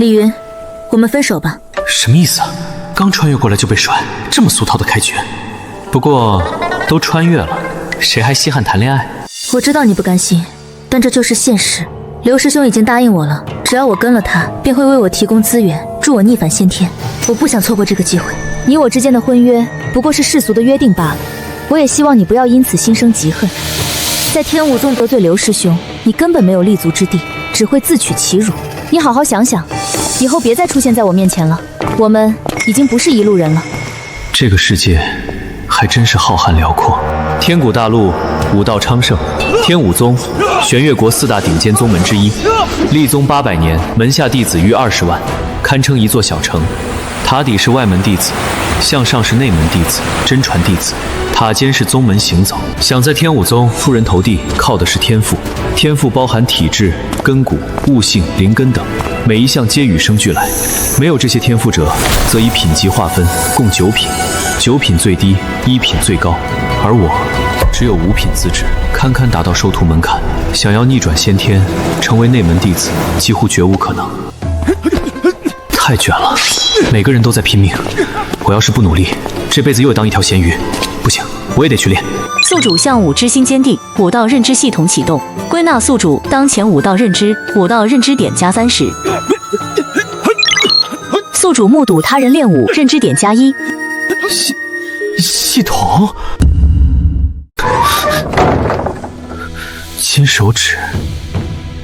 李云，我们分手吧。什么意思啊？刚穿越过来就被甩，这么俗套的开局。不过都穿越了，谁还稀罕谈恋爱？我知道你不甘心，但这就是现实。刘师兄已经答应我了，只要我跟了他，便会为我提供资源，助我逆反先天。我不想错过这个机会。你我之间的婚约不过是世俗的约定罢了，我也希望你不要因此心生嫉恨。在天武宗得罪刘师兄，你根本没有立足之地，只会自取其辱。你好好想想，以后别再出现在我面前了。我们已经不是一路人了。这个世界还真是浩瀚辽阔。天古大陆武道昌盛，天武宗，玄越国4大顶尖宗门之一，立宗800年，门下弟子逾20万，堪称一座小城。塔底是外门弟子，向上是内门弟子、真传弟子，塔尖是宗门行走。想在天武宗出人头地，靠的是天赋。天赋包含体质、根骨、悟性、灵根等，每一项皆与生俱来。没有这些天赋者，则以品级划分，共9品，9品最低，1品最高。而我只有5品资质，堪堪达到收徒门槛。想要逆转先天，成为内门弟子，几乎绝无可能。太卷了，每个人都在拼命。我要是不努力，这辈子又要当一条咸鱼。不行，我也得去练。宿主向武之心坚定，武道认知系统启动，归纳宿主当前武道认知，武道认知点加30。宿主目睹他人练武，认知点加1。系统，金手指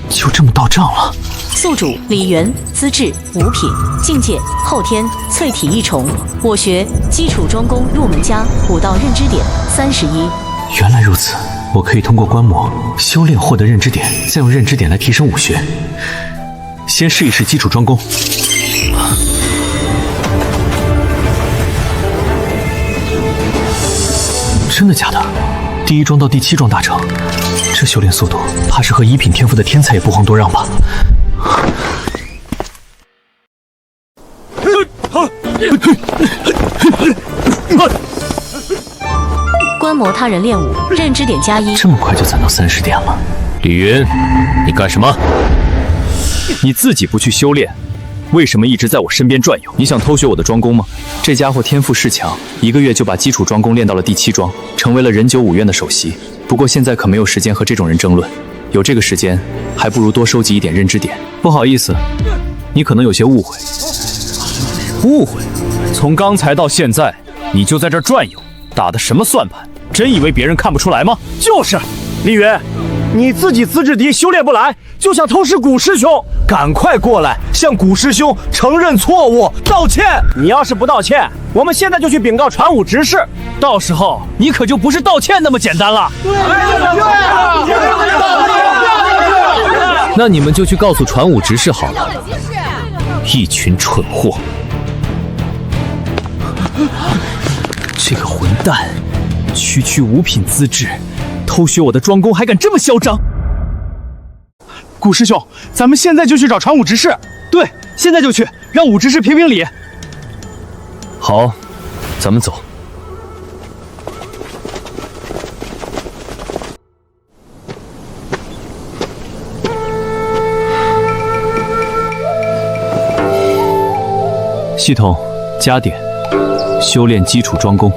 就这么到账了。宿主李元，资质5品，境界后天，淬体一重。我学基础专攻入门加，武道认知点31。原来如此，我可以通过观摩修炼获得认知点，再用认知点来提升武学。先试一试基础专攻。真的假的？第1桩到第7桩达成，这修炼速度，怕是和1品天赋的天才也不遑多让吧？观摩他人练武，认知点加1。这么快就攒到30点了？李云，你干什么？你自己不去修炼，为什么一直在我身边转悠？你想偷学我的专攻吗？这家伙天赋是强，1个月就把基础专攻练到了第7桩，成为了人九5院的首席。不过现在可没有时间和这种人争论，有这个时间，还不如多收集一点认知点。不好意思，你可能有些误会。误会？从刚才到现在，你就在这转悠，打的什么算盘？真以为别人看不出来吗？就是，李云，你自己资质低，修炼不来，就想偷师古师兄，赶快过来向古师兄承认错误，道歉。你要是不道歉，我们现在就去禀告传武执事，到时候你可就不是道歉那么简单了。那你们就去告诉传武执事好了，一群蠢货。这个混蛋，区5品资质，偷学我的专攻，还敢这么嚣张！古师兄，咱们现在就去找传武执事。对，现在就去，让武执事评评理。好，咱们走。系统加点，修炼基础专攻。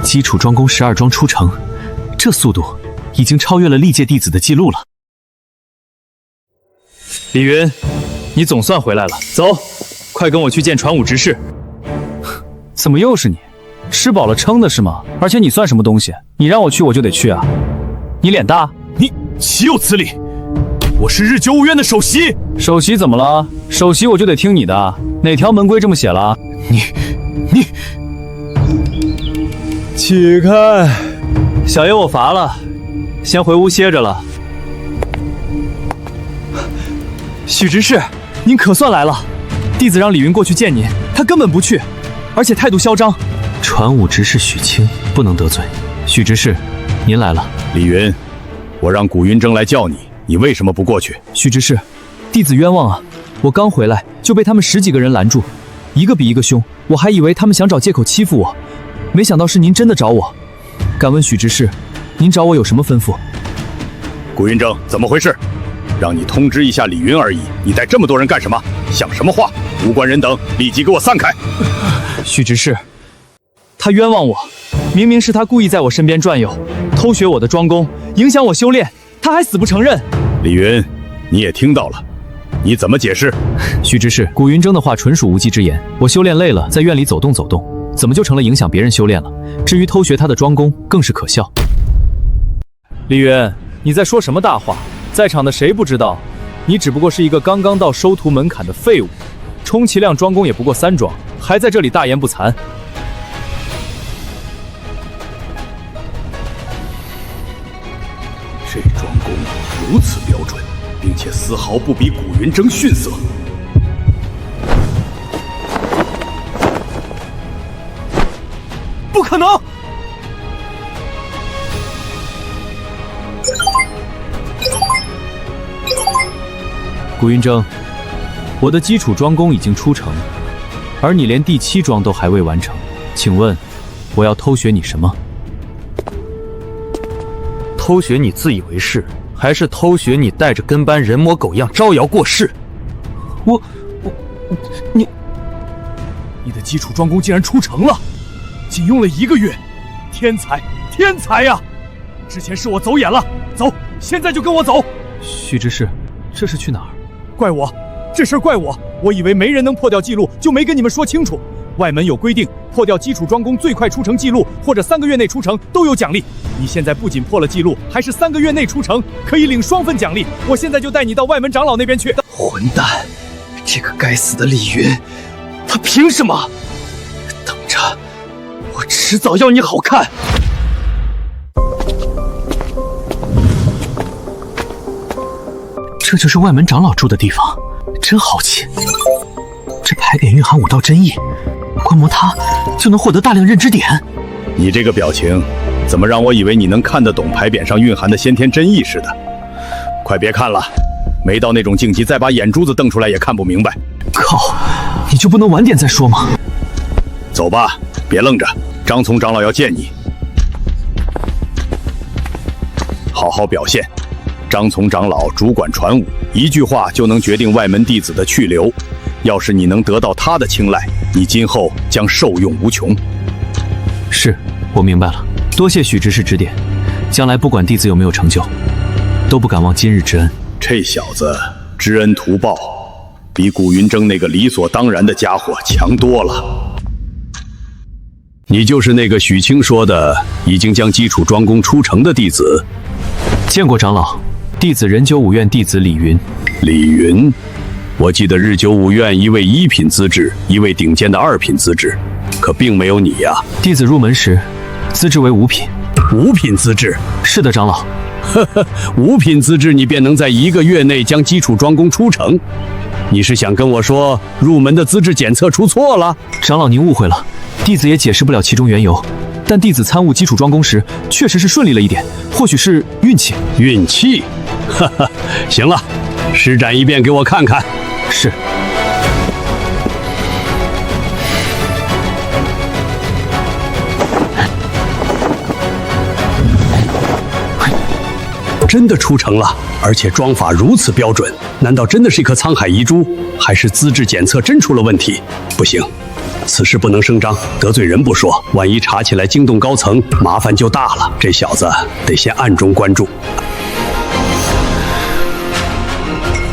基础专攻12桩出城，这速度已经超越了历届弟子的记录了。李云，你总算回来了，走，快跟我去见传武执事。怎么又是你？吃饱了撑的是吗？而且你算什么东西？你让我去我就得去啊？你脸大？你岂有此理！我是日久5院的首席。首席怎么了？首席我就得听你的，哪条门规这么写了？你，起开！小爷我乏了，先回屋歇着了。许执事，您可算来了。弟子让李云过去见您，他根本不去，而且态度嚣张。传武执事许清，不能得罪。许执事，您来了。李云，我让古云峥来叫你，你为什么不过去？许执事，弟子冤枉啊！我刚回来就被他们10几个人拦住，一个比一个凶，我还以为他们想找借口欺负我，没想到是您真的找我。敢问许执事，您找我有什么吩咐？古云峥，怎么回事？让你通知一下李云而已，你带这么多人干什么？想什么话？无关人等立即给我散开！许执事，他冤枉我，明明是他故意在我身边转悠，偷学我的庄功，影响我修炼，他还死不承认。李云，你也听到了，你怎么解释？许执事，古云峥的话纯属无稽之言。我修炼累了，在院里走动走动，怎么就成了影响别人修炼了？至于偷学他的庄功，更是可笑。李云，你在说什么大话？在场的谁不知道，你只不过是一个刚刚到收徒门槛的废物，充其量庄功也不过3庄，还在这里大言不惭。这庄功如此标准，并且丝毫不比古云峥逊色。不可能！古云峥，我的基础庄功已经出城，而你连第7庄都还未完成，请问我要偷学你什么？偷学你自以为是，还是偷学你带着跟班人模狗样招摇过市？你的基础庄功竟然出城了，仅用了1个月，天才，天才呀！之前是我走眼了，走，现在就跟我走。许执事，这是去哪儿？怪我，这事儿怪我，我以为没人能破掉记录，就没跟你们说清楚。外门有规定，破掉基础庄功最快出城记录，或者3个月内出城都有奖励。你现在不仅破了记录，还是3个月内出城，可以领2份奖励。我现在就带你到外门长老那边去。混蛋，这个该死的李云，他凭什么？等着，我迟早要你好看！这就是外门长老住的地方，真豪气。这牌匾蕴含武道真意，观摩它就能获得大量认知点。你这个表情，怎么让我以为你能看得懂牌匾上蕴含的先天真意似的？快别看了，没到那种境界，再把眼珠子瞪出来也看不明白。靠，你就不能晚点再说吗？走吧，别愣着，张从长老要见你。好好表现。张从长老主管传武，一句话就能决定外门弟子的去留。要是你能得到他的青睐，你今后将受用无穷。是，我明白了，多谢许执事指点，将来不管弟子有没有成就，都不敢忘今日之恩。这小子知恩图报，比古云峥那个理所当然的家伙强多了。你就是那个许清说的已经将基础庄功出城的弟子？见过长老，弟子人九武院弟子李云。李云，我记得日九武院一位1品资质，一位顶尖的2品资质，可并没有你呀。弟子入门时资质为5品。5品资质？是的，长老。呵呵，5品资质你便能在1个月内将基础庄功出城？你是想跟我说入门的资质检测出错了？长老您误会了，弟子也解释不了其中缘由。但弟子参悟基础庄功时，确实是顺利了一点，或许是运气。运气？哈哈，行了，施展一遍给我看看。是。真的出城了，而且装法如此标准，难道真的是一颗沧海遗珠，还是资质检测真出了问题？不行，此事不能声张，得罪人不说，万一查起来惊动高层，麻烦就大了。这小子得先暗中关注。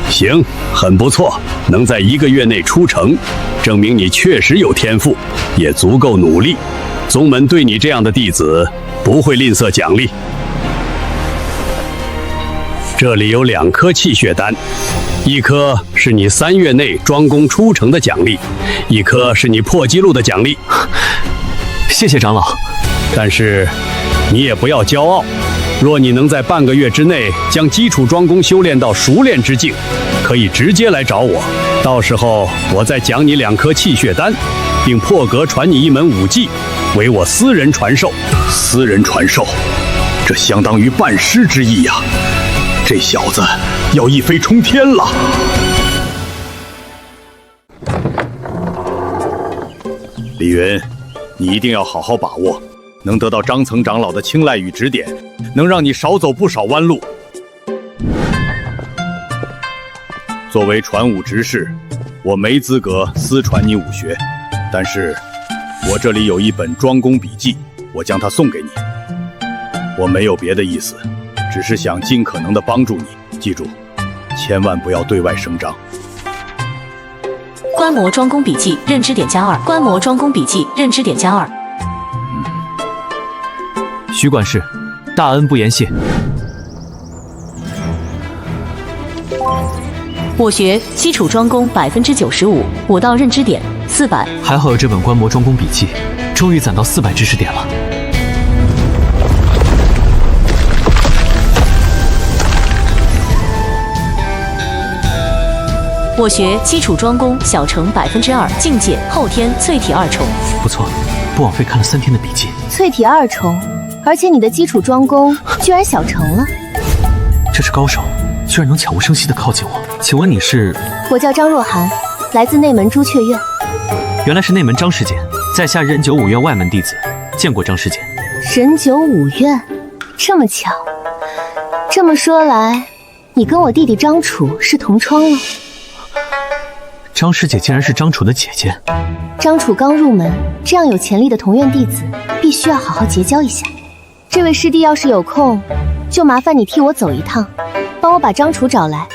行，很不错，能在1个月内出城，证明你确实有天赋，也足够努力。宗门对你这样的弟子不会吝啬奖励。这里有2颗气血丹，一颗是你3月内庄功出城的奖励，一颗是你破纪录的奖励。谢谢长老，但是你也不要骄傲。若你能在半个月之内将基础庄功修炼到熟练之境，可以直接来找我，到时候我再奖你2颗气血丹，并破格传你一门武技，为我私人传授。私人传授，这相当于拜师之意呀！这小子要一飞冲天了。李云，你一定要好好把握，能得到张曾长老的青睐与指点，能让你少走不少弯路。作为传武执事，我没资格私传你武学，但是我这里有一本庄公笔记，我将它送给你。我没有别的意思，只是想尽可能的帮助你。记住，千万不要对外声张。观摩庄公笔记认知点+2，观摩庄公笔记认知点+2。徐管事，大恩不言谢。我学基础庄公95%，武道认知点400。还好有这本观摩庄公笔记，终于攒到400知识点了。我学基础庄公小成2%，境界后天淬体2重。不错，不枉费看了3天的笔记。淬体2重，而且你的基础庄公居然小成了。这是高手，居然能悄无声息地靠近我。请问你是？我叫张若涵，来自内门朱雀院。原来是内门张师姐，在下任95院外门弟子，见过张师姐。任95院，这么巧。这么说来，你跟我弟弟张楚是同窗了。张师姐竟然是张楚的姐姐。张楚刚入门，这样有潜力的同院弟子，必须要好好结交一下。这位师弟要是有空，就麻烦你替我走一趟，帮我把张楚找来，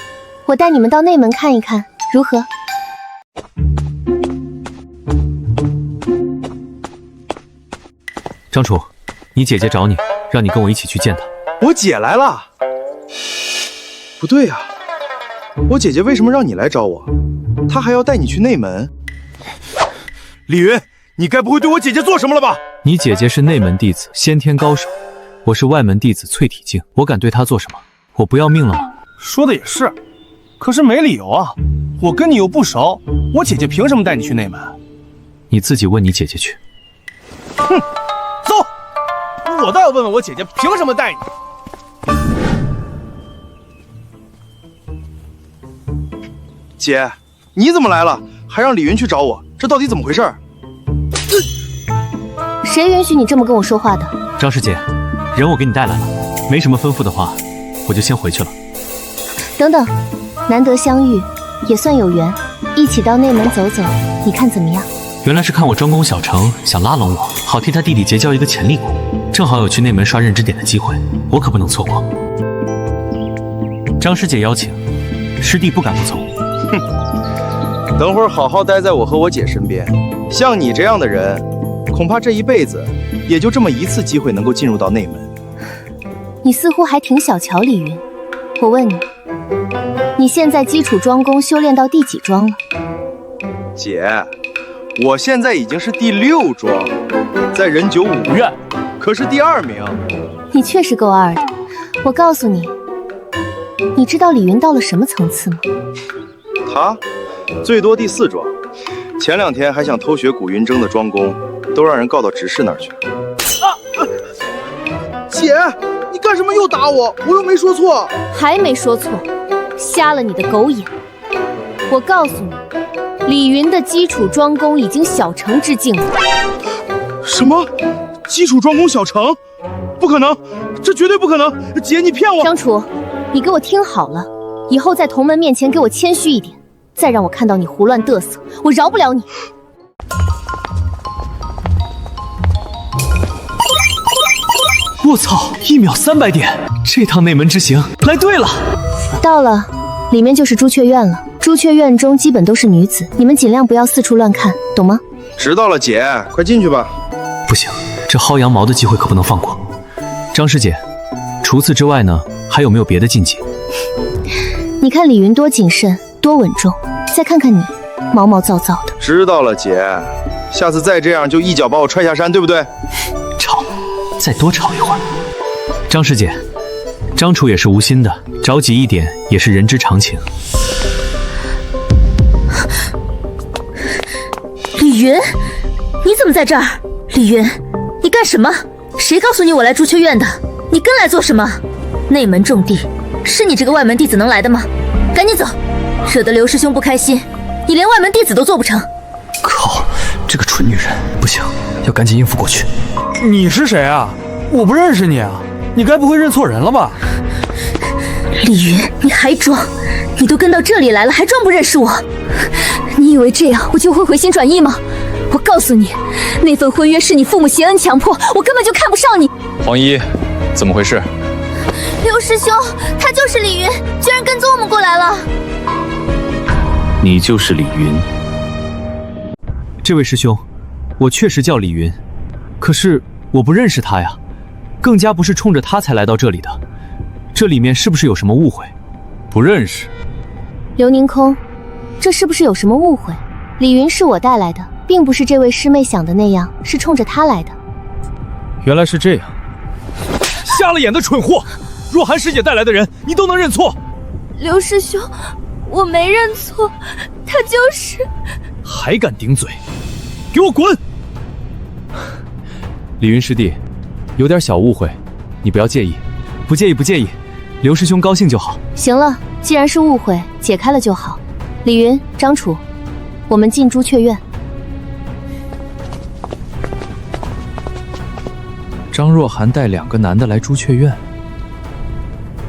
我带你们到内门看一看，如何？张楚，你姐姐找你，让你跟我一起去见她。我姐来了？不对呀，我姐姐为什么让你来找我？她还要带你去内门？李云，你该不会对我姐姐做什么了吧？你姐姐是内门弟子，先天高手，我是外门弟子淬体境，我敢对她做什么？我不要命了吗？说的也是，可是没理由啊，我跟你又不熟，我姐姐凭什么带你去内门？你自己问你姐姐去。哼，走，我倒要问问我姐姐凭什么带你。姐，你怎么来了？还让李云去找我，这到底怎么回事？谁允许你这么跟我说话的？张师姐，人我给你带来了，没什么吩咐的话，我就先回去了。等等，难得相遇，也算有缘，一起到内门走走，你看怎么样？原来是看我庄公小成想拉拢我，好替他弟弟结交一个潜力股，正好有去内门刷认知点的机会，我可不能错过。张师姐邀请，师弟不敢不从。哼，等会儿好好待在我和我姐身边。像你这样的人，恐怕这一辈子也就这么一次机会能够进入到内门。你似乎还挺小瞧李云。我问你，你现在基础庄功修炼到第几庄了？姐，我现在已经是第6庄，在任95院，可是第2名。你确实够二的。我告诉你，你知道李云到了什么层次吗？他最多第4庄，前2天还想偷学古云峥的庄功，都让人告到执事那儿去了。姐，你干什么又打我？我又没说错。还没说错，瞎了你的狗眼。我告诉你，李云的基础庄功已经小成之境了。什么？基础庄功小成？不可能，这绝对不可能！姐，你骗我！张楚，你给我听好了，以后在同门面前给我谦虚一点，再让我看到你胡乱嘚瑟，我饶不了你。我操，1秒300点，这趟内门之行来对了。到了，里面就是朱雀院了。朱雀院中基本都是女子，你们尽量不要四处乱看，懂吗？知道了，姐，快进去吧。不行，这薅羊毛的机会可不能放过。张师姐，除此之外呢，还有没有别的禁忌？你看李云多谨慎，多稳重，再看看你，毛毛躁躁的。知道了，姐，下次再这样就一脚把我踹下山，对不对？吵，再多吵一会儿。张师姐，张楚也是无心的，着急一点也是人之常情。李云，你怎么在这儿？李云，你干什么？谁告诉你我来朱雀院的？你跟来做什么？内门重地，是你这个外门弟子能来的吗？赶紧走，惹得刘师兄不开心，你连外门弟子都做不成。靠，这个蠢女人，不行，要赶紧应付过去。你是谁啊？我不认识你啊，你该不会认错人了吧？李云，你还装？你都跟到这里来了，还装不认识我？你以为这样我就会回心转意吗？我告诉你，那份婚约是你父母挟恩强迫，我根本就看不上你。黄一，怎么回事？刘师兄，他就是李云，居然跟踪我们过来了。你就是李云？这位师兄，我确实叫李云，可是我不认识他呀，更加不是冲着他才来到这里的。这里面是不是有什么误会？不认识。刘宁空，这是不是有什么误会？李云是我带来的，并不是这位师妹想的那样，是冲着他来的。原来是这样。瞎了眼的蠢货！若涵师姐带来的人，你都能认错？刘师兄，我没认错，他就是……还敢顶嘴，给我滚！李云师弟，有点小误会，你不要介意。不介意，不介意，刘师兄高兴就好。行了，既然是误会，解开了就好。李云、张楚，我们进朱雀院。张若涵带2个男的来朱雀院，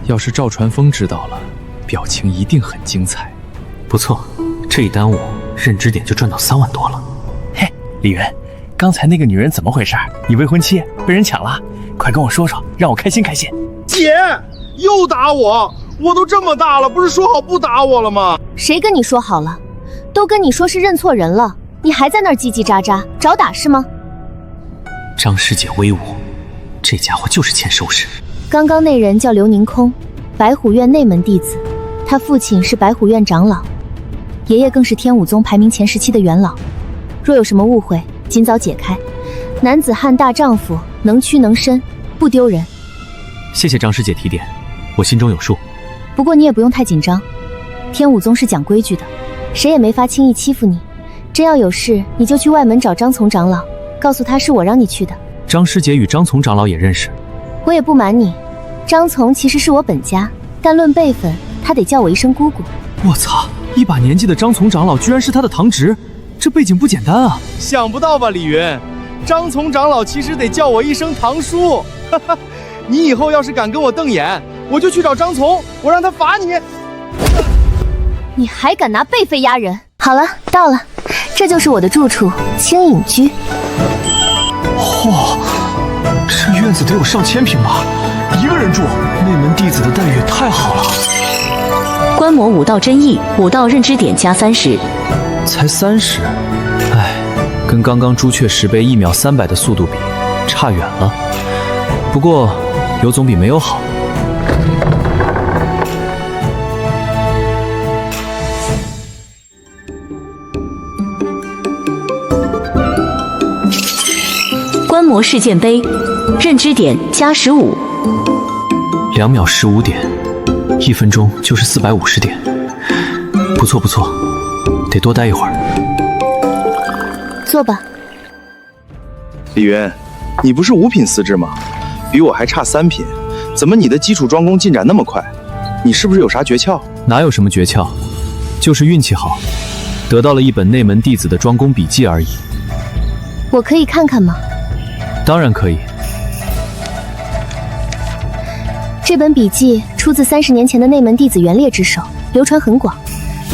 要是赵传风知道了，表情一定很精彩。不错，这一耽误，认知点就赚到3万多了。嘿，李云，刚才那个女人怎么回事？你未婚妻被人抢了？快跟我说说，让我开心开心。姐，又打我！我都这么大了，不是说好不打我了吗？谁跟你说好了？都跟你说是认错人了，你还在那儿叽叽喳喳，找打是吗？张师姐威武，这家伙就是欠收拾。刚刚那人叫刘宁空，白虎院内门弟子，他父亲是白虎院长老，爷爷更是天武宗排名前17的元老。若有什么误会，尽早解开。男子汉大丈夫，能屈能伸，不丢人。谢谢张师姐提点，我心中有数。不过你也不用太紧张，天武宗是讲规矩的，谁也没法轻易欺负你。真要有事，你就去外门找张从长老，告诉他是我让你去的。张师姐与张从长老也认识？我也不瞒你，张从其实是我本家，但论辈分，他得叫我一声姑姑。我操，一把年纪的张从长老居然是他的堂侄，这背景不简单啊！想不到吧，李云，张从长老其实得叫我一声堂叔。哈哈，你以后要是敢跟我瞪眼，我就去找张从，我让他罚你。你还敢拿辈分压人？好了，到了，这就是我的住处清隐居。嚯，这院子得有上千平吧？一个人住，内门弟子的待遇也太好了。观摩武道真意，武道认知点加30。才30，哎，跟刚刚朱雀10倍1秒300的速度比，差远了。不过有总比没有好。观摩事件碑，认知点加15。2秒15点，1分钟就是450点，不错不错，得多待一会儿。坐吧。李云，你不是5品司制吗？比我还差3品，怎么你的基础专攻进展那么快？你是不是有啥诀窍？哪有什么诀窍，就是运气好，得到了一本内门弟子的专攻笔记而已。我可以看看吗？当然可以。这本笔记出自30年前的内门弟子元烈之手，流传很广，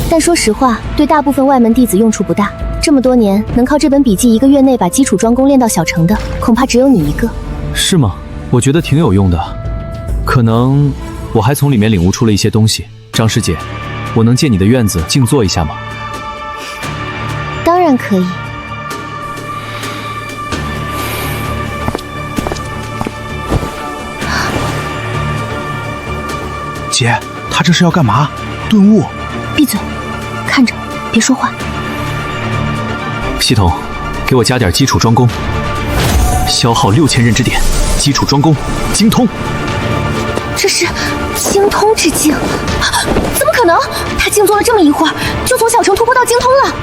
但说实话，对大部分外门弟子用处不大。这么多年，能靠这本笔记1个月内把基础专攻练到小成的，恐怕只有你一个。是吗？我觉得挺有用的，可能我还从里面领悟出了一些东西。张师姐，我能借你的院子静坐一下吗？当然可以。姐，他这是要干嘛？顿悟？闭嘴，看着，别说话。系统，给我加点基础专攻，消耗6000认知点，基础专攻精通。这是精通之境？怎么可能？他静坐了这么一会儿，就从小成突破到精通了。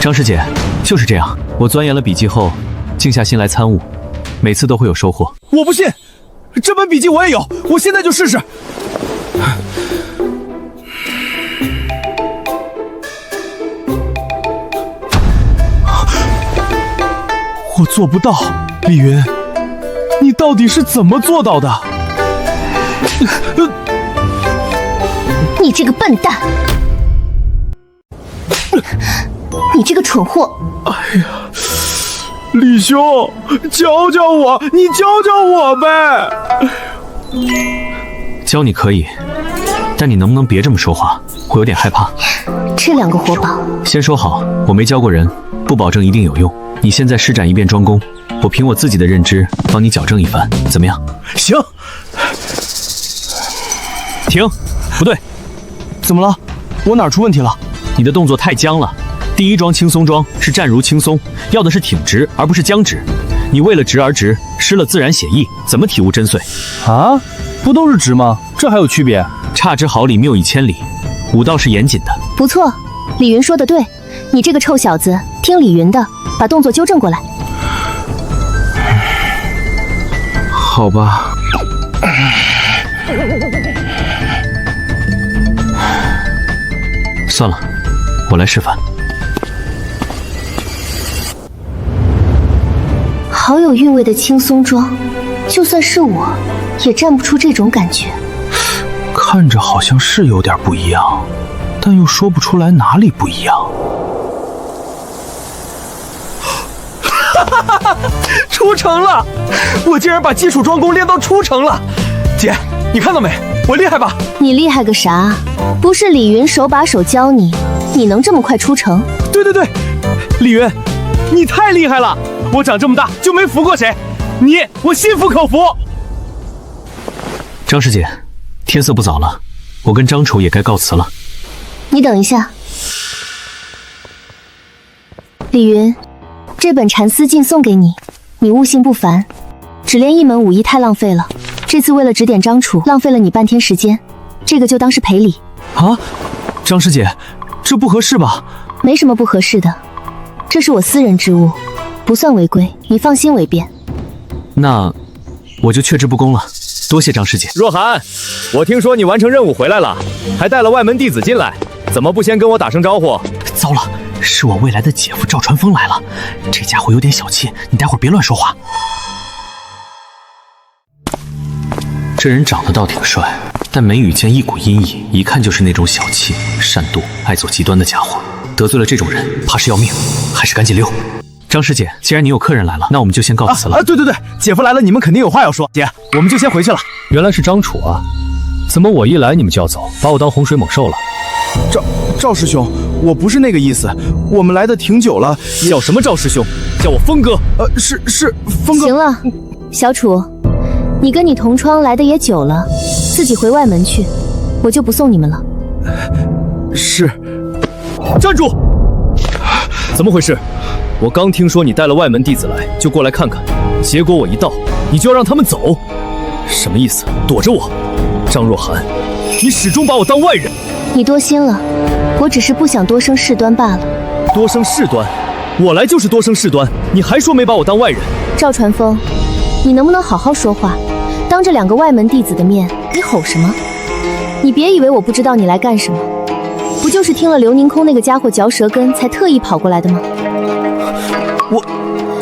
张师姐，就是这样。我钻研了笔记后，静下心来参悟，每次都会有收获。我不信，这本笔记我也有，我现在就试试。我做不到，李云，你到底是怎么做到的？你这个笨蛋！你这个蠢货！哎呀，李兄，教教我，你教教我呗！教你可以，但你能不能别这么说话？我有点害怕。这2个活宝，先说好，我没教过人，不保证一定有用。你现在施展一遍庄功，我凭我自己的认知帮你矫正一番，怎么样？行。停！不对，怎么了？我哪儿出问题了？你的动作太僵了。第一桩轻松桩是站如轻松，要的是挺直，而不是僵直。你为了直而直，失了自然写意，怎么体悟真髓？啊？不都是直吗？这还有区别？差之毫厘，谬以千里。武道是严谨的。不错，李云说的对，你这个臭小子，听李云的，把动作纠正过来。好吧。算了，我来示范。好有韵味的轻松桩，就算是我，也站不出这种感觉。看着好像是有点不一样，但又说不出来哪里不一样。出城了！我竟然把基础桩功练到出城了！姐，你看到没？我厉害吧？你厉害个啥？不是李云手把手教你，你能这么快出城？对，李云，你太厉害了！我长这么大就没服过谁，我心服口服。张师姐，天色不早了，我跟张丑也该告辞了。你等一下，李云，这本禅思镜送给你，你悟性不凡，只练一门武艺太浪费了。这次为了指点张楚，浪费了你半天时间，这个就当是赔礼。啊，张师姐，这不合适吧？没什么不合适的，这是我私人之物，不算违规，你放心为便。那我就却之不恭了，多谢张师姐。若涵，我听说你完成任务回来了，还带了外门弟子进来，怎么不先跟我打声招呼？糟了，是我未来的姐夫赵传风来了，这家伙有点小气，你待会儿别乱说话。这人长得倒挺帅，但眉宇间一股阴翳，一看就是那种小气、善妒、爱走极端的家伙。得罪了这种人，怕是要命，还是赶紧溜。张师姐，既然你有客人来了，那我们就先告辞了。对，姐夫来了，你们肯定有话要说。姐，我们就先回去了。原来是张楚啊，怎么我一来你们就要走，把我当洪水猛兽了？赵师兄，我不是那个意思，我们来的挺久了。叫什么赵师兄？叫我峰哥。是峰哥。行了，小楚，你跟你同窗来的也久了，自己回外门去，我就不送你们了。是。站住！怎么回事？我刚听说你带了外门弟子来，就过来看看，结果我一到，你就要让他们走，什么意思？躲着我？张若涵，你始终把我当外人。你多心了，我只是不想多生事端罢了。多生事端？我来就是多生事端，你还说没把我当外人？赵传风，你能不能好好说话？当着2个外门弟子的面，你吼什么？你别以为我不知道你来干什么，不就是听了刘宁空那个家伙嚼舌根才特意跑过来的吗？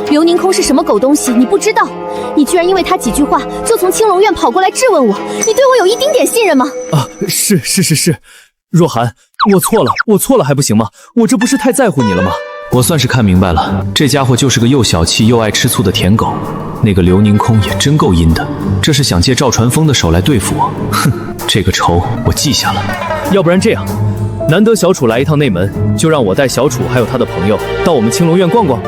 刘宁空是什么狗东西？你不知道？你居然因为他几句话就从青龙院跑过来质问我，你对我有一丁点信任吗？是，若涵，我错了还不行吗？我这不是太在乎你了吗？我算是看明白了，这家伙就是个又小气又爱吃醋的舔狗。那个刘宁空也真够阴的，这是想借赵传风的手来对付我。哼，这个仇我记下了。要不然这样，难得小楚来一趟内门，就让我带小楚还有他的朋友到我们青龙院逛逛。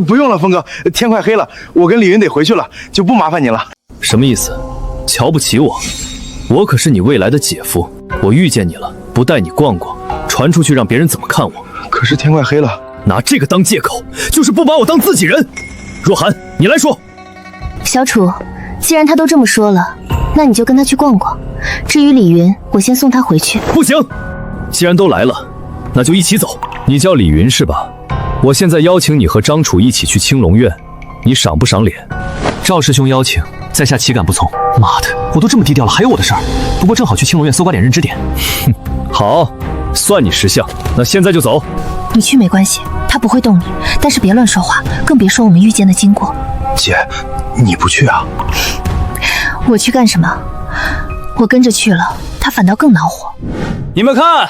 不用了，峰哥，天快黑了，我跟李云得回去了，就不麻烦你了。什么意思？瞧不起我？我可是你未来的姐夫，我遇见你了，不带你逛逛，传出去让别人怎么看我？可是天快黑了，拿这个当借口，就是不把我当自己人。若涵，你来说。小楚，既然他都这么说了，那你就跟他去逛逛。至于李云，我先送他回去。不行，既然都来了，那就一起走。你叫李云是吧？我现在邀请你和张楚一起去青龙院，你赏不赏脸？赵师兄邀请，在下岂敢不从？妈的，我都这么低调了，还有我的事儿。不过正好去青龙院搜刮点认知点。哼，好，算你识相。那现在就走。你去没关系，他不会动你，但是别乱说话，更别说我们遇见的经过。姐，你不去啊？我去干什么？我跟着去了，他反倒更恼火。你们看，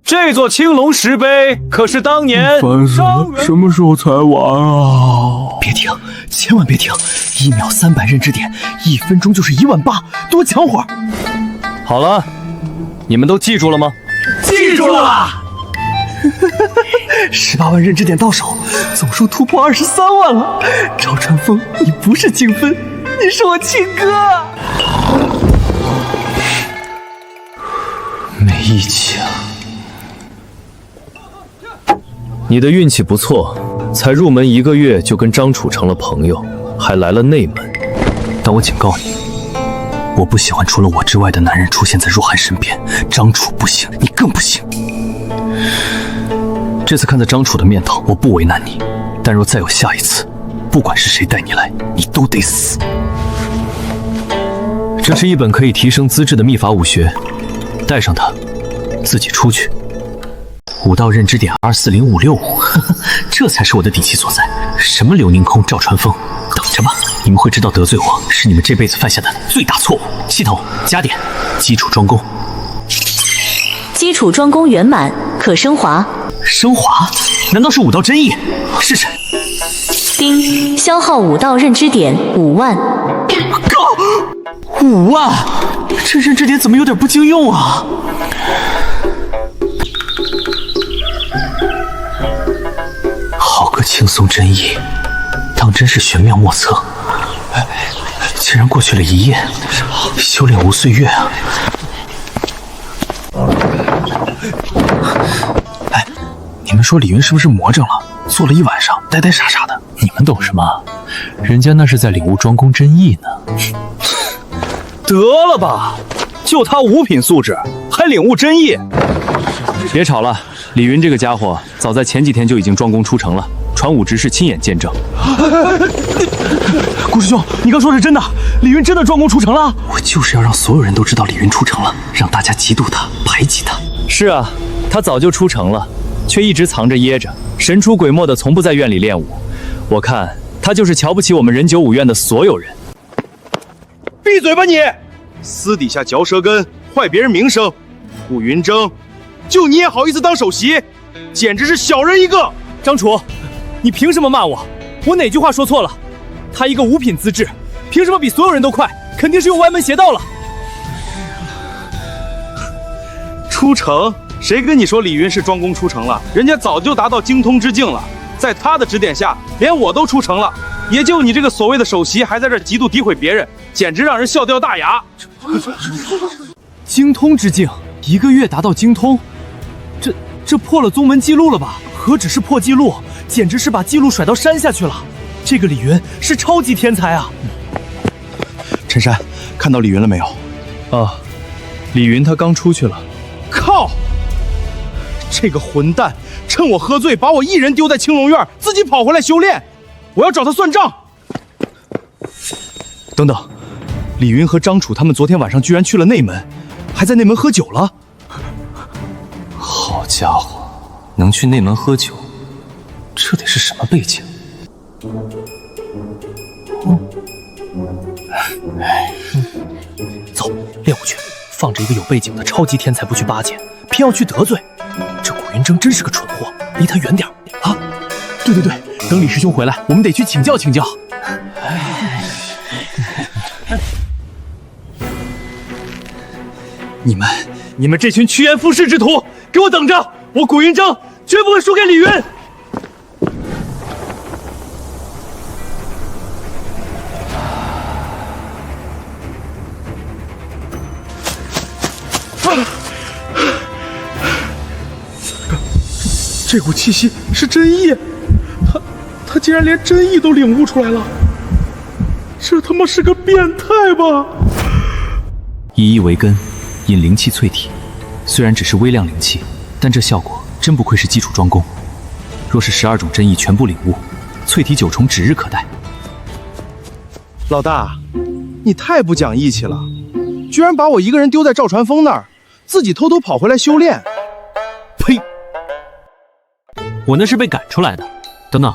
这座青龙石碑可是当年烦死了，什么时候才完啊？别停，千万别停！1秒300认知点，1分钟就是18000，多抢会儿！好了，你们都记住了吗？记住了！18万认知点到手，总数突破23万了。赵传峰，你不是精分，你是我亲哥。没义气啊！你的运气不错，才入门1个月就跟张楚成了朋友，还来了内门。但我警告你，我不喜欢除了我之外的男人出现在若涵身边。张楚不行，你更不行。这次看在张楚的面头，我不为难你，但若再有下一次，不管是谁带你来，你都得死。这是一本可以提升资质的秘法武学，带上它，自己出去。武道认知点240565，这才是我的底气所在。什么刘宁空、赵传峰，等着吧，你们会知道得罪我是你们这辈子犯下的最大错误。系统加点，基础专攻。基础专攻圆满，可升华。升华？难道是武道真意？试试。丁，消耗武道认知点5万。够！5万？这认知点怎么有点不经用啊？好个轻松真意，当真是玄妙莫测。竟然过去了1夜，修炼无岁月啊！哎，你们说李云是不是魔怔了？坐了1晚上，呆呆傻傻的。你们懂什么？人家那是在领悟专攻真意呢。得了吧，就他5品素质，还领悟真意？别吵了，李云这个家伙早在前几天就已经专攻出城了，传武执事亲眼见证。顾师兄，你刚说是真的？李云真的专攻出城了？我就是要让所有人都知道李云出城了，让大家嫉妒他，排挤他。是啊，他早就出城了，却一直藏着掖着，神出鬼没的，从不在院里练武。我看他就是瞧不起我们人9武院的所有人。闭嘴吧你！私底下嚼舌根，坏别人名声。顾云峥，就你也好意思当首席，简直是小人一个！张楚，你凭什么骂我？我哪句话说错了？他一个5品资质，凭什么比所有人都快？肯定是又歪门邪道了。出城？谁跟你说李云是专攻出城了？人家早就达到精通之境了，在他的指点下，连我都出城了。也就你这个所谓的首席还在这极度诋毁别人，简直让人笑掉大牙。精通之境，1个月达到精通，这破了宗门记录了吧？何止是破纪录，简直是把记录甩到山下去了。这个李云是超级天才啊！陈山，看到李云了没有？啊，李云他刚出去了。靠！这个混蛋，趁我喝醉，把我一人丢在青龙院，自己跑回来修炼。我要找他算账。等等，李云和张楚他们昨天晚上居然去了内门，还在内门喝酒了。好家伙，能去内门喝酒，这得是什么背景？走，练武去。放着一个有背景的超级天才不去巴结，偏要去得罪，这古云峥真是个蠢货，离他远点啊！对对对，等李师兄回来，我们得去请教请教。你们这群趋炎附势之徒，给我等着！我古云峥绝不会输给李云！这股气息是真意，他竟然连真意都领悟出来了，这他妈是个变态吧？以一为根，引灵气淬体，虽然只是微量灵气，但这效果真不愧是基础庄公。若是12种真意全部领悟，淬体9重指日可待。老大，你太不讲义气了，居然把我一个人丢在赵传峰那儿，自己偷偷跑回来修炼。呸！我那是被赶出来的。等等，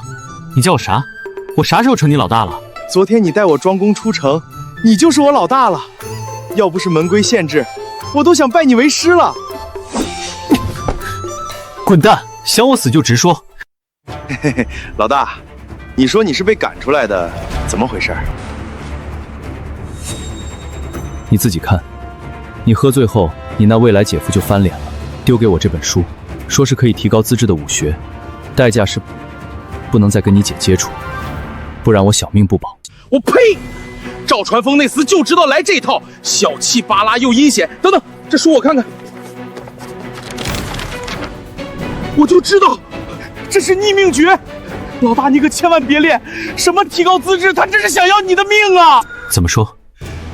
你叫我啥？我啥时候成你老大了？昨天你带我庄公出城，你就是我老大了。要不是门规限制，我都想拜你为师了。滚蛋！想我死就直说。嘿嘿，老大，你说你是被赶出来的，怎么回事？你自己看，你喝醉后，你那未来姐夫就翻脸了，丢给我这本书，说是可以提高资质的武学，代价是不能再跟你姐接触，不然我小命不保。我呸！赵传峰那厮就知道来这套，小气巴拉又阴险。等等，这书我看看，我就知道这是逆命诀。老大，你可千万别练，什么提高资质，他这是想要你的命啊！怎么说？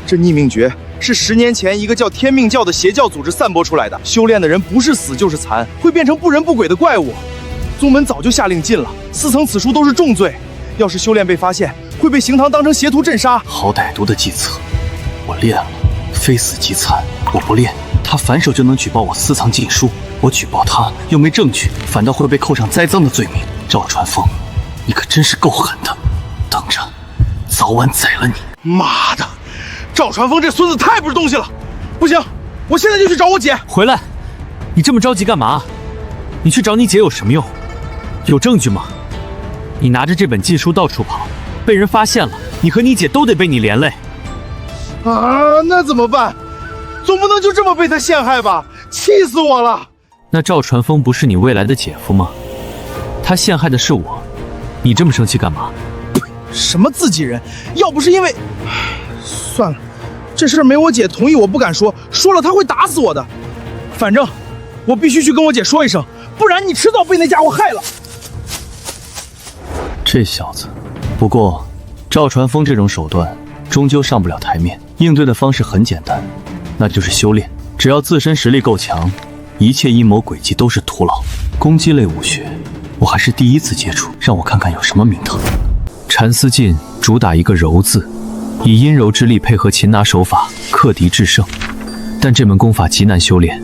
这逆命诀是10年前一个叫天命教的邪教组织散播出来的，修炼的人不是死就是残，会变成不人不鬼的怪物。宗门早就下令禁了，私藏此书都是重罪，要是修炼被发现，会被刑堂当成邪徒镇杀。好歹毒的计策，我练了，非死即残。我不练，他反手就能举报我私藏禁书，我举报他又没证据，反倒会被扣上栽赃的罪名。赵传峰，你可真是够狠的，等着，早晚宰了你！妈的，赵传峰这孙子太不是东西了！不行，我现在就去找我姐。回来！你这么着急干嘛？你去找你姐有什么用？有证据吗？你拿着这本禁书到处跑，被人发现了，你和你姐都得被你连累。啊，那怎么办？总不能就这么被他陷害吧？气死我了！那赵传峰不是你未来的姐夫吗？他陷害的是我，你这么生气干嘛？什么自己人？要不是因为……算了，这事儿没我姐同意，我不敢说，说了她会打死我的。反正我必须去跟我姐说一声，不然你迟早被那家伙害了。这小子，不过赵传峰这种手段终究上不了台面，应对的方式很简单，那就是修炼。只要自身实力够强，一切阴谋诡计都是徒劳。攻击类武学，我还是第一次接触，让我看看有什么名堂。禅思劲主打一个柔字，以阴柔之力配合擒拿手法，克敌制胜。但这门功法极难修炼，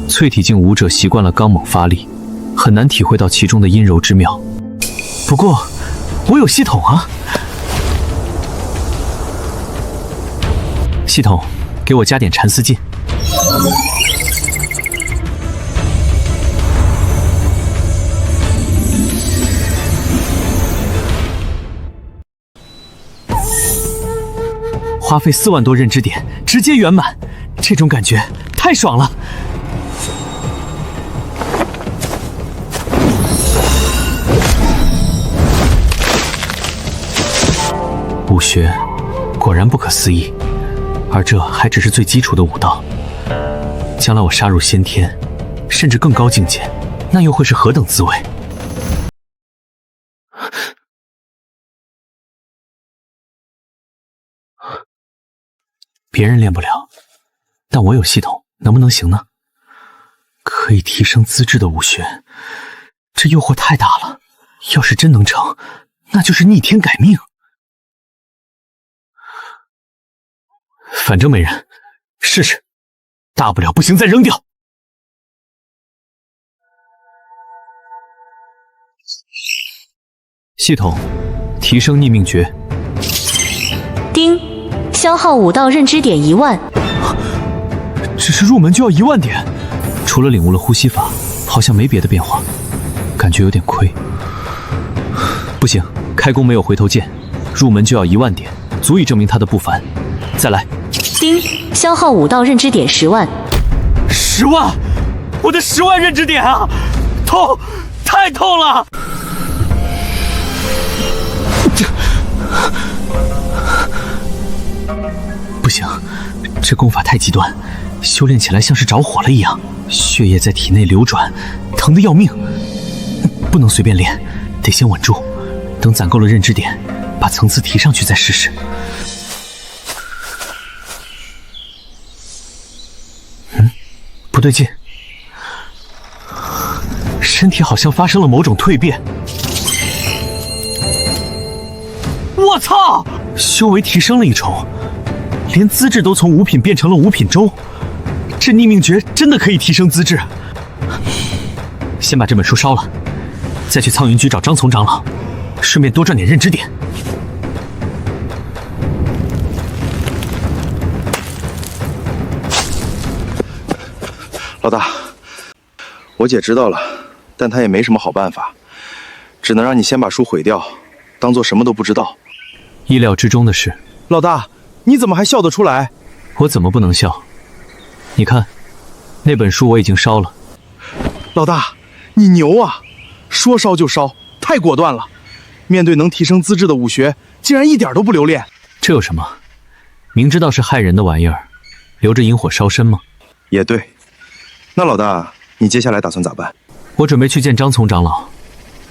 淬体境武者习惯了刚猛发力，很难体会到其中的阴柔之妙。不过我有系统啊！系统，给我加点禅思劲。花费4万多认知点，直接圆满，这种感觉太爽了！武学果然不可思议，而这还只是最基础的武道。将来我杀入先天，甚至更高境界，那又会是何等滋味？别人练不了，但我有系统，能不能行呢？可以提升资质的武学，这诱惑太大了。要是真能成，那就是逆天改命。反正没人，试试，大不了不行再扔掉。系统，提升逆命诀。丁，消耗武道认知点1万。只是入门就要1万点，除了领悟了呼吸法，好像没别的变化，感觉有点亏。不行，开弓没有回头箭，入门就要1万点，足以证明他的不凡。再来。丁，消耗武道认知点10万。10万，我的10万认知点啊！痛，太痛了！不行，这功法太极端，修炼起来像是着火了一样，血液在体内流转，疼得要命。不能随便练，得先稳住，等攒够了认知点，把层次提上去再试试。不对劲，身体好像发生了某种蜕变。我操！修为提升了一重，连资质都从五品变成了五品中。这逆命诀真的可以提升资质。先把这本书烧了，再去苍云居找张从长老，顺便多赚点认知点。老大，我姐知道了，但她也没什么好办法，只能让你先把书毁掉，当做什么都不知道。意料之中的事。老大，你怎么还笑得出来？我怎么不能笑？你看，那本书我已经烧了。老大，你牛啊！说烧就烧，太果断了。面对能提升资质的武学，竟然一点都不留恋。这有什么？明知道是害人的玩意儿，留着引火烧身吗？也对。那老大，你接下来打算咋办？我准备去见张从长老。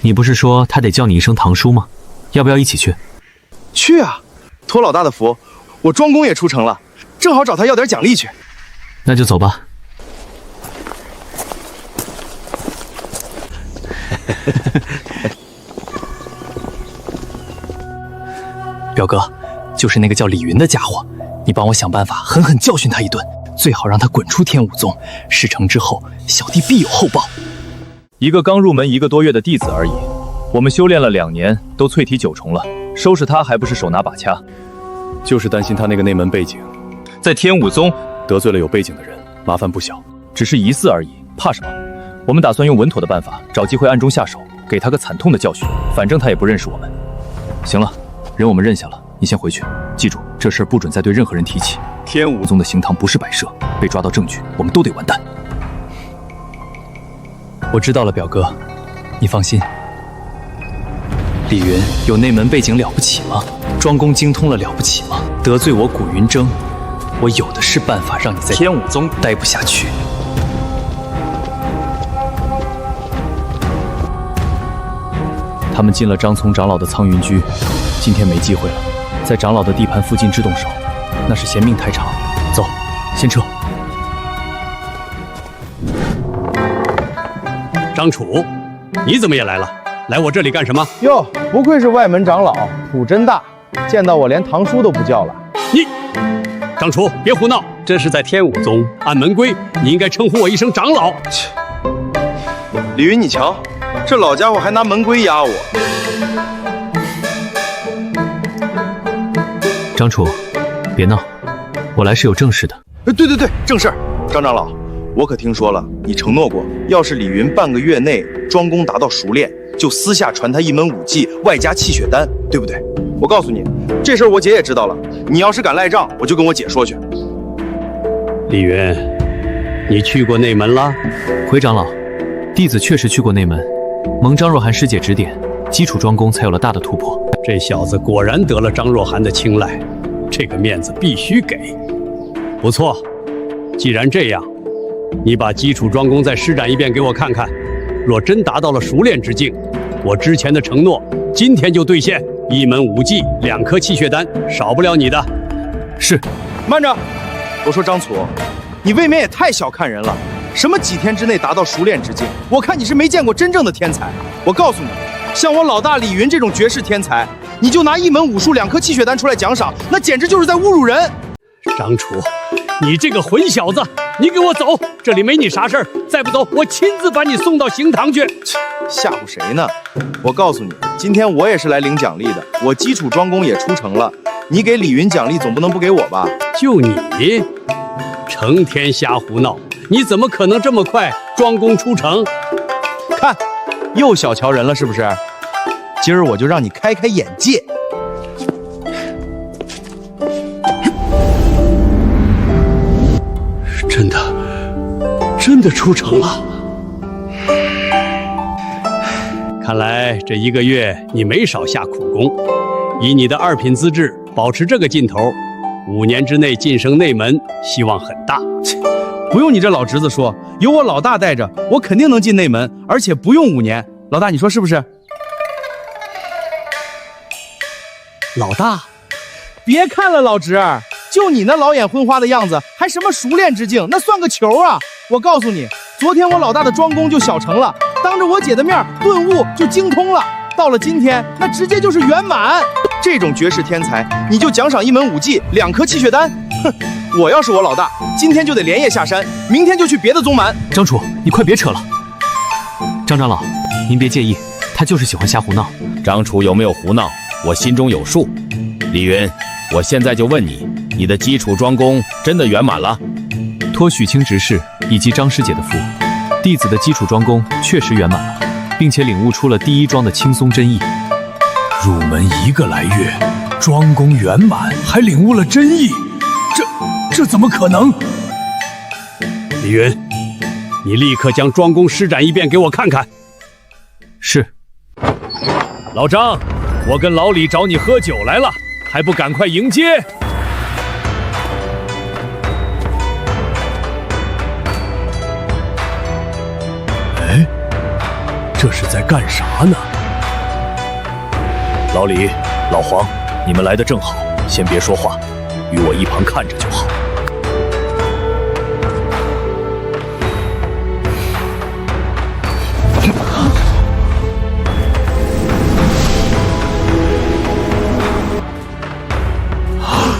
你不是说他得叫你一声堂叔吗？要不要一起去？去啊！托老大的福，我庄公也出城了，正好找他要点奖励去。那就走吧。表哥，就是那个叫李云的家伙，你帮我想办法狠狠教训他一顿，最好让他滚出天武宗。事成之后，小弟必有厚报。一个刚入门1个多月的弟子而已，我们修炼了2年，都淬体9重了，收拾他还不是手拿把掐？就是担心他那个内门背景，在天武宗得罪了有背景的人，麻烦不小。只是疑似而已，怕什么？我们打算用稳妥的办法，找机会暗中下手，给他个惨痛的教训。反正他也不认识我们。行了，人我们认下了，你先回去，记住这事儿不准再对任何人提起。天武宗的行堂不是摆设，被抓到证据，我们都得完蛋。我知道了，表哥，你放心。李云有内门背景了不起吗？庄公精通了了不起吗？得罪我古云峥，我有的是办法让你在天武宗待不下去。他们进了张从长老的苍云居，今天没机会了，在长老的地盘附近置动手，那是嫌命太长。走，先撤。张楚，你怎么也来了？来我这里干什么？哟，不愧是外门长老，谱真大，见到我连堂叔都不叫了。你，张楚，别胡闹！这是在天武宗，按门规，你应该称呼我一声长老。切，李云，你瞧，这老家伙还拿门规压我。张楚，别闹，我来是有正事的。对，正事儿。张长老，我可听说了，你承诺过，要是李云半个月内庄功达到熟练，就私下传他一门武技，外加气血丹，对不对？我告诉你，这事儿我姐也知道了。你要是敢赖账，我就跟我姐说去。李云，你去过内门了？回长老，弟子确实去过内门，蒙张若涵师姐指点，基础庄功才有了大的突破。这小子果然得了张若涵的青睐，这个面子必须给。不错，既然这样，你把基础庄功再施展一遍给我看看。若真达到了熟练之境，我之前的承诺今天就兑现，1门武技2颗气血丹，少不了你的。是。慢着，我说张楚，你未免也太小看人了。什么几天之内达到熟练之境？我看你是没见过真正的天才。我告诉你，像我老大李云这种绝世天才，你就拿1门武术2颗气血丹出来奖赏，那简直就是在侮辱人。张楚，你这个混小子，你给我走！这里没你啥事儿，再不走，我亲自把你送到刑堂去。吓唬谁呢？我告诉你，今天我也是来领奖励的。我基础庄功也出城了，你给李云奖励总不能不给我吧？就你，成天瞎胡闹，你怎么可能这么快庄功出城？看，又小瞧人了是不是？今儿我就让你开开眼界。真的出城了。看来这1个月你没少下苦功，以你的2品资质，保持这个劲头，5年之内晋升内门，希望很大。不用你这老侄子说，有我老大带着，我肯定能进内门，而且不用5年。老大，你说是不是？老大，别看了，老侄儿，就你那老眼昏花的样子，还什么熟练之境，那算个球啊！我告诉你，昨天我老大的庄功就小成了，当着我姐的面顿悟就精通了。到了今天，那直接就是圆满。这种绝世天才，你就奖赏一门武技，2颗气血丹。哼，我要是我老大，今天就得连夜下山，明天就去别的宗门。张楚，你快别扯了。张长老，您别介意，他就是喜欢瞎胡闹。张楚有没有胡闹，我心中有数。李云，我现在就问你，你的基础庄功真的圆满了？托许清执事以及张师姐的福，弟子的基础庄功确实圆满了，并且领悟出了第1庄的轻松真意。入门1个来月，庄功圆满，还领悟了真意，这怎么可能？李云，你立刻将庄功施展一遍给我看看。是。老张，我跟老李找你喝酒来了，还不赶快迎接？哎，这是在干啥呢？老李、老黄，你们来的正好，先别说话，与我一旁看着就好。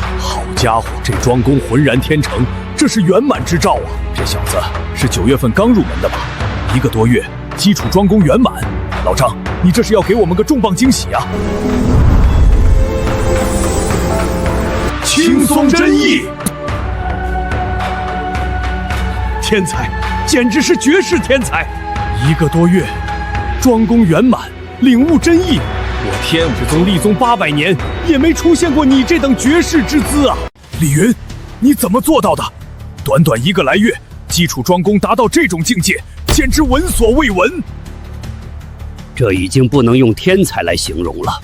好家伙，这庄功浑然天成，这是圆满之兆啊！这小子是9月份刚入门的吧？1个多月，基础庄功圆满。老张，你这是要给我们个重磅惊喜啊！轻松真意，天才，简直是绝世天才！1个多月，庄功圆满，领悟真意。我天武宗立宗800年，也没出现过你这等绝世之姿啊！李云，你怎么做到的？短短1个来月，基础庄功达到这种境界，简直闻所未闻。这已经不能用天才来形容了，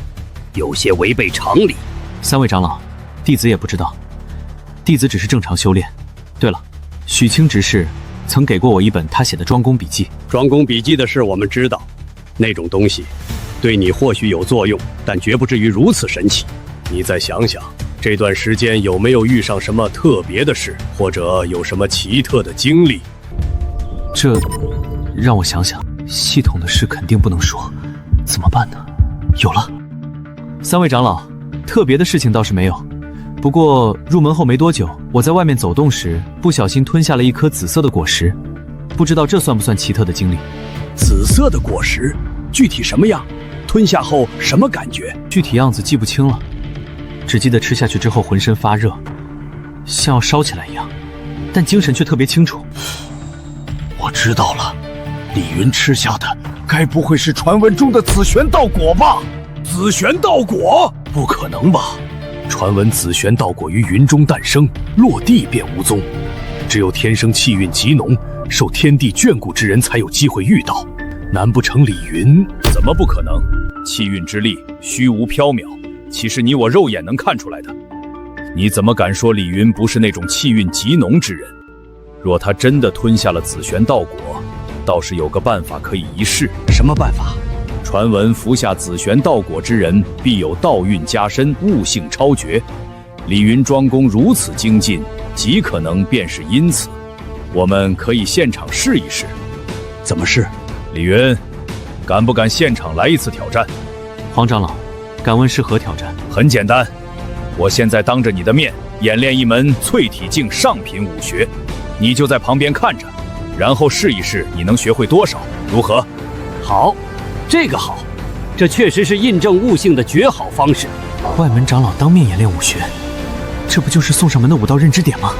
有些违背常理。3位长老，弟子也不知道，弟子只是正常修炼。对了，许清执事曾给过我一本他写的庄功笔记。庄功笔记的事我们知道，那种东西对你或许有作用，但绝不至于如此神奇。你再想想，这段时间有没有遇上什么特别的事，或者有什么奇特的经历？这让我想想，系统的事肯定不能说，怎么办呢？有了，3位长老，特别的事情倒是没有。不过入门后没多久，我在外面走动时，不小心吞下了一颗紫色的果实，不知道这算不算奇特的经历？紫色的果实，具体什么样？吞下后什么感觉？具体样子记不清了，只记得吃下去之后浑身发热，像要烧起来一样，但精神却特别清楚。我知道了，李云吃下的该不会是传闻中的紫玄道果吧？紫玄道果？不可能吧？传闻紫玄道果于云中诞生，落地便无踪，只有天生气运极浓、受天地眷顾之人才有机会遇到。难不成李云？怎么不可能？气运之力虚无缥缈，岂是你我肉眼能看出来的？你怎么敢说李云不是那种气运极浓之人？若他真的吞下了紫玄道果，倒是有个办法可以一试。什么办法？传闻服下紫玄道果之人，必有道运加深，悟性超绝。李云庄功如此精进，极可能便是因此。我们可以现场试一试。怎么试？李云，敢不敢现场来一次挑战？黄长老，敢问是何挑战？很简单，我现在当着你的面演练一门淬体境上品武学，你就在旁边看着，然后试一试你能学会多少，如何？好，这个好，这确实是印证悟性的绝好方式。外门长老当面演练武学，这不就是送上门的武道认知点吗？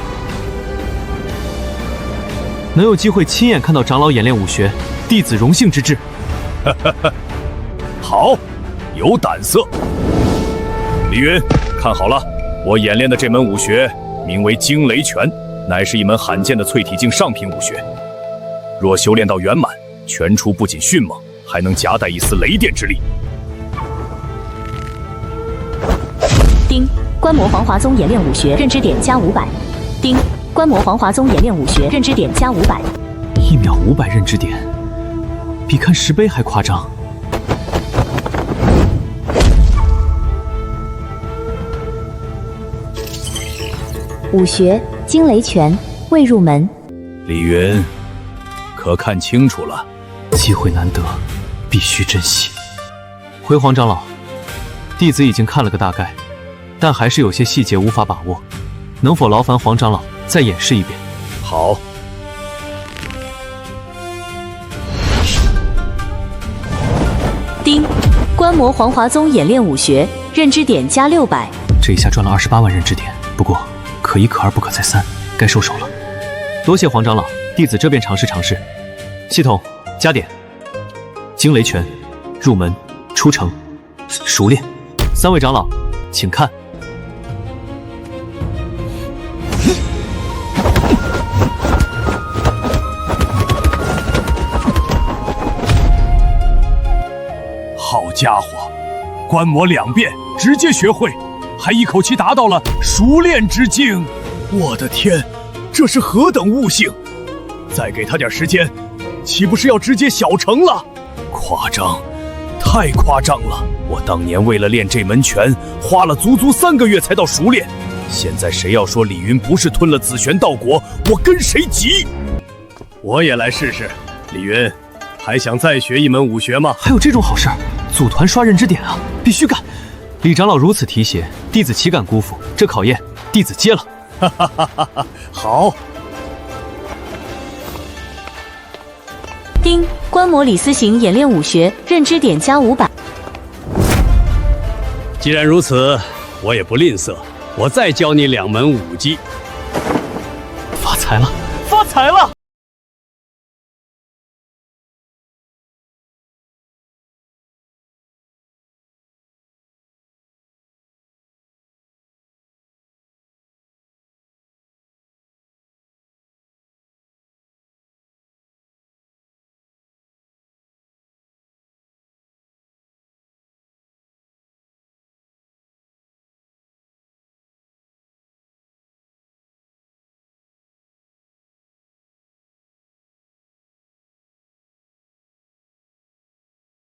能有机会亲眼看到长老演练武学，弟子荣幸之至。好，有胆色。李云，看好了，我演练的这门武学名为惊雷拳，乃是一门罕见的淬体境上品武学。若修炼到圆满，拳出不仅迅猛，还能夹带一丝雷电之力。丁，观摩黄华宗演练武学认知点加500。丁，观摩黄华宗演练武学认知点加500。1秒500认知点，比看石碑还夸张。武学惊雷拳未入门。李云，可看清楚了？机会难得，必须珍惜。回黄长老，弟子已经看了个大概，但还是有些细节无法把握，能否劳烦黄长老再演示一遍？好。丁，观摩黄华宗演练武学，认知点加600。这一下赚了28万认知点，不过可一可二不可再三，该收手了。多谢黄长老，弟子这便尝试尝试。系统加点，惊雷拳，入门，出城，熟练。3位长老，请看。好家伙，观摩2遍直接学会，还一口气达到了熟练之境。我的天，这是何等悟性！再给他点时间，岂不是要直接小成了？夸张，太夸张了！我当年为了练这门拳，花了足足3个月才到熟练。现在谁要说李云不是吞了紫玄道果，我跟谁急？我也来试试。李云，还想再学一门武学吗？还有这种好事？组团刷认知点啊，必须干！李长老如此提携，弟子岂敢辜负？这考验，弟子接了。哈哈哈哈哈！好。丁，观摩李思行演练武学，认知点加500。既然如此，我也不吝啬，我再教你2门武技。发财了，发财了！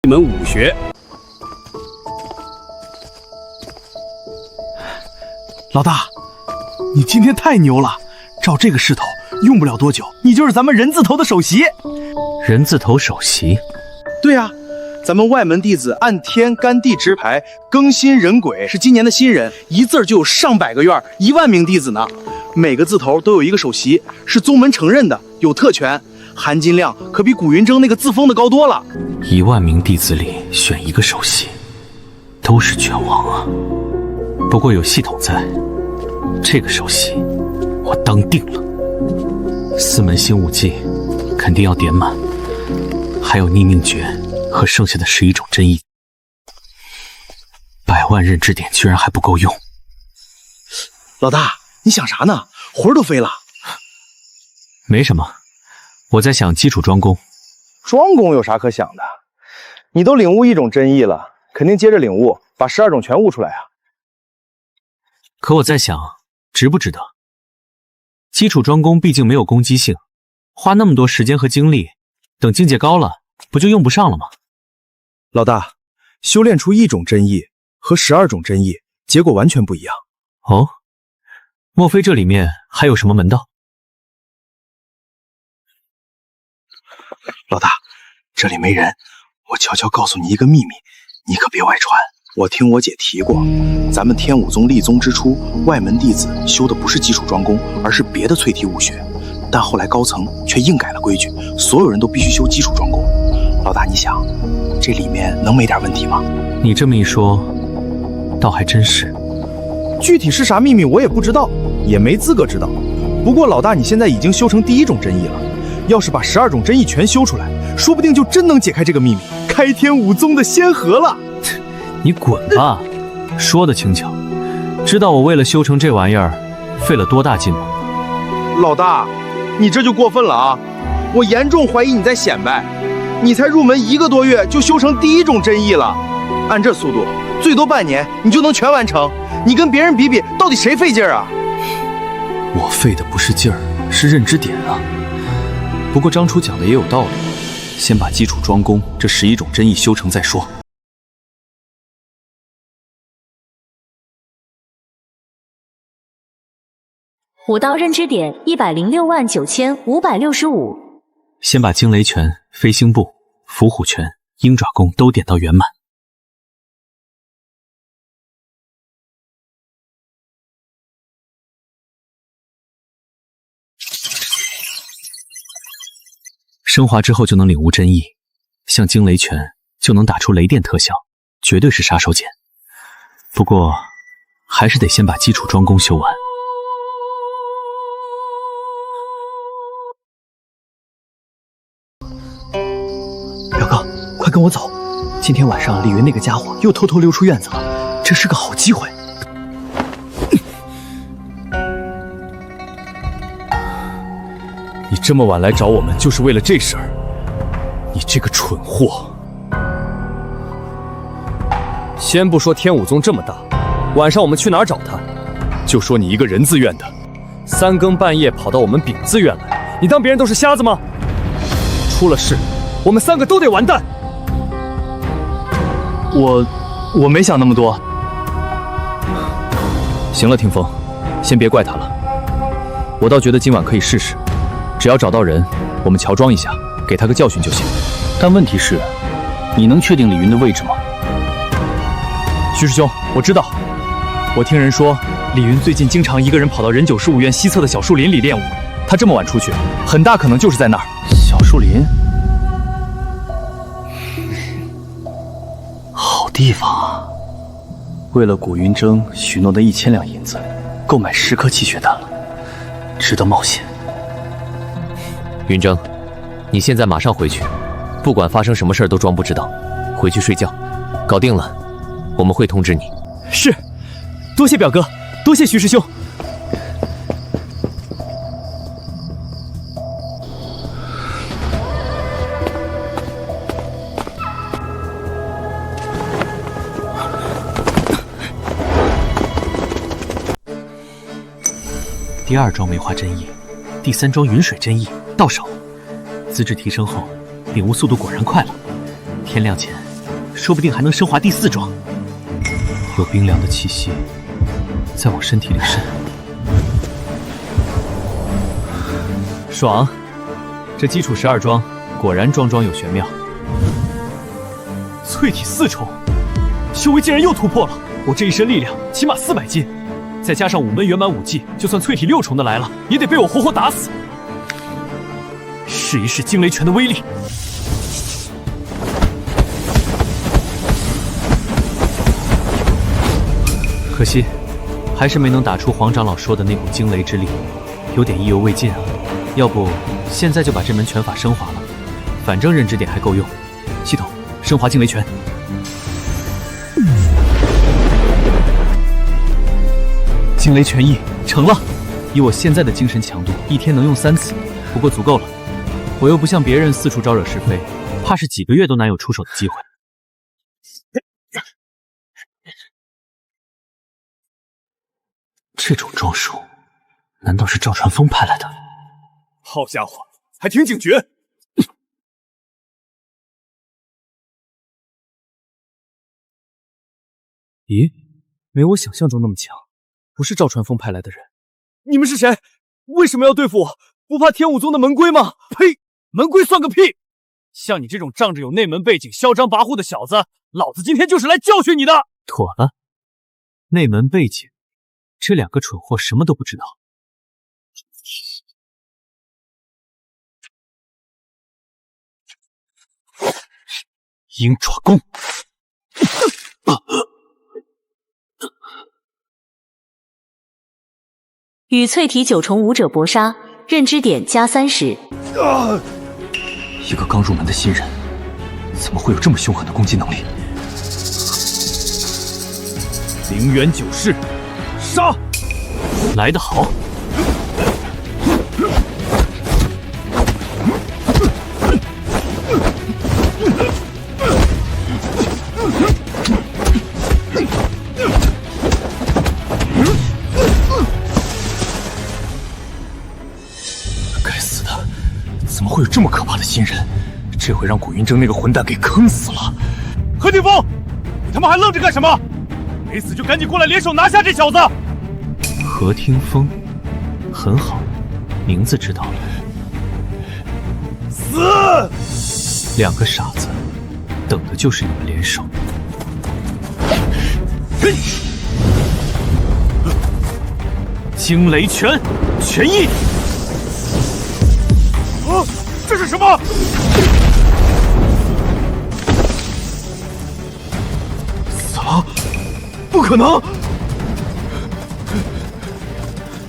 一门武学。老大，你今天太牛了！照这个势头，用不了多久，你就是咱们人字头的首席。人字头首席？对啊，咱们外门弟子按天干地支排，庚辛壬癸是今年的新人，一字就有上百个院，1万名弟子呢。每个字头都有一个首席，是宗门承认的，有特权。含金量可比古云峥那个自封的高多了。1万名弟子里选一个首席，都是拳王啊。不过有系统在，这个首席我当定了。4门新武技肯定要点满，还有逆命诀和剩下的11种真意。100万认知点居然还不够用。老大，你想啥呢？魂儿都飞了。没什么。我在想基础庄功。庄功有啥可想的？你都领悟1种真意了，肯定接着领悟，把12种全悟出来啊。可我在想，值不值得？基础庄功毕竟没有攻击性，花那么多时间和精力，等境界高了，不就用不上了吗？老大，修炼出1种真意和12种真意，结果完全不一样。哦，莫非这里面还有什么门道？老大，这里没人，我悄悄告诉你一个秘密，你可别外传。我听我姐提过，咱们天武宗立宗之初，外门弟子修的不是基础庄功，而是别的淬体武学。但后来高层却硬改了规矩，所有人都必须修基础庄功。老大，你想，这里面能没点问题吗？你这么一说，倒还真是。具体是啥秘密我也不知道，也没资格知道。不过老大，你现在已经修成第1种真意了。要是把12种真意全修出来，说不定就真能解开这个秘密，开天武宗的先河了。你滚吧，说的轻巧。知道我为了修成这玩意儿费了多大劲吗？老大，你这就过分了啊！我严重怀疑你在显摆。你才入门1个多月就修成第1种真意了，按这速度，最多半年你就能全完成。你跟别人比比，到底谁费劲儿啊？我费的不是劲儿，是认知点啊。不过张初讲的也有道理，先把基础庄功这11种真意修成再说。武道认知点1069565。先把惊雷拳、飞星步、伏虎拳、鹰爪功都点到圆满。升华之后就能领悟真意，像惊雷拳就能打出雷电特效，绝对是杀手锏。不过还是得先把基础装功修完。表哥，快跟我走！今天晚上李云那个家伙又偷偷溜出院子了，这是个好机会。你这么晚来找我们，就是为了这事儿？你这个蠢货！先不说天武宗这么大，晚上我们去哪儿找他？就说你一个人自愿的，3更半夜跑到我们丙自院来，你当别人都是瞎子吗？出了事，我们3个都得完蛋。我没想那么多。行了，听风，先别怪他了。我倒觉得今晚可以试试，只要找到人，我们乔装一下，给他个教训就行。但问题是，你能确定李云的位置吗？徐师兄，我知道。我听人说，李云最近经常一个人跑到仁915院西侧的小树林里练武。他这么晚出去，很大可能就是在那儿。小树林，好地方啊！为了古云峥许诺的1000两银子，购买10颗气血丹了，值得冒险。云峥，你现在马上回去，不管发生什么事儿都装不知道，回去睡觉。搞定了，我们会通知你。是，多谢表哥，多谢徐师兄。第2桩梅花真意，第3桩云水真意到手，资质提升后，领悟速度果然快了。天亮前，说不定还能升华第4桩。有冰凉的气息在往身体里渗。爽，这基础12桩果然桩桩有玄妙。淬体4重，修为竟然又突破了！我这一身力量起码400斤。再加上5门圆满武技，就算淬体6重的来了，也得被我活活打死。试一试惊雷拳的威力。可惜，还是没能打出黄长老说的那股惊雷之力，有点意犹未尽啊。要不现在就把这门拳法升华了，反正认知点还够用。系统，升华惊雷拳。惊雷拳意成了，以我现在的精神强度，一天能用3次，不过足够了。我又不像别人四处招惹是非，怕是几个月都难有出手的机会。这种装束，难道是赵传风派来的？好家伙，还挺警觉。咦，没我想象中那么强。不是赵传风派来的人，你们是谁？为什么要对付我？不怕天武宗的门规吗？呸！门规算个屁！像你这种仗着有内门背景、嚣张跋扈的小子，老子今天就是来教训你的！妥了，内门背景，这2个蠢货什么都不知道。鹰爪功。与淬体9重武者搏杀，认知点加30。一个刚入门的新人，怎么会有这么凶狠的攻击能力？灵元9式，杀！来得好！怎么会有这么可怕的新人？这回让古云峥那个混蛋给坑死了！何霆锋，你他妈还愣着干什么？没死就赶紧过来联手拿下这小子！何霆锋，很好，名字知道了。死！两个傻子，等的就是你们联手。惊雷拳，拳意！啊，这是什么？死了！不可能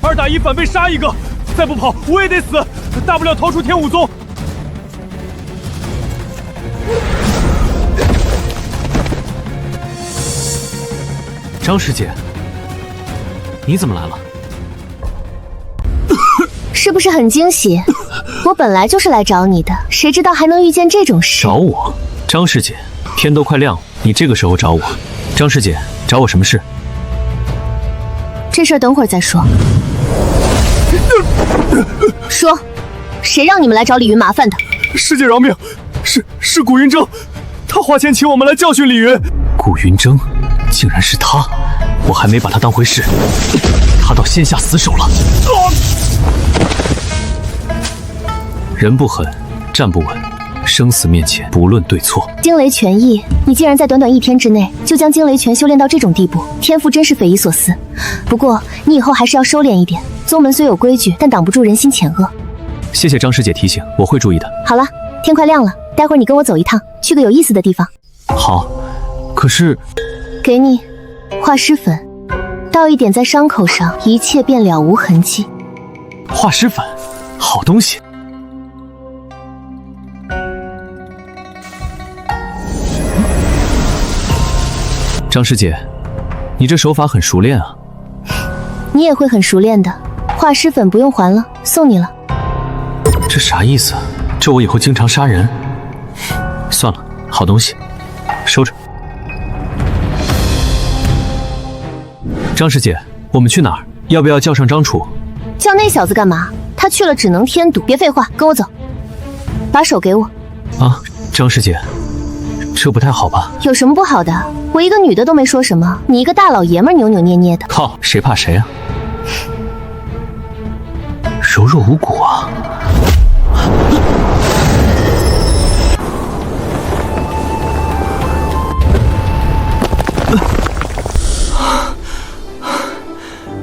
！2打1反被杀一个，再不跑我也得死，大不了逃出天武宗。张师姐，你怎么来了？是不是很惊喜？我本来就是来找你的，谁知道还能遇见这种事。找我？张师姐，天都快亮了，你这个时候找我？张师姐，找我什么事？这事儿等会儿再说。说，谁让你们来找李云麻烦的？师姐饶命，是古云峥，他花钱请我们来教训李云。古云峥，竟然是他！我还没把他当回事，他倒先下死手了。人不狠，站不稳，生死面前不论对错。惊雷拳意，你竟然在短短1天之内就将惊雷拳修炼到这种地步，天赋真是匪夷所思。不过你以后还是要收敛一点，宗门虽有规矩，但挡不住人心险恶。谢谢张师姐提醒，我会注意的。好了，天快亮了，待会儿你跟我走一趟，去个有意思的地方。好，可是……给你化尸粉，倒一点在伤口上，一切便了无痕迹。化尸粉，好东西。张师姐，你这手法很熟练啊。你也会很熟练的，化尸粉不用还了，送你了。这啥意思？这我以后经常杀人。算了，好东西，收着。张师姐，我们去哪儿？要不要叫上张楚？叫那小子干嘛？他去了只能添堵。别废话，跟我走。把手给我。啊，张师姐，这不太好吧？有什么不好的？我一个女的都没说什么，你一个大老爷们扭扭捏捏的。靠，谁怕谁啊？柔弱无骨啊！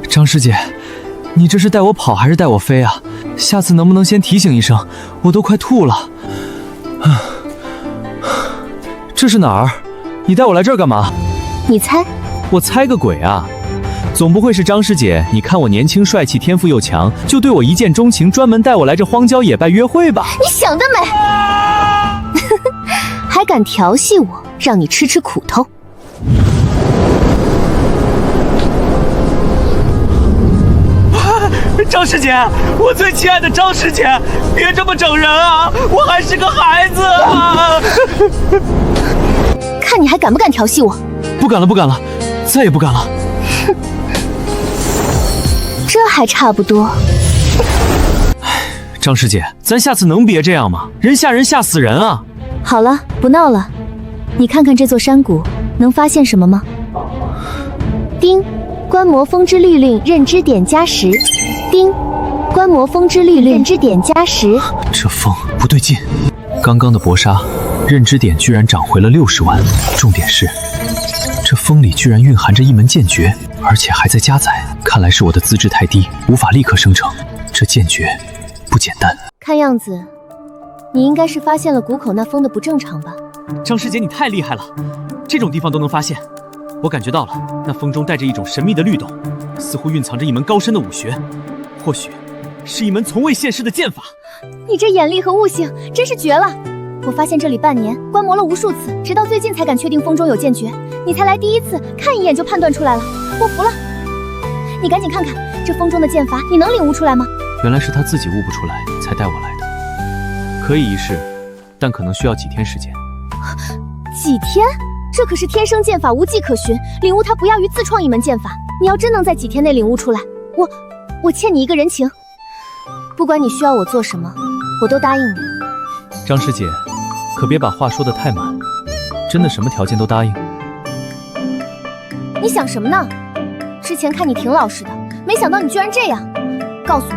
张师姐，你这是带我跑还是带我飞啊？下次能不能先提醒一声？我都快吐了。这是哪儿？你带我来这儿干嘛？你猜？我猜个鬼啊！总不会是张师姐，你看我年轻帅气，天赋又强，就对我一见钟情，专门带我来这荒郊野外约会吧？你想得美！还敢调戏我，让你吃吃苦头！张师姐，我最亲爱的张师姐，别这么整人啊！我还是个孩子啊！看你还敢不敢调戏我？不敢了，不敢了，再也不敢了。这还差不多。张师姐，咱下次能别这样吗？人吓人吓死人啊！好了，不闹了。你看看这座山谷，能发现什么吗？丁，观摩风之律令认知点加10。丁，观摩风之律令认知点加10。这风不对劲，刚刚的搏杀，认知点居然涨回了60万。重点是，这风里居然蕴含着一门剑诀，而且还在加载。看来是我的资质太低，无法立刻生成。这剑诀不简单。看样子，你应该是发现了谷口那风的不正常吧？张师姐，你太厉害了，这种地方都能发现。我感觉到了，那风中带着一种神秘的律动，似乎蕴藏着一门高深的武学，或许是一门从未现世的剑法。你这眼力和悟性真是绝了！我发现这里半年，观摩了无数次，直到最近才敢确定风中有剑诀。你才来第1次，看一眼就判断出来了，我服了。你赶紧看看这风中的剑法，你能领悟出来吗？原来是他自己悟不出来，才带我来的。可以一试，但可能需要几天时间。几天？这可是天生剑法，无迹可寻，领悟它不亚于自创一门剑法。你要真能在几天内领悟出来，我欠你一个人情。不管你需要我做什么，我都答应你。张师姐，可别把话说得太满，真的什么条件都答应？你想什么呢？之前看你挺老实的，没想到你居然这样。告诉你，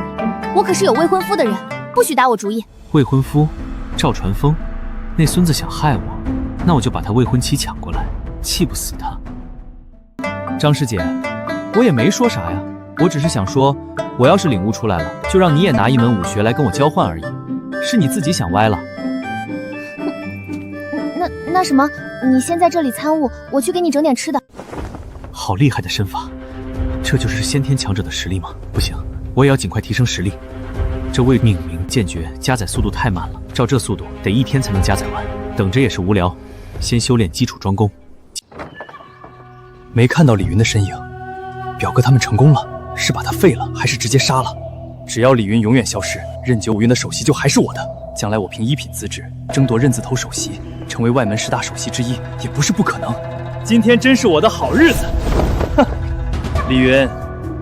我可是有未婚夫的人，不许打我主意。未婚夫，赵传风，那孙子想害我，那我就把他未婚妻抢过来，气不死他。张师姐，我也没说啥呀，我只是想说，我要是领悟出来了，就让你也拿一门武学来跟我交换而已。是你自己想歪了。那什么，你先在这里参悟，我去给你整点吃的。好厉害的身法，这就是先天强者的实力吗？不行，我也要尽快提升实力。这未命名剑诀加载速度太慢了，照这速度得1天才能加载完，等着也是无聊。先修炼基础专攻。没看到李云的身影，表哥他们成功了，是把他废了，还是直接杀了？只要李云永远消失，任九五云的首席就还是我的。将来我凭一品资质争夺任字头首席，成为外门10大首席之一，也不是不可能。今天真是我的好日子！哼，李云，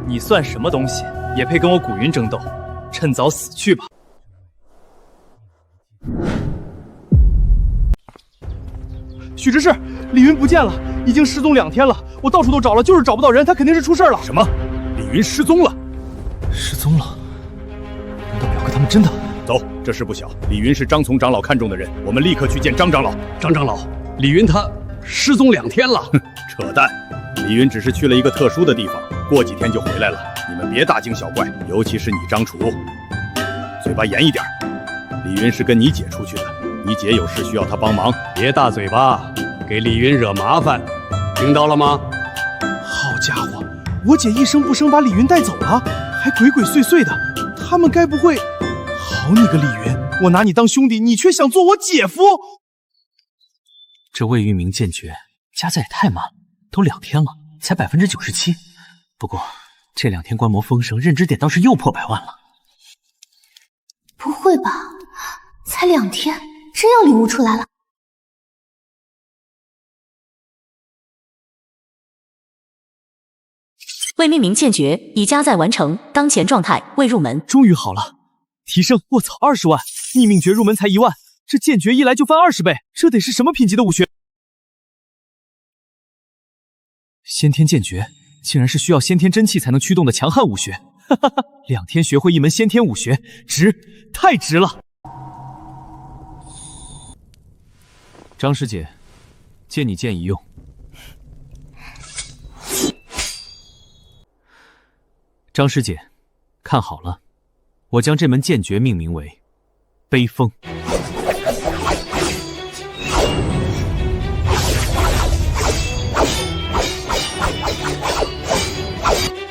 你算什么东西，也配跟我古云争斗？趁早死去吧！许执事，李云不见了，已经失踪2天了，我到处都找了，就是找不到人，他肯定是出事了。什么？李云失踪了？失踪了？难道表哥他们真的？走，这事不小。李云是张从长老看中的人，我们立刻去见张长老。张长老，李云他失踪2天了。哼，扯淡！李云只是去了一个特殊的地方，过几天就回来了。你们别大惊小怪，尤其是你张楚，嘴巴严一点。李云是跟你姐出去的，你姐有事需要他帮忙，别大嘴巴，给李云惹麻烦，听到了吗？好家伙，我姐一声不声把李云带走了，还鬼鬼祟祟的，他们该不会……好你个李云，我拿你当兄弟，你却想做我姐夫！这未域名剑诀加载也太慢了，都2天了，才97%。不过这2天观摩风声，认知点倒是又破100万了。不会吧？才2天，真要领悟出来了？未命名剑诀已加载完成，当前状态未入门。终于好了，提升！我操，20万！逆命诀入门才1万，这剑诀一来就翻20倍，这得是什么品级的武学？先天剑诀竟然是需要先天真气才能驱动的强悍武学，哈哈哈！2天学会一门先天武学，值，太值了！张师姐，借你剑一用。张师姐，看好了，我将这门剑诀命名为悲风。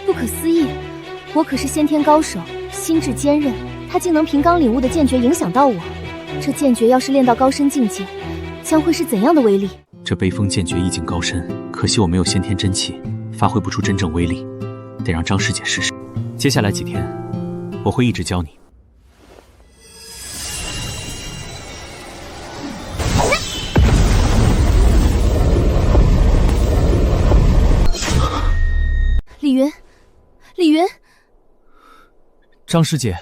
不可思议，我可是先天高手，心智坚韧，他竟能凭刚领悟的剑诀影响到我。这剑诀要是练到高深境界，将会是怎样的威力？这悲风剑诀意境高深，可惜我没有先天真气，发挥不出真正威力，得让张师姐试试。接下来几天，我会一直教你。李云，李云，张师姐，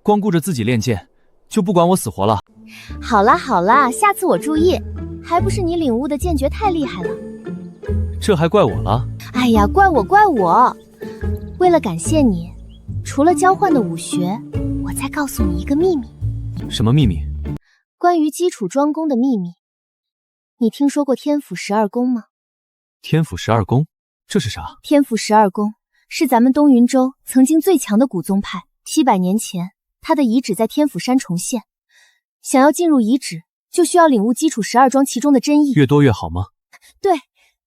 光顾着自己练剑，就不管我死活了？好啦好啦，下次我注意。还不是你领悟的剑诀太厉害了。这还怪我了？哎呀，怪我怪我！为了感谢你，除了交换的武学，我再告诉你一个秘密。什么秘密？关于基础专攻的秘密。你听说过天府12宫吗？天府12宫？这是啥？天府12宫是咱们东云州曾经最强的古宗派，700年前，他的遗址在天府山重现。想要进入遗址，就需要领悟基础12庄其中的真意。越多越好吗？对，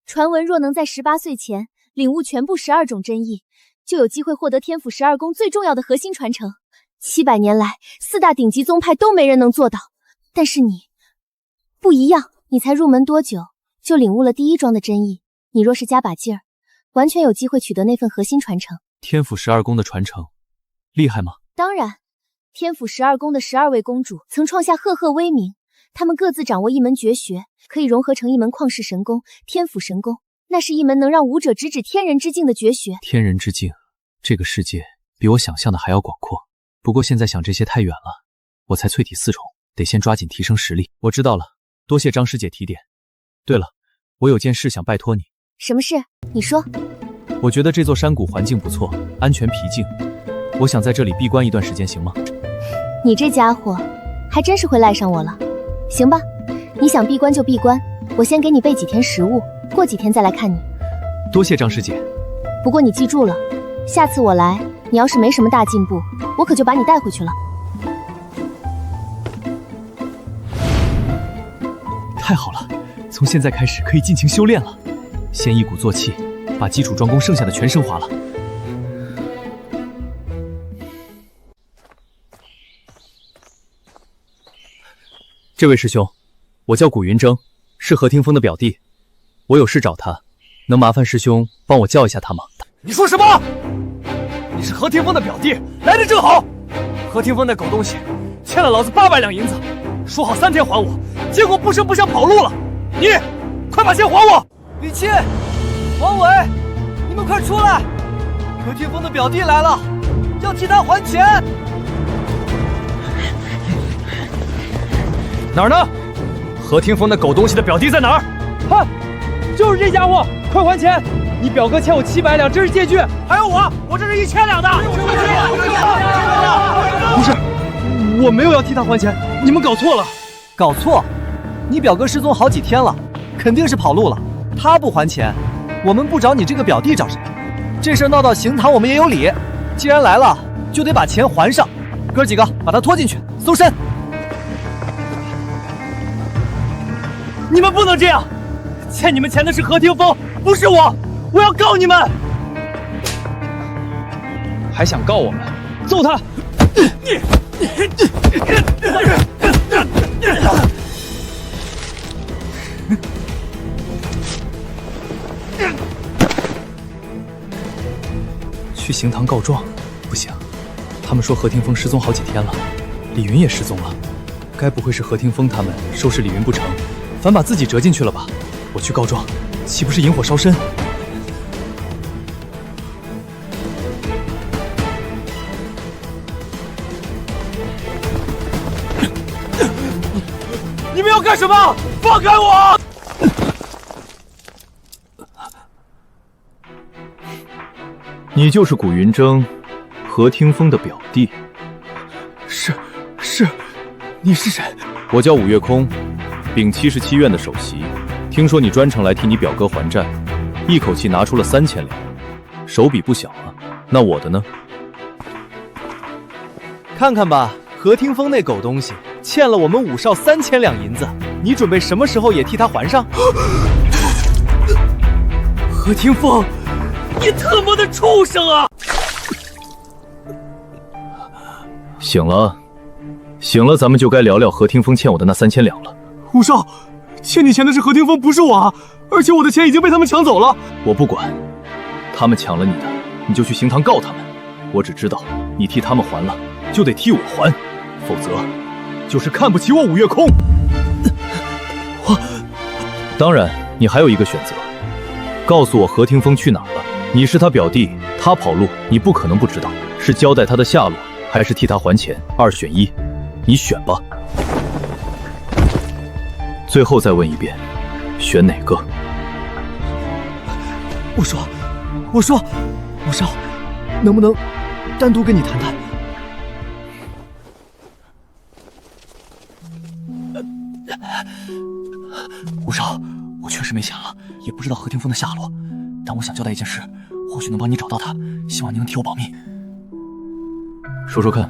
传闻若能在18岁前领悟全部12种真意，就有机会获得天府12宫最重要的核心传承。700年来，4大顶级宗派都没人能做到，但是你不一样，你才入门多久，就领悟了第1庄的真意。你若是加把劲儿，完全有机会取得那份核心传承。天府12宫的传承厉害吗？当然，天府12宫的12位公主曾创下赫赫威名，她们各自掌握一门绝学，可以融合成一门旷世神功——天府神功。那是一门能让武者直指天人之境的绝学。天人之境，这个世界比我想象的还要广阔。不过现在想这些太远了，我才淬体4重，得先抓紧提升实力。我知道了，多谢张师姐提点。对了，我有件事想拜托你。什么事？你说。我觉得这座山谷环境不错，安全僻静，我想在这里闭关一段时间，行吗？你这家伙还真是会赖上我了。行吧，你想闭关就闭关，我先给你备几天食物，过几天再来看你。多谢张师姐。不过你记住了，下次我来，你要是没什么大进步，我可就把你带回去了。太好了，从现在开始可以尽情修炼了。先一鼓作气，把基础专攻剩下的全升华了。这位师兄，我叫古云峥，是何听风的表弟，我有事找他，能麻烦师兄帮我叫一下他吗？你说什么？你是何听风的表弟，来的正好。何听风那狗东西欠了老子800两银子，说好3天还我，结果不声不响跑路了。你快把钱还我！李沁、王伟，你们快出来！何听风的表弟来了，要替他还钱。哪儿呢？何听风那狗东西的表弟在哪儿？哼，就是这家伙！快还钱！你表哥欠我700两，这是借据。还有我这是1000两的。不是，我没有要替他还钱，你们搞错了。搞错？你表哥失踪好几天了，肯定是跑路了。他不还钱，我们不找你这个表弟找谁？这事闹到刑堂，我们也有理。既然来了，就得把钱还上。哥几个，把他拖进去，搜身。你们不能这样！欠你们钱的是何听风，不是我！我要告你们！还想告我们？揍他！去刑堂告状？不行，他们说何听风失踪好几天了，李云也失踪了，该不会是何听风他们收拾李云不成，反把自己折进去了吧？我去告状，岂不是引火烧身？你们要干什么？放开我！你就是古云峥，何听风的表弟。是，你是谁？我叫武月空，秉77院的首席。听说你专程来替你表哥还债，一口气拿出了3000两，手笔不小啊。那我的呢？看看吧，何听风那狗东西欠了我们武少3000两银子，你准备什么时候也替他还上？何听风，你他妈的畜生啊！醒了，咱们就该聊聊何听风欠我的那3000两了。武少，欠你钱的是何听风，不是我啊！而且我的钱已经被他们抢走了。我不管，他们抢了你的，你就去刑堂告他们。我只知道，你替他们还了，就得替我还，否则就是看不起我武月空。当然，你还有一个选择，告诉我何听风去哪儿了。你是他表弟，他跑路，你不可能不知道。是交代他的下落，还是替他还钱？2选1，你选吧。最后再问一遍，选哪个？我说，武少，能不能单独跟你谈谈？武少，我确实没钱了，也不知道何听风的下落，但我想交代一件事，或许能帮你找到他，希望你能替我保密。说说看。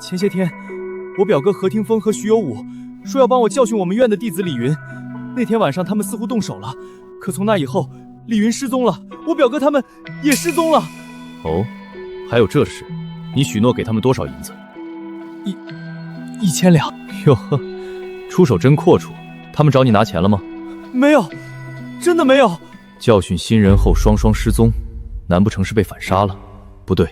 前些天，我表哥何听风和徐有武说要帮我教训我们院的弟子李云。那天晚上他们似乎动手了，可从那以后，李云失踪了，我表哥他们也失踪了。哦，还有这事？你许诺给他们多少银子？1000两。哟呵，出手真阔绰。他们找你拿钱了吗？没有，真的没有。教训新人后双双失踪，难不成是被反杀了？不对，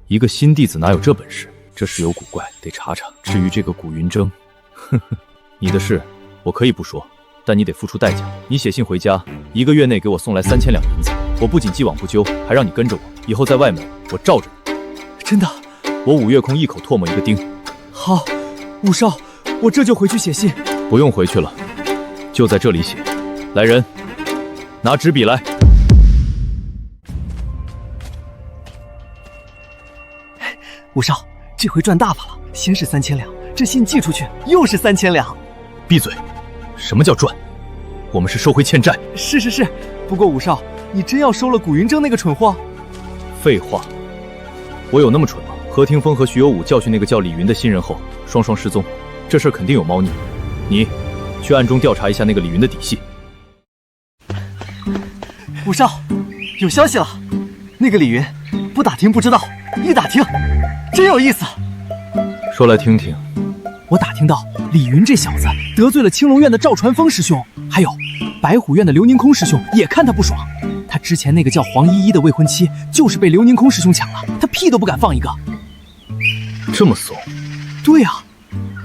一个新弟子哪有这本事？这事有古怪，得查查。至于这个古云峥，呵呵，你的事我可以不说，但你得付出代价。你写信回家，1个月内给我送来3000两银子，我不仅既往不咎，还让你跟着我，以后在外面我罩着你。真的？我武月空一口唾沫一个钉。好，武少，我这就回去写信。不用回去了，就在这里写。来人，拿纸笔来。武少，这回赚大发了，先是3000两，这信寄出去又是3000两。闭嘴！什么叫赚？我们是收回欠债。是，不过武少，你真要收了古云峥那个蠢货？废话，我有那么蠢吗？何霆锋和徐有武教训那个叫李云的新人后，双双失踪，这事儿肯定有猫腻。你去暗中调查一下那个李云的底细。武少，有消息了，那个李云不打听不知道，一打听真有意思。说来听听。我打听到李云这小子得罪了青龙院的赵传峰师兄，还有白虎院的刘宁空师兄也看他不爽。他之前那个叫黄依依的未婚妻就是被刘宁空师兄抢了，他屁都不敢放一个。这么怂？对啊，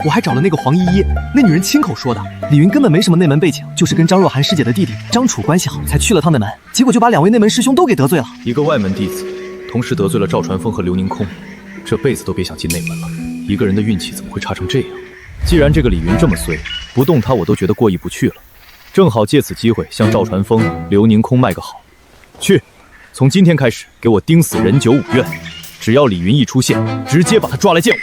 我还找了那个黄依依，那女人亲口说的，李云根本没什么内门背景，就是跟张若涵师姐的弟弟张楚关系好，才去了趟内门，结果就把2位内门师兄都给得罪了。一个外门弟子，同时得罪了赵传峰和刘宁空，这辈子都别想进内门了。一个人的运气怎么会差成这样？既然这个李云这么衰，不动他我都觉得过意不去了。正好借此机会向赵传峰、刘宁空卖个好。去，从今天开始给我盯死任九5院，只要李云一出现，直接把他抓来见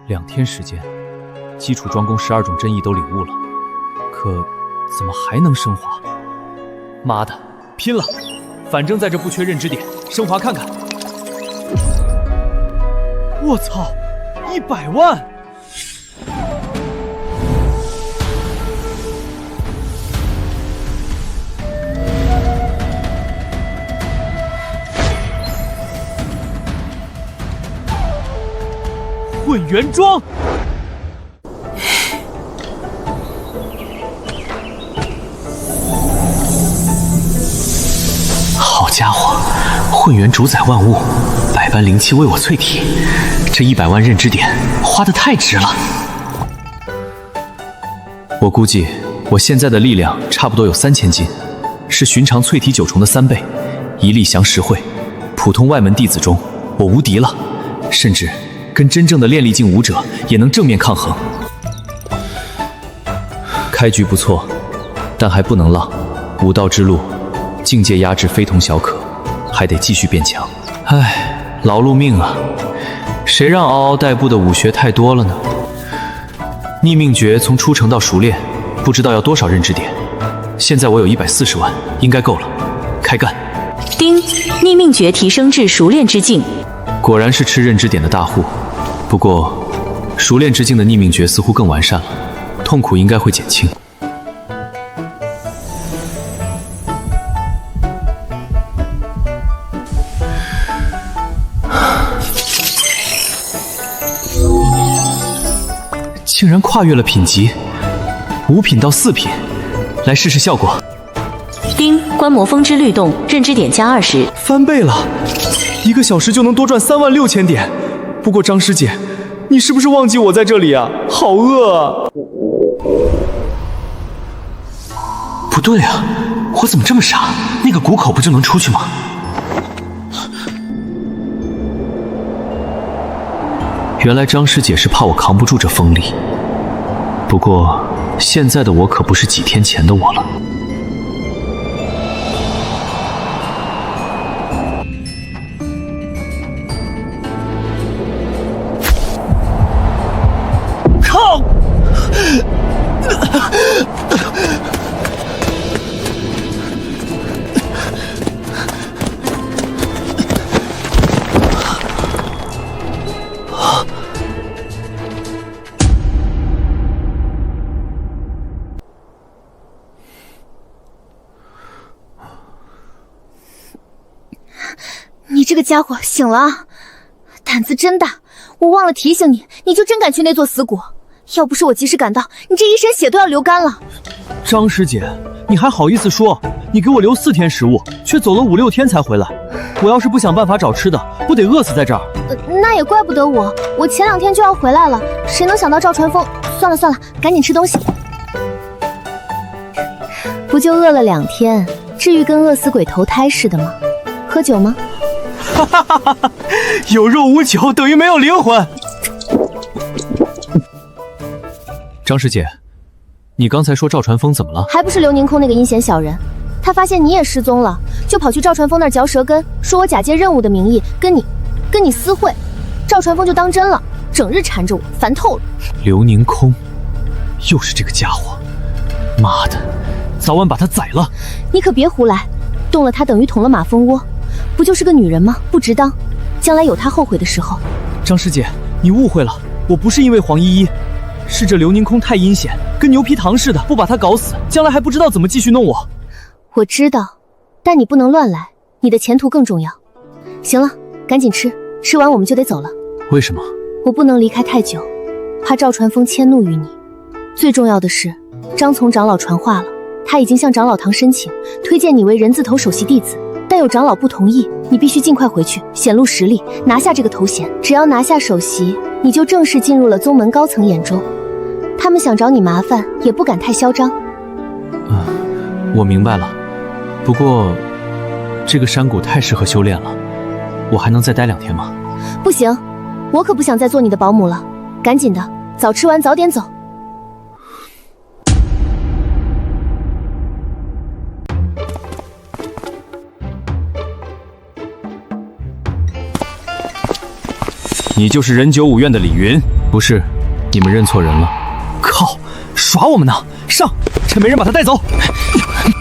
我。2天时间，基础专攻12种真意都领悟了，可怎么还能升华？妈的，拼了！反正在这不缺认知点，升华看看。我操，100万！混元桩。好家伙，混元主宰万物，百般灵气为我淬体，这100万认知点花得太值了。我估计我现在的力量差不多有3000斤，是寻常淬体9重的3倍，一力降10会，普通外门弟子中我无敌了，甚至跟真正的炼力境武者也能正面抗衡。开局不错，但还不能浪，武道之路境界压制非同小可，还得继续变强。唉，劳碌命啊！谁让嗷嗷待哺的武学太多了呢？逆命诀从初成到熟练，不知道要多少认知点。现在我有140万，应该够了。开干！丁，逆命诀提升至熟练之境。果然是吃认知点的大户。不过，熟练之境的逆命诀似乎更完善了，痛苦应该会减轻。竟然跨越了品级，5品到4品，来试试效果。丁，观魔风之律动，认知点加20，翻倍了，1个小时就能多赚36000点。不过张师姐，你是不是忘记我在这里啊？好饿啊！不对啊，我怎么这么傻？那个谷口不就能出去吗？原来张师姐是怕我扛不住这风力。不过现在的我可不是几天前的我了。靠！你这个家伙醒了啊！胆子真大，我忘了提醒你，你就真敢去那座死谷？要不是我及时赶到，你这一身血都要流干了。张师姐，你还好意思说？你给我留4天食物，却走了5、6天才回来。我要是不想办法找吃的，不得饿死在这儿？那也怪不得我，我前2天就要回来了，谁能想到赵传峰？算了算了，赶紧吃东西。不就饿了2天，至于跟饿死鬼投胎似的吗？喝酒吗？哈哈哈哈！有肉无酒等于没有灵魂。张师姐，你刚才说赵传峰怎么了？还不是刘宁空那个阴险小人，他发现你也失踪了，就跑去赵传峰那儿嚼舌根，说我假借任务的名义跟你私会。赵传风就当真了，整日缠着我，烦透了。刘宁空，又是这个家伙！妈的，早晚把他宰了！你可别胡来，动了他等于捅了马蜂窝，不就是个女人吗？不值当，将来有他后悔的时候。张师姐，你误会了，我不是因为黄依依，是这刘宁空太阴险，跟牛皮糖似的，不把他搞死，将来还不知道怎么继续弄我。我知道，但你不能乱来，你的前途更重要。行了，赶紧吃，吃完我们就得走了。为什么？我不能离开太久，怕赵传风迁怒于你。最重要的是，张从长老传话了，他已经向长老堂申请推荐你为人字头首席弟子，但有长老不同意，你必须尽快回去，显露实力，拿下这个头衔。只要拿下首席，你就正式进入了宗门高层眼中，他们想找你麻烦也不敢太嚣张。我明白了，不过这个山谷太适合修炼了，我还能再待2天吗？不行，我可不想再做你的保姆了，赶紧的，早吃完早点走。你就是人九五院的李云？不是，你们认错人了。靠，耍我们呢！上，趁没人把他带走。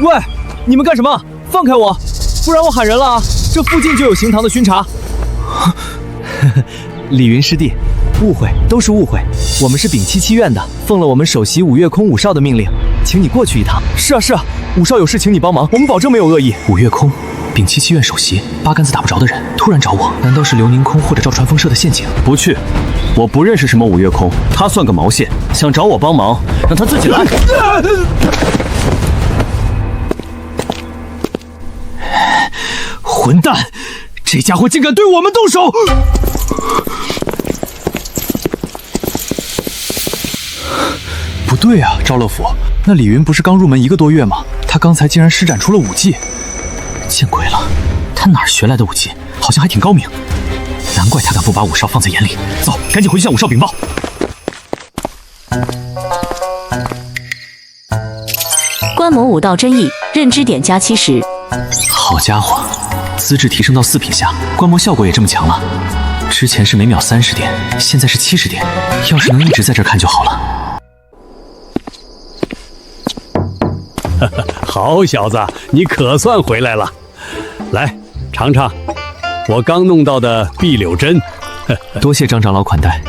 喂，你们干什么？放开我，不然我喊人了啊！这附近就有刑堂的巡查。李云师弟，误会都是误会，我们是丙七七院的，奉了我们首席五岳空武少的命令，请你过去一趟。是啊是啊，武少有事请你帮忙，我们保证没有恶意。五岳空，丙七七院首席，八竿子打不着的人，突然找我，难道是刘宁空或者赵传风设的陷阱？不去，我不认识什么五岳空，他算个毛线，想找我帮忙，让他自己来。混蛋，这家伙竟敢对我们动手！不对啊，赵乐甫，那李云不是刚入门1个多月吗？他刚才竟然施展出了武技，见鬼了！他哪儿学来的武技？好像还挺高明，难怪他敢不把武少放在眼里。走，赶紧回去向武少禀报。观摩武道真意，认知点加70。好家伙，资质提升到4品下，观摩效果也这么强了。之前是每秒30点，现在是70点。要是能一直在这看就好了。好小子，你可算回来了。来，尝尝我刚弄到的碧柳针。多谢张长老款待。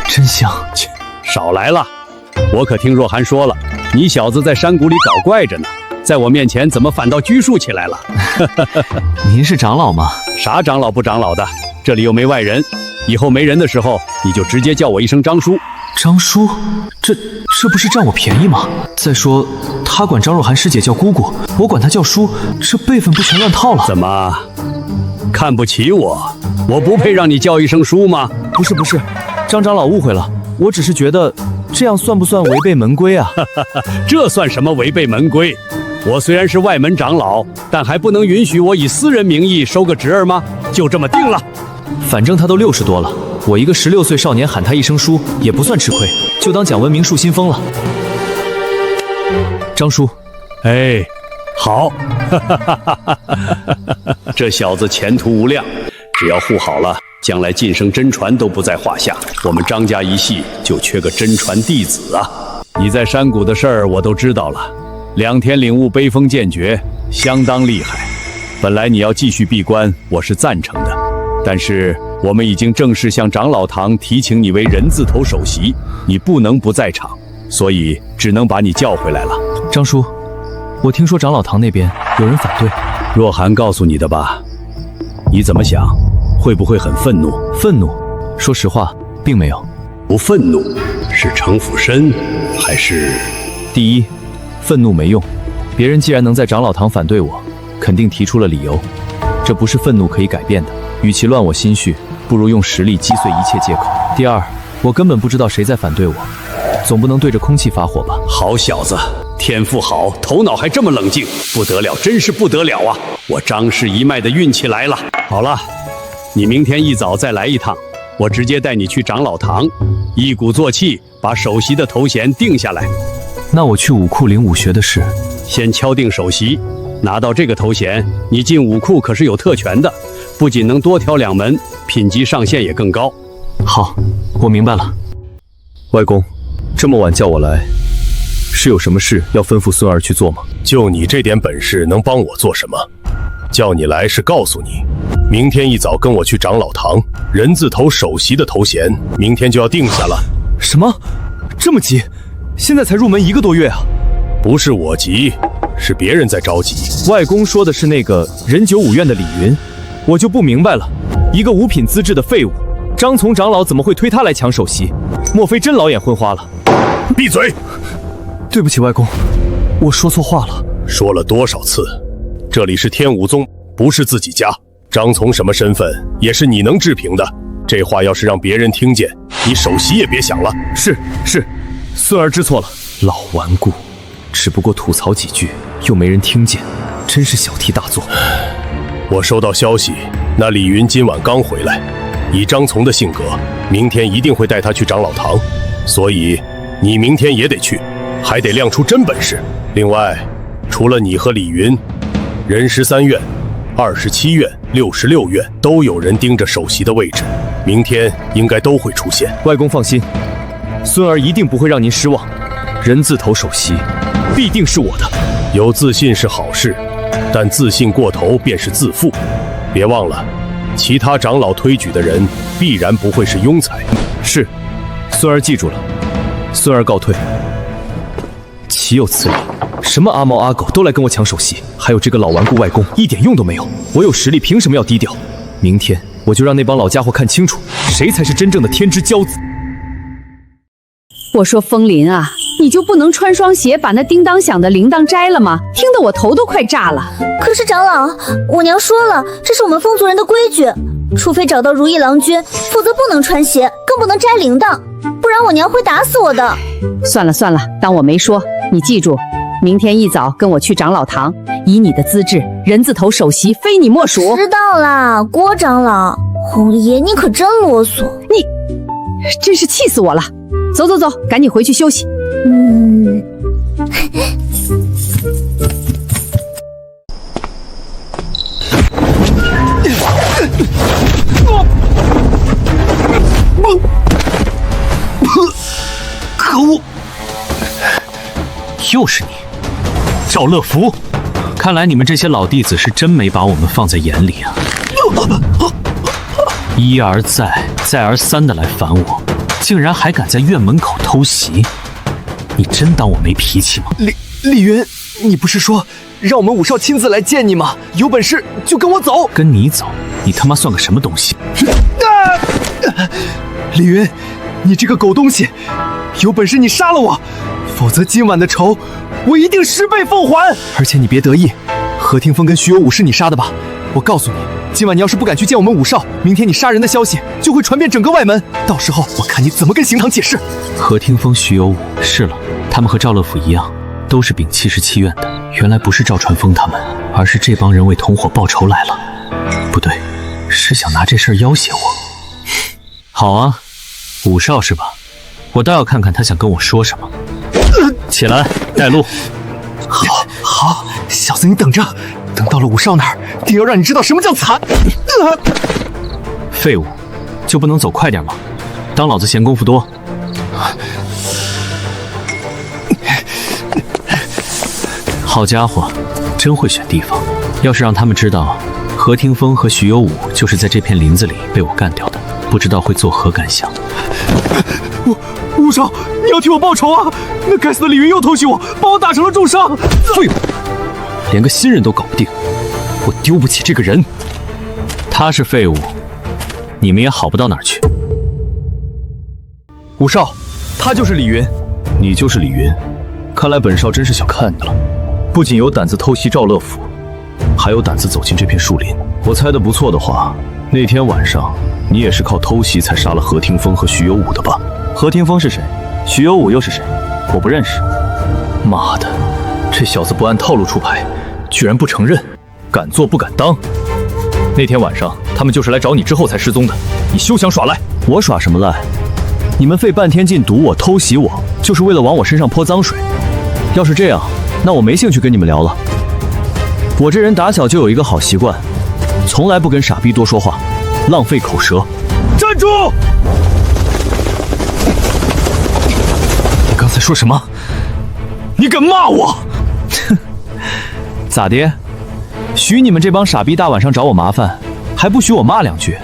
真香。切，少来了。我可听若涵说了，你小子在山谷里搞怪着呢，在我面前怎么反倒拘束起来了？您是长老吗？啥长老不长老的，这里又没外人，以后没人的时候，你就直接叫我一声张叔。张叔，这不是占我便宜吗？再说他管张若涵师姐叫姑姑，我管她叫叔，这辈分不全乱套了？怎么看不起我？我不配让你叫一声叔吗？不是，张长老误会了，我只是觉得这样算不算违背门规啊？这算什么违背门规？我虽然是外门长老，但还不能允许我以私人名义收个侄儿吗？就这么定了。反正他都60多了，我一个16岁少年喊他一声叔也不算吃亏，就当讲文明树新风了。张叔，哎，好，这小子前途无量，只要护好了，将来晋升真传都不在话下。我们张家一系就缺个真传弟子啊！你在山谷的事儿我都知道了，2天领悟悲风剑诀，相当厉害。本来你要继续闭关，我是赞成的，但是我们已经正式向长老堂提请你为人字头首席，你不能不在场，所以只能把你叫回来了。张叔，我听说长老堂那边有人反对，若涵告诉你的吧？你怎么想？会不会很愤怒？愤怒？说实话，并没有。不愤怒，是城府深，还是？第一，愤怒没用。别人既然能在长老堂反对我，肯定提出了理由，这不是愤怒可以改变的。与其乱我心绪，不如用实力击碎一切借口。第二，我根本不知道谁在反对我，总不能对着空气发火吧？好小子，天赋好，头脑还这么冷静，不得了，真是不得了啊！我张氏一脉的运气来了。好了，你明天一早再来一趟，我直接带你去长老堂，一鼓作气把首席的头衔定下来。那我去武库领武学的事，先敲定首席，拿到这个头衔，你进武库可是有特权的，不仅能多挑2门，品级上限也更高。好，我明白了。外公，这么晚叫我来，是有什么事要吩咐孙儿去做吗？就你这点本事，能帮我做什么？叫你来是告诉你，明天一早跟我去长老堂，人字头首席的头衔，明天就要定下了。什么？这么急？现在才入门1个多月啊！不是我急，是别人在着急。外公说的是那个人九五院的李云，我就不明白了，一个5品资质的废物，张从长老怎么会推他来抢首席？莫非真老眼昏花了？闭嘴！对不起，外公，我说错话了。说了多少次，这里是天武宗，不是自己家。张从什么身份，也是你能置评的。这话要是让别人听见，你首席也别想了。是，孙儿知错了。老顽固，只不过吐槽几句，又没人听见，真是小题大做。我收到消息，那李云今晚刚回来，以张从的性格，明天一定会带他去长老堂，所以你明天也得去，还得亮出真本事。另外，除了你和李云，人13院、27院、66院都有人盯着首席的位置，明天应该都会出现。外公放心，孙儿一定不会让您失望，人字头首席必定是我的。有自信是好事，但自信过头便是自负。别忘了，其他长老推举的人必然不会是庸才。是，孙儿记住了。孙儿告退。岂有此理！什么阿猫阿狗都来跟我抢首席，还有这个老顽固外公，一点用都没有。我有实力，凭什么要低调？明天我就让那帮老家伙看清楚，谁才是真正的天之骄子。我说风林啊，你就不能穿双鞋把那叮当响的铃铛摘了吗？听得我头都快炸了。可是长老，我娘说了，这是我们风族人的规矩，除非找到如意郎君，否则不能穿鞋，更不能摘铃铛，不然我娘会打死我的。算了，当我没说。你记住，明天一早跟我去长老堂，以你的资质，人字头首席非你莫属。知道啦，郭长老。红爷，你可真啰嗦，你真是气死我了。走，赶紧回去休息。可恶！又是你，赵乐福！看来你们这些老弟子是真没把我们放在眼里啊！一而再，再而三的来烦我，竟然还敢在院门口偷袭！你真当我没脾气吗？李云，你不是说让我们武少亲自来见你吗？有本事就跟我走！跟你走？你他妈算个什么东西？李云，你这个狗东西，有本事你杀了我，否则今晚的仇我一定10倍奉还。而且你别得意，何霆锋跟徐有武是你杀的吧？我告诉你，今晚你要是不敢去见我们武少，明天你杀人的消息就会传遍整个外门，到时候我看你怎么跟刑堂解释。何霆锋、徐有武，是了，他们和赵乐府一样，都是秉77院的。原来不是赵传风他们，而是这帮人为同伙报仇来了。不对，是想拿这事儿要挟我。好啊，武少是吧？我倒要看看他想跟我说什么。起来，带路。好，小子你等着，等到了武少那儿，定要让你知道什么叫惨。废物，就不能走快点吗？当老子闲工夫多。好家伙，真会选地方。要是让他们知道何霆锋和徐有武就是在这片林子里被我干掉的，不知道会作何感想。武少，你要替我报仇啊！那该死的李云又偷袭我，把我打成了重伤。废物，连个新人都搞不定，我丢不起这个人。他是废物，你们也好不到哪儿去。武少，他就是李云。你就是李云，看来本少真是小看你了。不仅有胆子偷袭赵乐府，还有胆子走进这片树林。我猜的不错的话，那天晚上你也是靠偷袭才杀了何霆锋和徐有武的吧？何霆锋是谁？徐有武又是谁？我不认识。妈的，这小子不按套路出牌，居然不承认，敢做不敢当。那天晚上他们就是来找你之后才失踪的，你休想耍赖！我耍什么赖？你们费半天劲堵我、偷袭我，就是为了往我身上泼脏水。要是这样，那我没兴趣跟你们聊了。我这人打小就有一个好习惯，从来不跟傻逼多说话，浪费口舌。站住！你刚才说什么？你敢骂我？哼，咋的？许你们这帮傻逼大晚上找我麻烦，还不许我骂2句？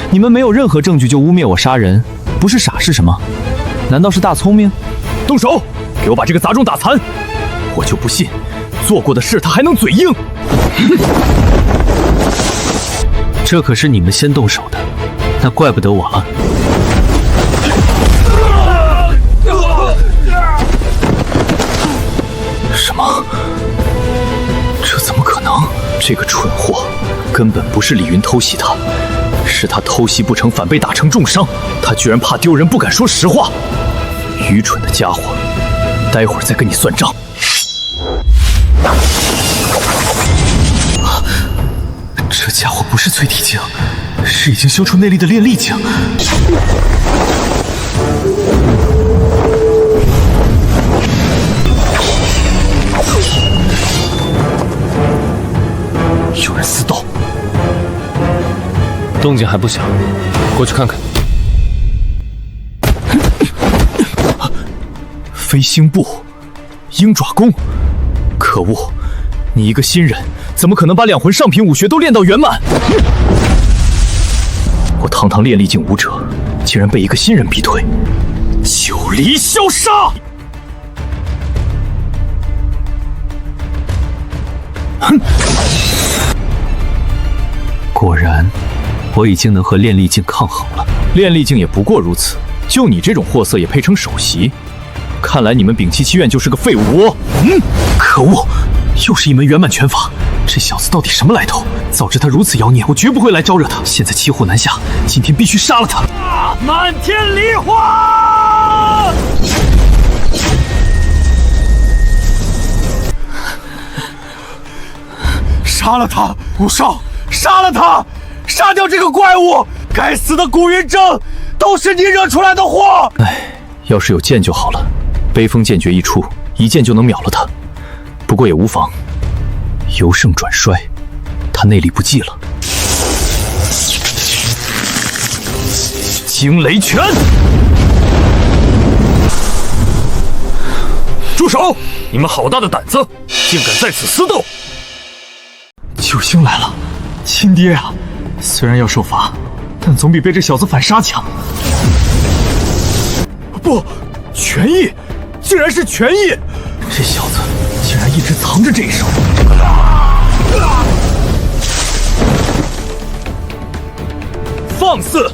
你们没有任何证据就污蔑我杀人，不是傻是什么？难道是大聪明？动手！给我把这个杂种打残！我就不信，做过的事他还能嘴硬。这可是你们先动手的，那怪不得我了。什么？这怎么可能？这个蠢货根本不是李云偷袭他，是他偷袭不成，反被打成重伤。他居然怕丢人，不敢说实话。愚蠢的家伙，待会儿再跟你算账。这家伙不是淬体境，是已经修出内力的炼力境。有人私斗，动静还不小，过去看看。飞星步，鹰爪功，可恶！你一个新人，怎么可能把2魂上品武学都练到圆满？我堂堂炼力境武者，竟然被一个新人逼退，九离消杀！哼！果然，我已经能和炼力境抗衡了。炼力境也不过如此，就你这种货色也配称首席？看来你们摒弃祈愿就是个废物。可恶！又是一门圆满拳法，这小子到底什么来头？早知他如此妖孽，我绝不会来招惹他。现在骑虎难下，今天必须杀了他！满天梨花！杀了他！吴少，杀了他！杀掉这个怪物！该死的古云正，都是你惹出来的祸！哎，要是有剑就好了，悲风剑诀一出，一剑就能秒了他。不过也无妨，由盛转衰，他内力不济了。惊雷拳！住手！你们好大的胆子，竟敢在此私斗！救星来了，亲爹啊！虽然要受罚，但总比被这小子反杀强。不，权益，竟然是权益！这小子竟然一直藏着这一手。放肆！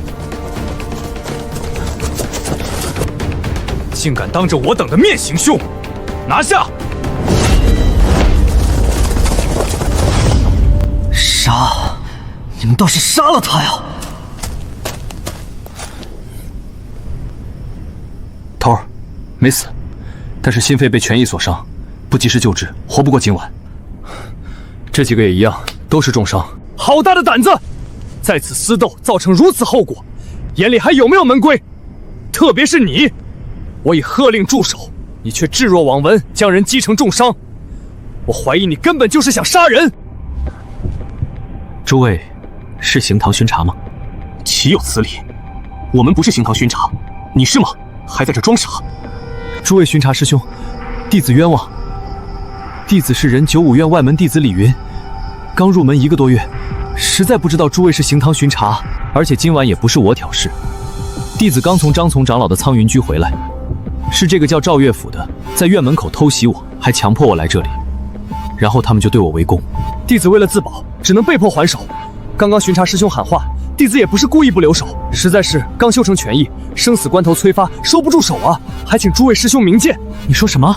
竟敢当着我等的面行凶，拿下！杀！你们倒是杀了他呀！头儿，没死，但是心肺被拳意所伤，不及时救治，活不过今晚。这几个也一样，都是重伤。好大的胆子，在此私斗造成如此后果，眼里还有没有门规？特别是你，我已喝令住手，你却置若罔闻，将人击成重伤。我怀疑你根本就是想杀人。诸位，是行堂巡查吗？岂有此理！我们不是行堂巡查，你是吗？还在这装傻！诸位巡查师兄，弟子冤枉。弟子是人95院外门弟子李云，刚入门1个多月，实在不知道诸位是行堂巡查，而且今晚也不是我挑事。弟子刚从张从长老的苍云居回来，是这个叫赵岳府的在院门口偷袭我，还强迫我来这里，然后他们就对我围攻。弟子为了自保，只能被迫还手。刚刚巡查师兄喊话，弟子也不是故意不留手，实在是刚修成拳意，生死关头催发，收不住手啊！还请诸位师兄明鉴。你说什么？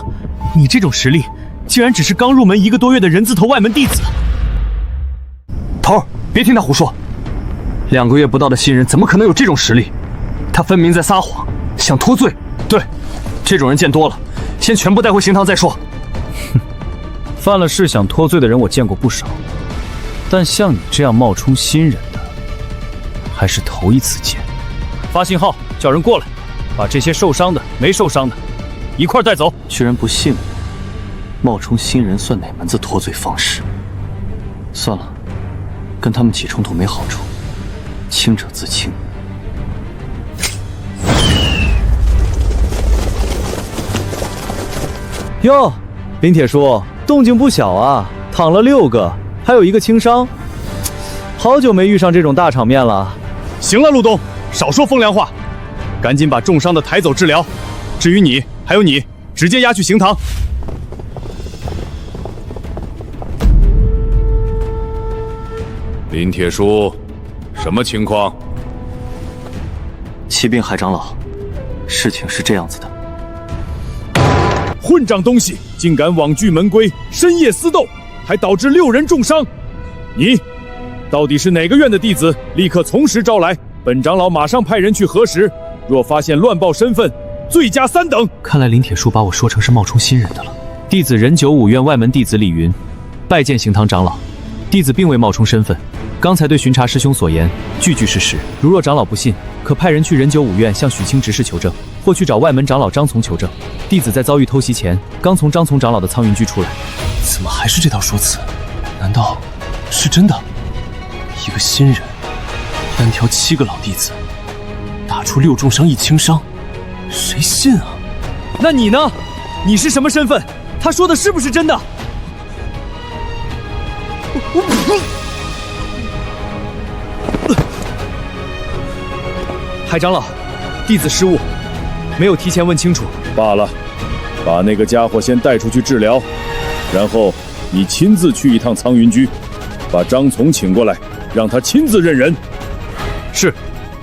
你这种实力，竟然只是刚入门1个多月的人字头外门弟子？头儿，别听他胡说，2个月不到的新人怎么可能有这种实力？他分明在撒谎，想脱罪。对，这种人见多了，先全部带回行堂再说。哼，犯了事想脱罪的人我见过不少，但像你这样冒充新人的，还是头一次见。发信号，叫人过来，把这些受伤的、没受伤的一块带走。居然不信我，冒充新人算哪门子脱罪方式？算了，跟他们起冲突没好处，清者自清。哟，林铁叔，动静不小啊，躺了6个，还有1个轻伤，好久没遇上这种大场面了。行了，陆东，少说风凉话，赶紧把重伤的抬走治疗。至于你，还有你，直接押去刑堂。林铁叔，什么情况？启禀海长老，事情是这样子的。混账东西，竟敢罔拒门规，深夜私斗，还导致6人重伤。你到底是哪个院的弟子？立刻从实招来，本长老马上派人去核实。若发现乱报身份，罪加3等。看来林铁叔把我说成是冒充新人的了。弟子仁九五院外门弟子李云，拜见刑堂长老。弟子并未冒充身份，刚才对巡查师兄所言句句是实。如若长老不信，可派人去仁九五院向许清执事求证，或去找外门长老张从求证。弟子在遭遇偷袭前，刚从张从长老的苍云居出来。怎么还是这套说辞？难道是真的？一个新人单挑7个老弟子，打出6重伤1轻伤，谁信啊？那你呢？你是什么身份？他说的是不是真的？海长老，弟子失误，没有提前问清楚。罢了，把那个家伙先带出去治疗，然后你亲自去一趟苍云居，把张从请过来，让他亲自认人。是，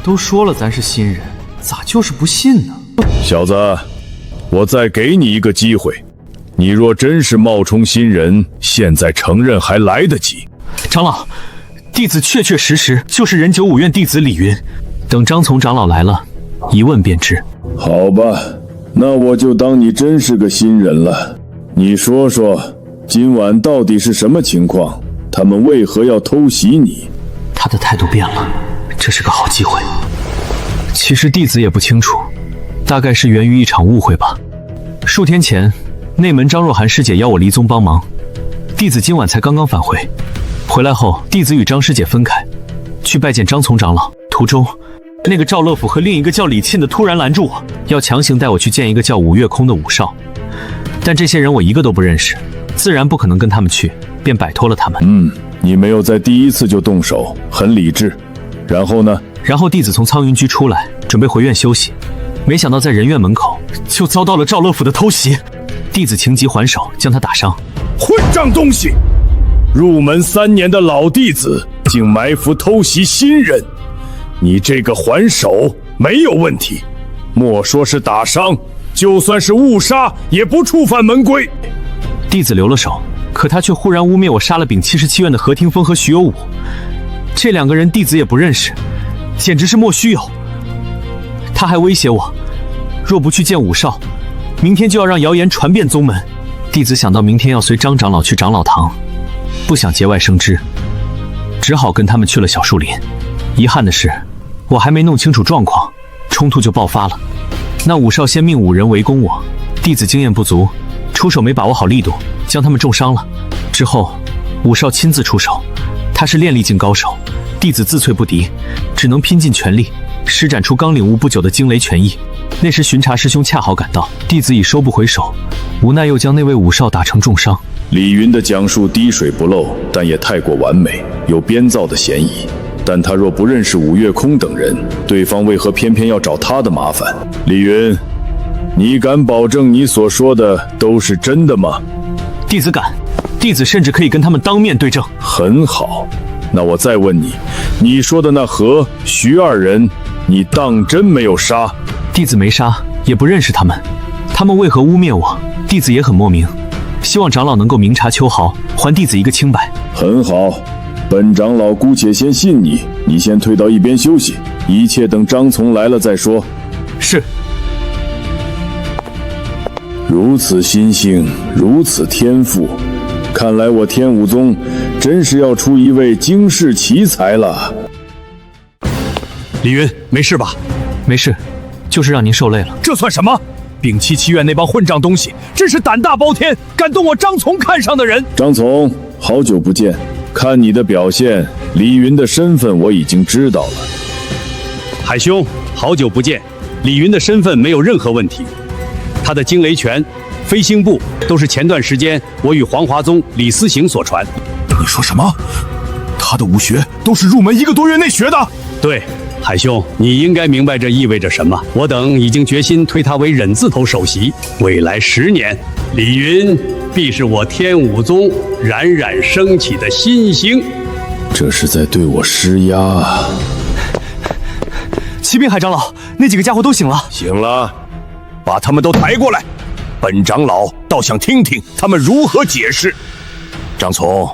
都说了咱是新人，咋就是不信呢？小子，我再给你一个机会，你若真是冒充新人，现在承认还来得及。长老，弟子确确实实就是仁九五院弟子李云。等张从长老来了，一问便知。好吧，那我就当你真是个新人了。你说说，今晚到底是什么情况？他们为何要偷袭你？他的态度变了，这是个好机会。其实弟子也不清楚，大概是源于一场误会吧。数天前，内门张若涵师姐邀我离宗帮忙，弟子今晚才刚刚返回。回来后，弟子与张师姐分开，去拜见张从长老。途中，那个赵乐府和另一个叫李沁的突然拦住我，要强行带我去见一个叫五月空的武少。但这些人我一个都不认识，自然不可能跟他们去，便摆脱了他们。你没有在第一次就动手，很理智。然后呢？然后弟子从苍云居出来，准备回院休息，没想到在人院门口就遭到了赵乐府的偷袭。弟子情急还手，将他打伤。混账东西！入门3年的老弟子，竟埋伏偷袭新人。你这个还手没有问题，莫说是打伤，就算是误杀也不触犯门规。弟子留了手，可他却忽然污蔑我杀了丙77院的何听风和徐有武，这2个人弟子也不认识，简直是莫须有。他还威胁我，若不去见武少，明天就要让谣言传遍宗门。弟子想到明天要随张长老去长老堂，不想节外生枝，只好跟他们去了小树林。遗憾的是，我还没弄清楚状况，冲突就爆发了。那武少先命5人围攻我，弟子经验不足，出手没把握好力度，将他们重伤了。之后，武少亲自出手，他是炼力境高手，弟子自脆不敌，只能拼尽全力，施展出刚领悟不久的惊雷拳意。那时巡查师兄恰好赶到，弟子已收不回手，无奈又将那位武少打成重伤。李云的讲述滴水不漏，但也太过完美，有编造的嫌疑。但他若不认识五月空等人，对方为何偏偏要找他的麻烦？李云，你敢保证你所说的都是真的吗？弟子敢，弟子甚至可以跟他们当面对证。很好，那我再问你，你说的那何、徐2人，你当真没有杀？弟子没杀，也不认识他们，他们为何污蔑我？弟子也很莫名，希望长老能够明察秋毫，还弟子一个清白。很好。本长老姑且先信你，你先退到一边休息，一切等张从来了再说。是。如此心性，如此天赋，看来我天武宗真是要出一位惊世奇才了。李云，没事吧？没事，就是让您受累了。这算什么？丙77院那帮混账东西，真是胆大包天，敢动我张从看上的人。张从，好久不见。看你的表现，李云的身份我已经知道了。海兄，好久不见。李云的身份没有任何问题，他的惊雷拳、飞星步都是前段时间我与黄华宗李思行所传。你说什么？他的武学都是入门1个多月内学的？对，海兄，你应该明白这意味着什么。我等已经决心推他为忍字头首席，未来10年，李云必是我天武宗冉冉升起的新星。这是在对我施压啊！启禀海长老，那几个家伙都醒了。醒了，把他们都抬过来。本长老倒想听听他们如何解释。张从，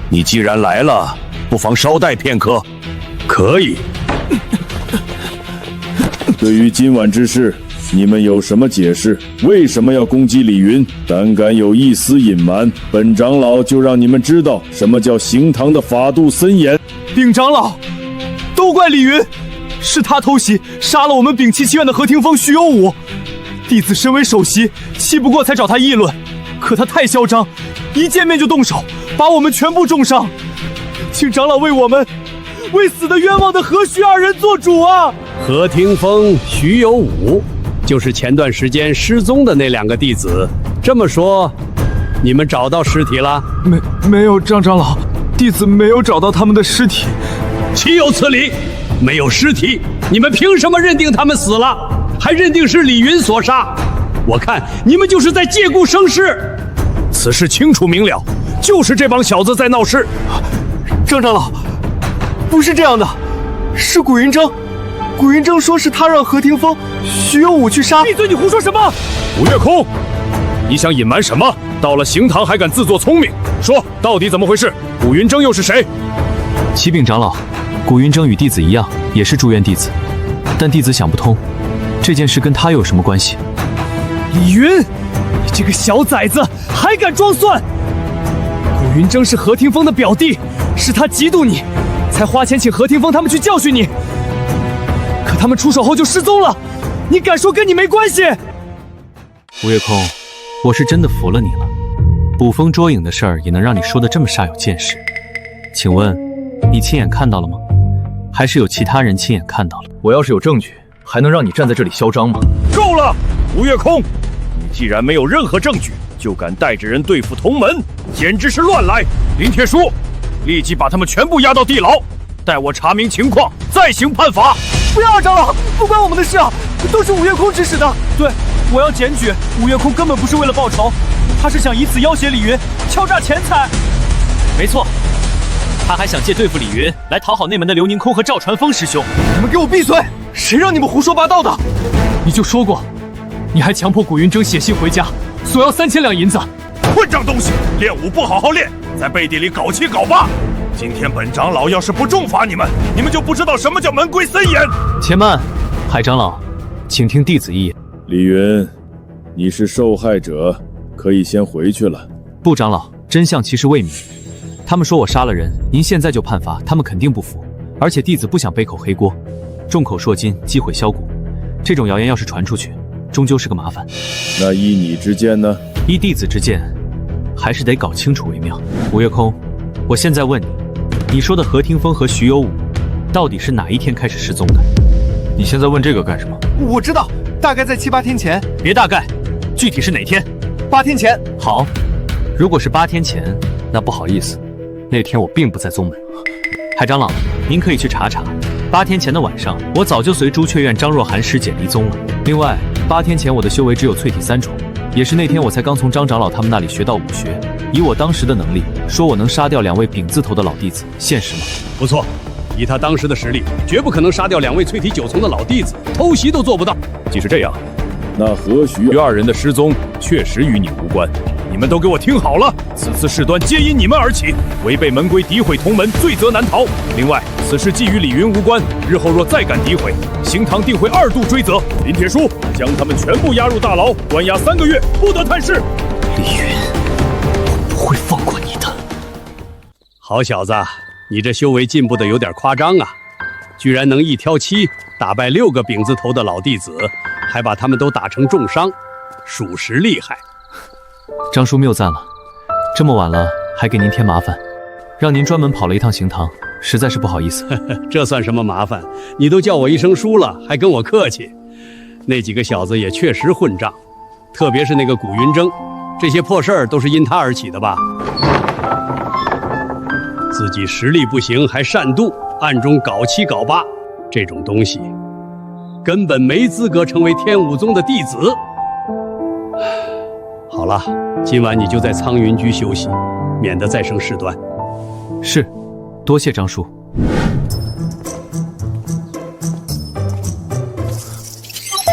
你既然来了，不妨稍待片刻。可以。对于今晚之事，你们有什么解释？为什么要攻击李云？胆敢有一丝隐瞒，本长老就让你们知道什么叫行堂的法度森严。禀长老，都怪李云。是他偷袭杀了我们摒弃祈愿的何霆锋、徐有武，弟子身为首席，气不过才找他议论，可他太嚣张，一见面就动手，把我们全部重伤。请长老为我们，为死的冤枉的何徐2人做主啊！何霆锋、徐有武，就是前段时间失踪的那2个弟子。这么说，你们找到尸体了？没有，张长老，弟子没有找到他们的尸体。岂有此理！没有尸体，你们凭什么认定他们死了，还认定是李云所杀？我看你们就是在借故生事。此事清楚明了，就是这帮小子在闹事。张长老，不是这样的，是古云峥。古云峥说是他让何霆锋、徐有武去杀。闭嘴！你胡说什么？吴月空，你想隐瞒什么？到了行堂还敢自作聪明？说到底怎么回事？古云峥又是谁？启禀长老，古云峥与弟子一样，也是住院弟子，但弟子想不通，这件事跟他又有什么关系？李云，你这个小崽子，还敢装蒜！古云峥是何霆锋的表弟，是他嫉妒你，才花钱请何霆锋他们去教训你。可他们出手后就失踪了，你敢说跟你没关系？吴月空，我是真的服了你了，捕风捉影的事儿也能让你说的这么煞有介事。请问，你亲眼看到了吗？还是有其他人亲眼看到了？我要是有证据，还能让你站在这里嚣张吗？够了，吴月空，你既然没有任何证据，就敢带着人对付同门，简直是乱来！林铁书，立即把他们全部押到地牢，待我查明情况，再行判罚。不要啊，长老，不关我们的事啊，都是吴月空指使的。对，我要检举，吴月空根本不是为了报仇，他是想以此要挟李云，敲诈钱财。没错。他还想借对付李云来讨好内门的刘宁空和赵传峰师兄。你们给我闭嘴！谁让你们胡说八道的？你就说过，你还强迫古云峥写信回家，索要3000两银子。混账东西，练武不好好练，在背地里搞七搞八。今天本长老要是不重罚你们，你们就不知道什么叫门规森严。且慢，海长老，请听弟子一言。李云，你是受害者，可以先回去了。不，长老，真相其实未明。他们说我杀了人，您现在就判罚，他们肯定不服。而且弟子不想背口黑锅，众口铄金，积毁销骨。这种谣言要是传出去，终究是个麻烦。那依你之见呢？依弟子之见，还是得搞清楚为妙。吴月空，我现在问你，你说的何霆锋和徐有武，到底是哪一天开始失踪的？你现在问这个干什么？我知道，大概在7、8天前。别大概，具体是哪天？8天前。好，如果是8天前，那不好意思。那天我并不在宗门，海长老，您可以去查查。8天前的晚上，我早就随朱雀院张若涵师姐离宗了。另外，8天前我的修为只有淬体3重，也是那天我才刚从张长老他们那里学到武学。以我当时的能力，说我能杀掉2位丙字头的老弟子，现实吗？不错，以他当时的实力，绝不可能杀掉2位淬体9重的老弟子，偷袭都做不到。即使这样，那何徐2人的失踪确实与你无关。你们都给我听好了，此次事端皆因你们而起，违背门规诋毁同门，罪责难逃。另外，此事既与李云无关，日后若再敢诋毁，行堂定会2度追责。林铁书，将他们全部押入大牢，关押3个月，不得探视。李云，我不会放过你的。好小子，你这修为进步的有点夸张啊！居然能1挑7打败6个丙字头的老弟子，还把他们都打成重伤，属实厉害。张叔谬赞了，这么晚了还给您添麻烦。让您专门跑了一趟行堂，实在是不好意思。这算什么麻烦？你都叫我一声叔了，还跟我客气。那几个小子也确实混账，特别是那个古云峥，这些破事儿都是因他而起的吧？自己实力不行还擅妒，暗中搞七搞八，这种东西根本没资格成为天武宗的弟子。好了，今晚你就在苍云居休息，免得再生事端。是，多谢张叔。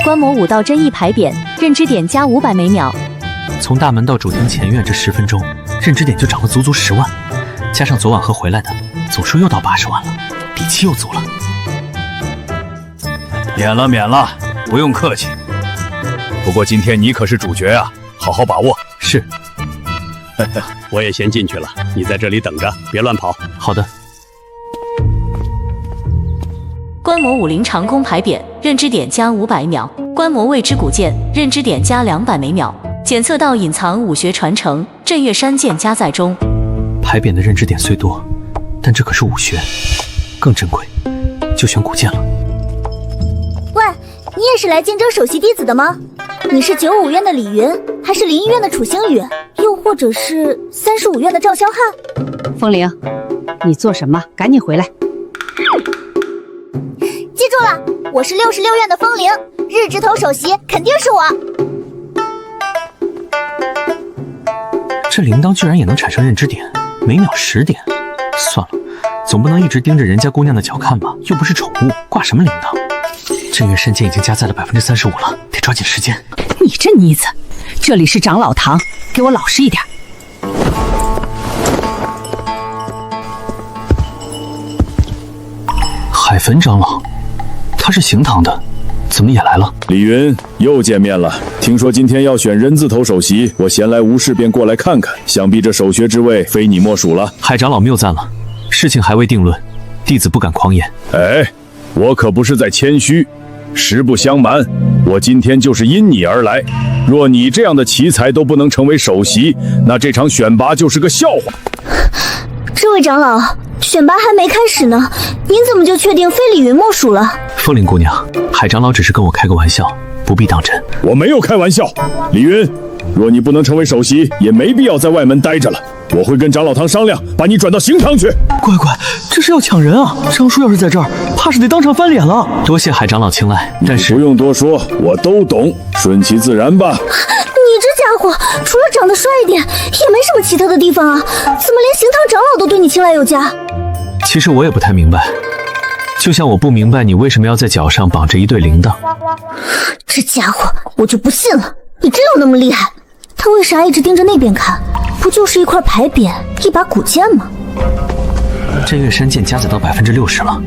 观摩武道真意牌匾，认知点加500每秒。从大门到主厅前院这10分钟，认知点就涨了足足10万，加上昨晚和回来的，总数又到80万了，底气又足了。免了免了，不用客气。不过今天你可是主角啊，好好把握。是。我也先进去了，你在这里等着，别乱跑。好的。观摩武林长空牌匾，认知点加500秒；观摩未知古剑，认知点加200每秒；检测到隐藏武学传承，镇岳山剑加在中。牌匾的认知点虽多，但这可是武学，更珍贵，就选古剑了。喂，你也是来竞争首席弟子的吗？你是95院的李云，还是临沂院的楚星宇，又或者是35院的赵霄汉？风铃，你做什么？赶紧回来！记住了，我是66院的风铃，日之头首席肯定是我。这铃铛居然也能产生认知点，每秒10点。算了，总不能一直盯着人家姑娘的脚看吧？又不是宠物，挂什么铃铛？镇岳山剑已经加载了35%了，得抓紧时间。你这妮子，这里是长老堂，给我老实一点。海坟长老，他是行堂的，怎么也来了？李云，又见面了。听说今天要选人字头首席，我闲来无事便过来看看。想必这首学之位非你莫属了。海长老谬赞了，事情还未定论，弟子不敢狂言。哎，我可不是在谦虚。实不相瞒，我今天就是因你而来。若你这样的奇才都不能成为首席，那这场选拔就是个笑话。这位长老，选拔还没开始呢，您怎么就确定非李云莫属了？风铃姑娘，海长老只是跟我开个玩笑，不必当真。我没有开玩笑，李云，若你不能成为首席，也没必要在外门待着了。我会跟长老堂商量，把你转到行堂去。乖乖，这是要抢人啊！张叔要是在这儿，怕是得当场翻脸了。多谢海长老青睐，但是不用多说，我都懂，顺其自然吧。你这家伙除了长得帅一点，也没什么奇特的地方啊，怎么连行堂长老都对你青睐有加？其实我也不太明白，就像我不明白你为什么要在脚上绑着一对铃铛。这家伙，我就不信了，你真有那么厉害？他为啥一直盯着那边看？不就是一块牌匾，一把古剑吗？镇岳山剑加载到60%了。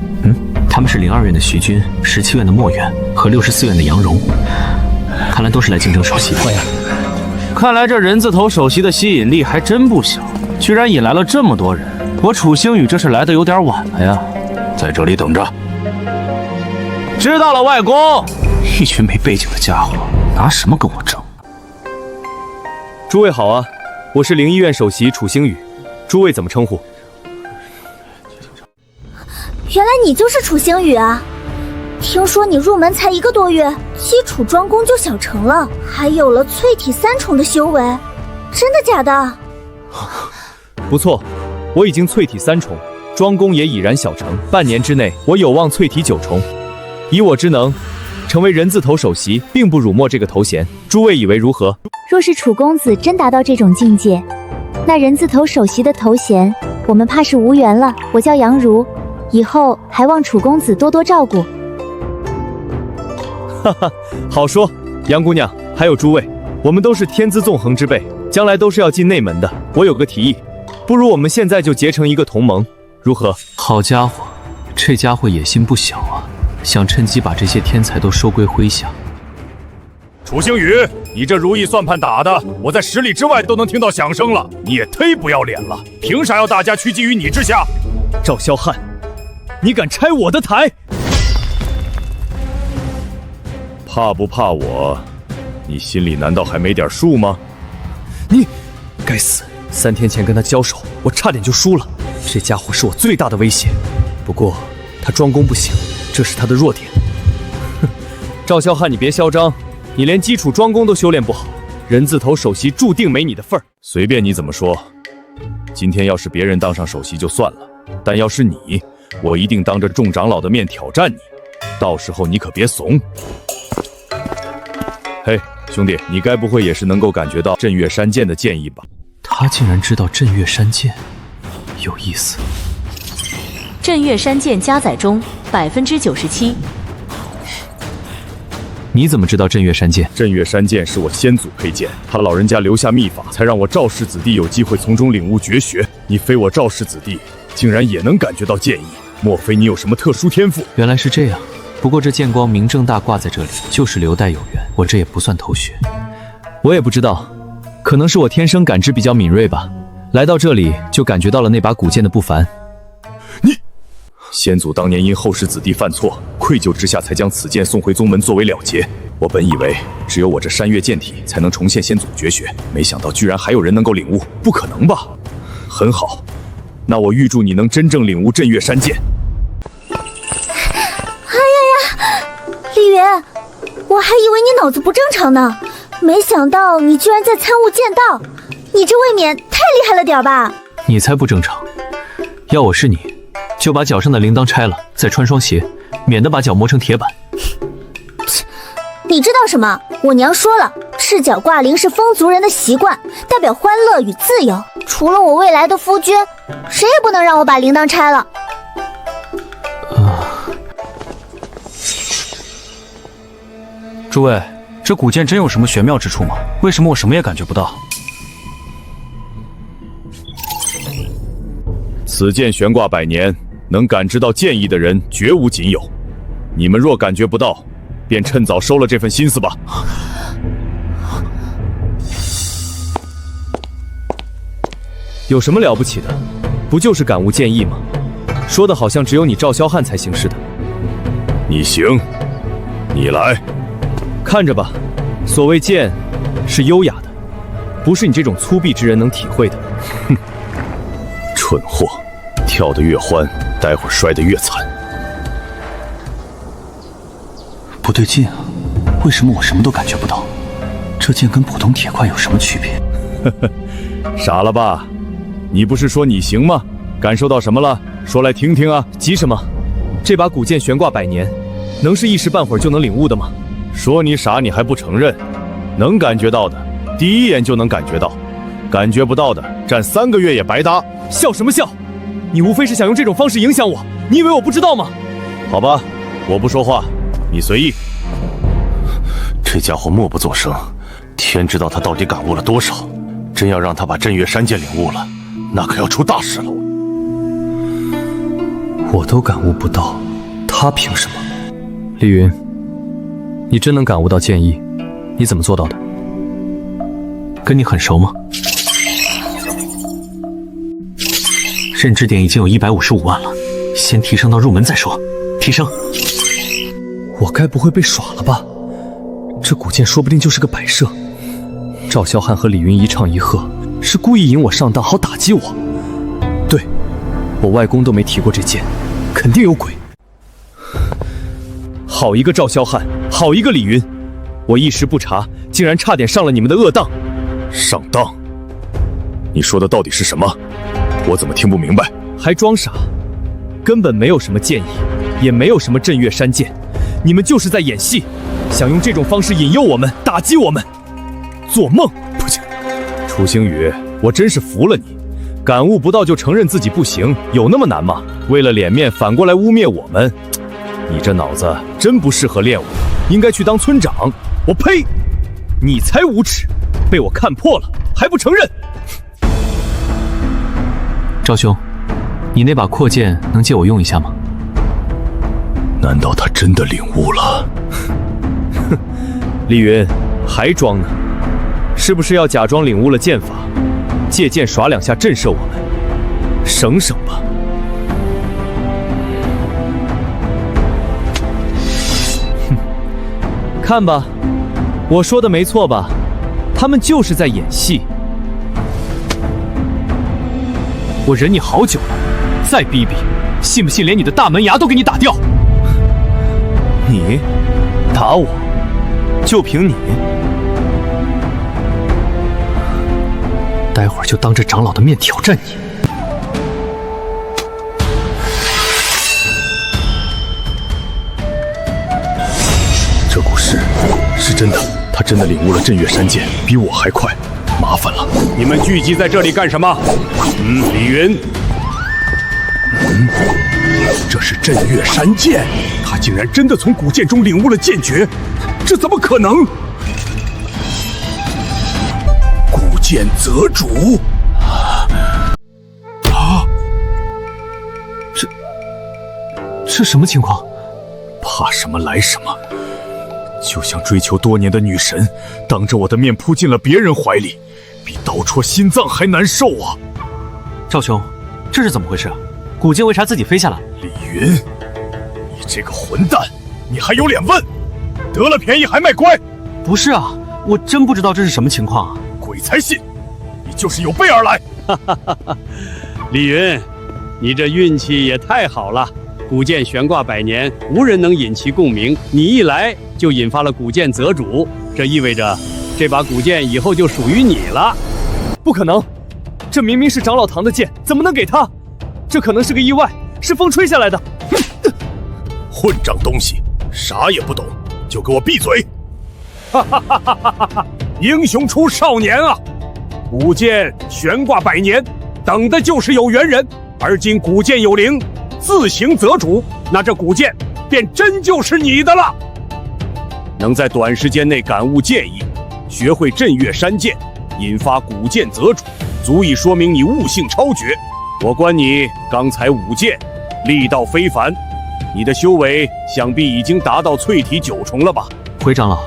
他们是02院的徐军，17院的墨远和64院的杨荣，看来都是来竞争首席的。看来这人字头首席的吸引力还真不小，居然引来了这么多人。我楚星宇这是来的有点晚了呀。在这里等着。知道了，外公。一群没背景的家伙，拿什么跟我争？诸位好啊，我是临沂院首席楚星宇，诸位怎么称呼？原来你就是楚星宇啊！听说你入门才1个多月，基础专攻就小成了，还有了淬体3重的修为，真的假的？不错，我已经淬体3重，专攻也已然小成，半年之内我有望淬体9重。以我之能，成为人字头首席，并不辱没这个头衔。诸位以为如何？若是楚公子真达到这种境界，那人字头首席的头衔，我们怕是无缘了。我叫杨如，以后还望楚公子多多照顾。哈哈，好说。杨姑娘，还有诸位，我们都是天资纵横之辈，将来都是要进内门的。我有个提议，不如我们现在就结成一个同盟，如何？好家伙，这家伙野心不小啊，想趁机把这些天才都收归麾下。楚星宇，你这如意算盘打的，我在10里之外都能听到响声了，你也忒不要脸了！凭啥要大家屈居于你之下？赵霄汉，你敢拆我的台？怕不怕我？你心里难道还没点数吗？你，该死！3天前跟他交手，我差点就输了。这家伙是我最大的威胁。不过他专攻不行，这是他的弱点。哼，赵萧汉，你别嚣张，你连基础专攻都修炼不好，人字头首席注定没你的份儿。随便你怎么说，今天要是别人当上首席就算了，但要是你，我一定当着众长老的面挑战你，到时候你可别怂。嘿，兄弟，你该不会也是能够感觉到镇岳山剑的剑意吧？他竟然知道镇岳山剑，有意思。镇岳山剑加载中97%。你怎么知道镇岳山剑？镇岳山剑是我先祖佩剑，他老人家留下秘法，才让我赵氏子弟有机会从中领悟绝学。你非我赵氏子弟，竟然也能感觉到剑意，莫非你有什么特殊天赋？原来是这样。不过这剑光明正大挂在这里，就是留待有缘。我这也不算偷学，我也不知道，可能是我天生感知比较敏锐吧。来到这里就感觉到了那把古剑的不凡。先祖当年因后世子弟犯错，愧疚之下才将此剑送回宗门作为了结。我本以为只有我这山岳剑体才能重现先祖绝学，没想到居然还有人能够领悟，不可能吧？很好，那我预祝你能真正领悟镇岳山剑。哎呀，李云，我还以为你脑子不正常呢，没想到你居然在参悟剑道，你这未免太厉害了点吧？你才不正常！要我是你，就把脚上的铃铛拆了，再穿双鞋，免得把脚磨成铁板。你知道什么？我娘说了，赤脚挂铃是风族人的习惯，代表欢乐与自由。除了我未来的夫君，谁也不能让我把铃铛拆了。诸位，这古剑真有什么玄妙之处吗？为什么我什么也感觉不到？此剑悬挂100年，能感知到剑意的人绝无仅有。你们若感觉不到，便趁早收了这份心思吧。有什么了不起的？不就是感悟剑意吗？说的好像只有你赵萧汉才行似的。你行，你来。看着吧，所谓剑，是优雅的，不是你这种粗鄙之人能体会的。哼，蠢货，跳得越欢，待会儿摔得越惨。不对劲啊，为什么我什么都感觉不到？这剑跟普通铁块有什么区别？呵呵，傻了吧？你不是说你行吗？感受到什么了？说来听听啊！急什么？这把古剑悬挂100年，能是一时半会儿就能领悟的吗？说你傻，你还不承认？能感觉到的，第一眼就能感觉到；感觉不到的，站3个月也白搭。笑什么笑？你无非是想用这种方式影响我，你以为我不知道吗？好吧，我不说话，你随意。这家伙默不作声，天知道他到底感悟了多少。真要让他把镇岳山剑领悟了，那可要出大事了。我都感悟不到，他凭什么？丽云，你真能感悟到剑意？你怎么做到的？跟你很熟吗？认知点已经有155万了，先提升到入门再说。提升。我该不会被耍了吧？这古剑说不定就是个摆设。赵萧汉和李云一唱一和，是故意引我上当，好打击我。对，我外公都没提过这剑，肯定有鬼。好一个赵萧汉，好一个李云，我一时不察，竟然差点上了你们的恶当。上当？你说的到底是什么？我怎么听不明白？还装傻？根本没有什么剑意，也没有什么镇岳山剑，你们就是在演戏，想用这种方式引诱我们，打击我们。做梦！不行，楚星宇，我真是服了你，感悟不到就承认自己不行，有那么难吗？为了脸面反过来污蔑我们，你这脑子真不适合练武，应该去当村长。我呸！你才无耻，被我看破了还不承认。赵兄，你那把阔剑能借我用一下吗？难道他真的领悟了？哼，丽云还装呢？是不是要假装领悟了剑法，借剑耍两下震慑我们？省省吧！哼，看吧，我说的没错吧？他们就是在演戏。我忍你好久了，再逼逼，信不信连你的大门牙都给你打掉？你打我，就凭你？待会儿就当着长老的面挑战你。这古诗是真的，他真的领悟了镇月山剑，比我还快。麻烦了，你们聚集在这里干什么？李云。这是镇月山剑，他竟然真的从古剑中领悟了剑诀，这怎么可能？古剑择主。这什么情况？怕什么来什么，就像追求多年的女神，当着我的面扑进了别人怀里，比刀戳心脏还难受啊！赵兄，这是怎么回事？古剑为啥自己飞下来？李云，你这个混蛋，你还有脸问？得了便宜还卖乖？不是啊，我真不知道这是什么情况啊！鬼才信，你就是有备而来。李云，你这运气也太好了。古剑悬挂100年，无人能引其共鸣。你一来就引发了古剑择主，这意味着这把古剑以后就属于你了。不可能，这明明是长老堂的剑，怎么能给他？这可能是个意外，是风吹下来的。混账东西，啥也不懂，就给我闭嘴！英雄出少年啊！古剑悬挂100年，等的就是有缘人。而今古剑有灵，自行择主，那这古剑便真就是你的了。能在短时间内感悟剑意，学会镇月山剑，引发古剑择主，足以说明你悟性超绝。我观你刚才舞剑，力道非凡，你的修为想必已经达到淬体9重了吧？回长老，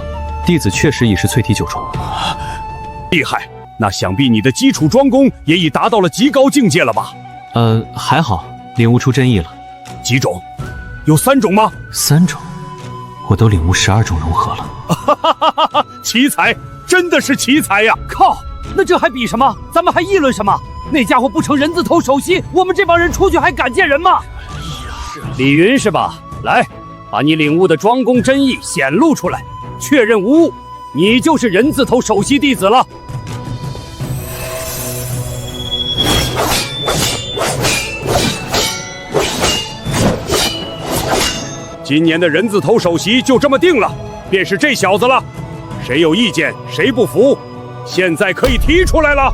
弟子确实已是淬体9重。厉害，那想必你的基础庄功也已达到了极高境界了吧？还好，领悟出真意了。几种？有3种吗？3种，我都领悟12种融合了。奇才，真的是奇才呀！靠，那这还比什么？咱们还议论什么？那家伙不成人字头首席，我们这帮人出去还敢见人吗？李云是吧？来，把你领悟的庄功真意显露出来，确认无误，你就是人字头首席弟子了。今年的人字头首席就这么定了，便是这小子了。谁有意见，谁不服，现在可以提出来了。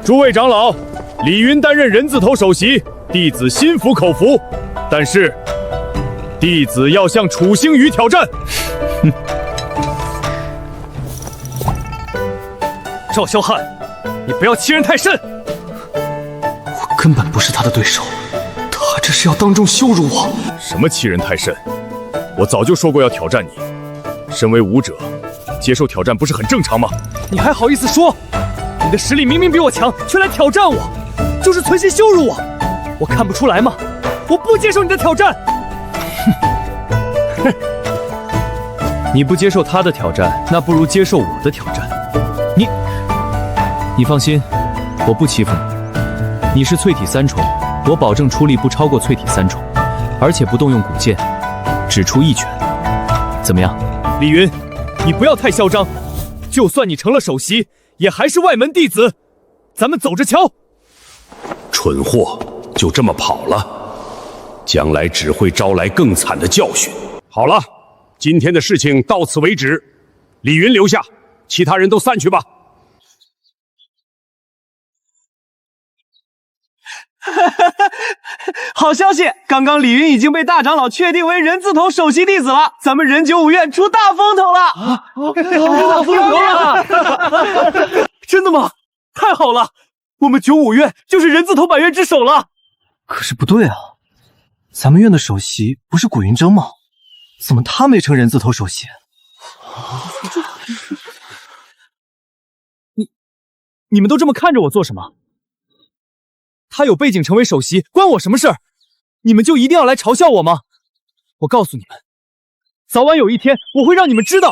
诸位长老，李云担任人字头首席，弟子心服口服。但是，弟子要向楚星宇挑战。赵萧汉，你不要欺人太甚！我根本不是他的对手，他这是要当众羞辱我。什么欺人太甚？我早就说过要挑战你。身为武者，接受挑战不是很正常吗？你还好意思说？你的实力明明比我强，却来挑战我，就是存心羞辱我。我看不出来吗？我不接受你的挑战。你不接受他的挑战，那不如接受我的挑战。你放心，我不欺负你。你是淬体3重，我保证出力不超过淬体3重，而且不动用古剑，只出一拳。怎么样？李云，你不要太嚣张。就算你成了首席，也还是外门弟子。咱们走着瞧。蠢货，就这么跑了，将来只会招来更惨的教训。好了，今天的事情到此为止。李云留下，其他人都散去吧。好消息！刚刚李云已经被大长老确定为人字头首席弟子了，咱们人9五院出大风头了！大风头了！真的吗？太好了，我们9五院就是人字头百院之首了。可是不对啊，咱们院的首席不是古云峥吗？怎么他没成人字头首席？你们都这么看着我做什么？他有背景成为首席，关我什么事儿？你们就一定要来嘲笑我吗？我告诉你们，早晚有一天我会让你们知道。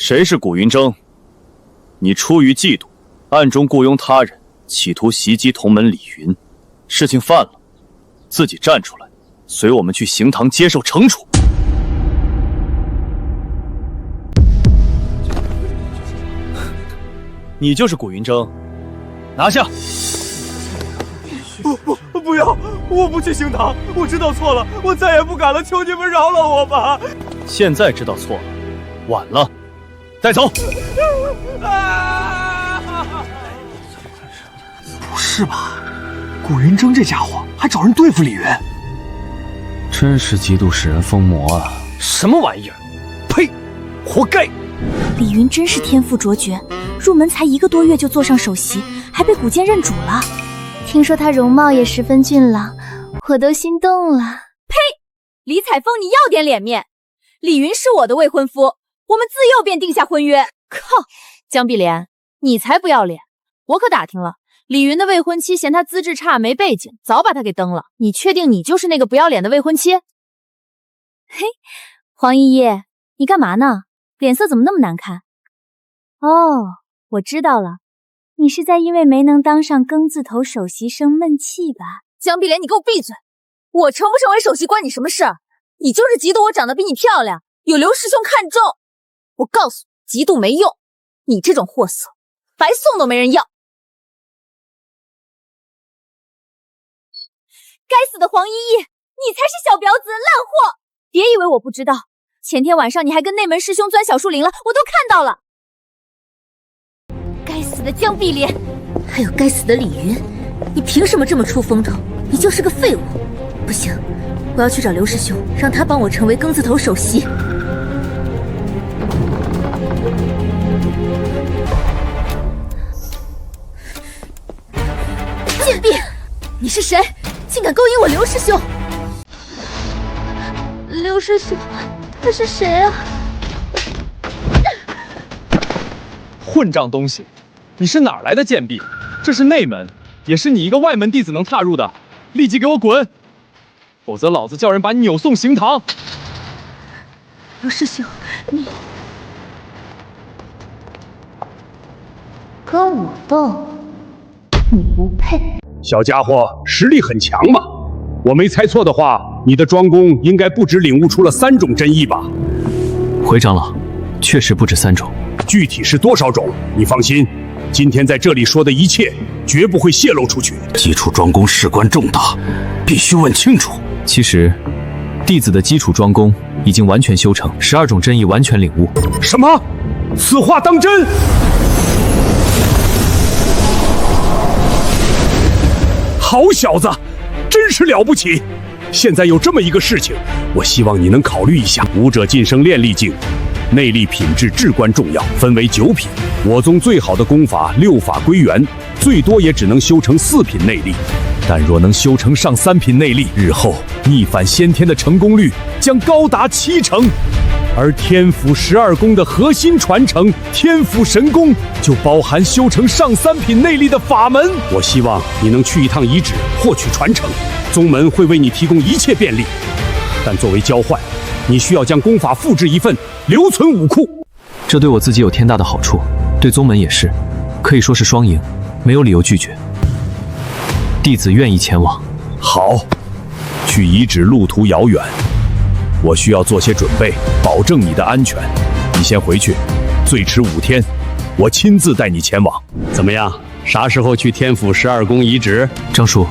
谁是古云峥？你出于嫉妒，暗中雇佣他人，企图袭击同门李云，事情犯了，自己站出来，随我们去刑堂接受惩处。你就是古云峥，拿下！不要！我不去刑堂，我知道错了，我再也不敢了，求你们饶了我吧！现在知道错了，晚了，带走！不是吧？古云峥这家伙还找人对付李云，真是嫉妒使人疯魔啊！什么玩意儿？呸！活该！李云真是天赋卓绝，入门才1个多月就坐上首席，还被古剑认主了。听说他容貌也十分俊朗，我都心动了。呸！李彩凤，你要点脸面！李云是我的未婚夫，我们自幼便定下婚约。靠！江碧莲，你才不要脸！我可打听了，李云的未婚妻嫌他资质差没背景，早把他给蹬了。你确定你就是那个不要脸的未婚妻？嘿，黄一叶，你干嘛呢？脸色怎么那么难看？哦，我知道了，你是在因为没能当上庚字头首席生闷气吧？江碧莲，你给我闭嘴！我成不成为首席关你什么事儿？你就是嫉妒我长得比你漂亮，有刘师兄看中。我告诉你，嫉妒没用，你这种货色，白送都没人要。该死的黄依依，你才是小婊子烂货！别以为我不知道，前天晚上你还跟内门师兄钻小树林了，我都看到了。该死的江碧莲，还有该死的李云，你凭什么这么出风头？你就是个废物！不行，我要去找刘师兄，让他帮我成为庚字头首席。贱婢，你是谁？竟敢勾引我刘师兄！刘师兄，他是谁啊？混账东西！你是哪儿来的贱婢？这是内门，也是你一个外门弟子能踏入的，立即给我滚！否则老子叫人把你扭送刑堂！刘师兄，你跟我斗，你不配！小家伙实力很强吧？我没猜错的话，你的庄公应该不止领悟出了3种真意吧？回长老，确实不止3种。具体是多少种？你放心，今天在这里说的一切绝不会泄露出去。基础庄公事关重大，必须问清楚。其实，弟子的基础庄公已经完全修成，12种真意完全领悟。什么？此话当真？好小子，真是了不起！现在有这么一个事情，我希望你能考虑一下。武者晋升炼力境，内力品质至关重要，分为9品。我宗最好的功法6法归元，最多也只能修成4品内力。但若能修成上3品内力，日后逆反先天的成功率将高达70%。而天府12宫的核心传承天府神功，就包含修成上3品内力的法门。我希望你能去一趟遗址，获取传承，宗门会为你提供一切便利。但作为交换，你需要将功法复制一份，留存武库。这对我自己有天大的好处，对宗门也是，可以说是双赢，没有理由拒绝。弟子愿意前往。好，去遗址路途遥远，我需要做些准备，保证你的安全。你先回去，最迟5天，我亲自带你前往。怎么样？啥时候去天府12宫遗址？张叔，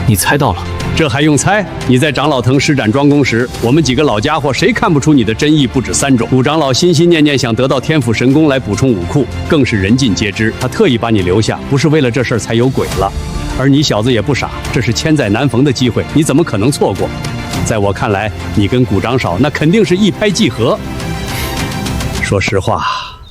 你猜到了。这还用猜？你在长老藤施展庄功时，我们几个老家伙谁看不出你的真意不止3种？古长老心心念念想得到天府神功来补充武库，更是人尽皆知。他特意把你留下，不是为了这事儿才有鬼了。而你小子也不傻，这是千载难逢的机会，你怎么可能错过？在我看来，你跟古长老那肯定是一拍即合。说实话，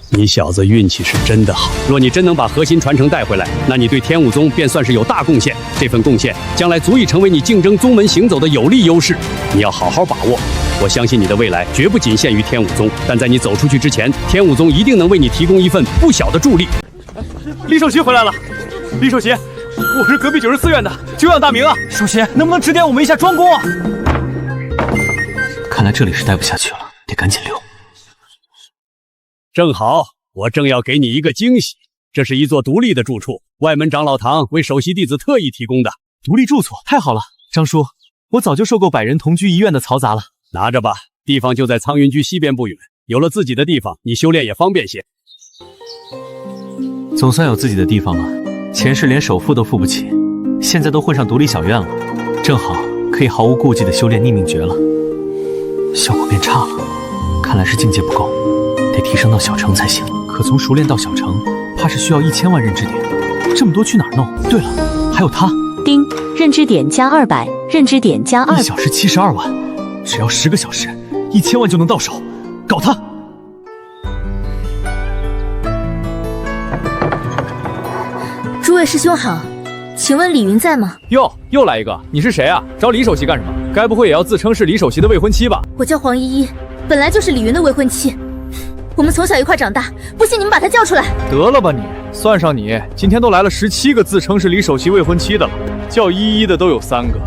你小子运气是真的好。若你真能把核心传承带回来，那你对天武宗便算是有大贡献。这份贡献将来足以成为你竞争宗门行走的有力优势，你要好好把握。我相信你的未来绝不仅限于天武宗，但在你走出去之前，天武宗一定能为你提供一份不小的助力。李首席回来了，李首席，我是隔壁94院的，久仰大名啊！首席，能不能指点我们一下庄公啊？看来这里是待不下去了，得赶紧溜。正好，我正要给你一个惊喜。这是一座独立的住处，外门长老堂为首席弟子特意提供的。独立住所，太好了，张叔，我早就受够百人同居一院的嘈杂了。拿着吧，地方就在苍云居西边不远。有了自己的地方，你修炼也方便些。总算有自己的地方了，前世连首付都付不起，现在都混上独立小院了，正好可以毫无顾忌地修炼逆命诀了。效果变差了，看来是境界不够，得提升到小成才行。可从熟练到小成，怕是需要1000万认知点，这么多去哪儿弄？对了，还有他。丁，认知点加200，认知点加200。1小时72万，只要10个小时，1000万就能到手，搞他！诸位师兄好，请问李云在吗？哟，又来一个，你是谁啊？找李首席干什么？该不会也要自称是李首席的未婚妻吧？我叫黄依依，本来就是李云的未婚妻，我们从小一块长大，不信你们把她叫出来。得了吧你，算上你，今天都来了17个自称是李首席未婚妻的了，叫依依的都有3个，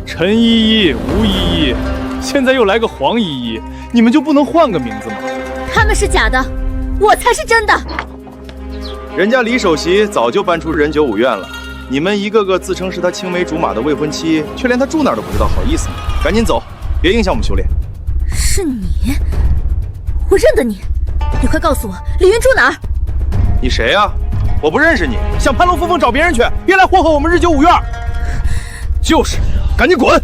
陈依依、吴依依，现在又来个黄依依，你们就不能换个名字吗？他们是假的，我才是真的。人家李首席早就搬出人九五院了，你们一个个自称是他青梅竹马的未婚妻，却连他住哪儿都不知道，好意思吗？赶紧走，别影响我们修炼。是你？我认得你，你快告诉我李云住哪儿？你谁呀？我不认识你，想攀龙附凤找别人去，别来祸害我们日九五院。就是，赶紧滚！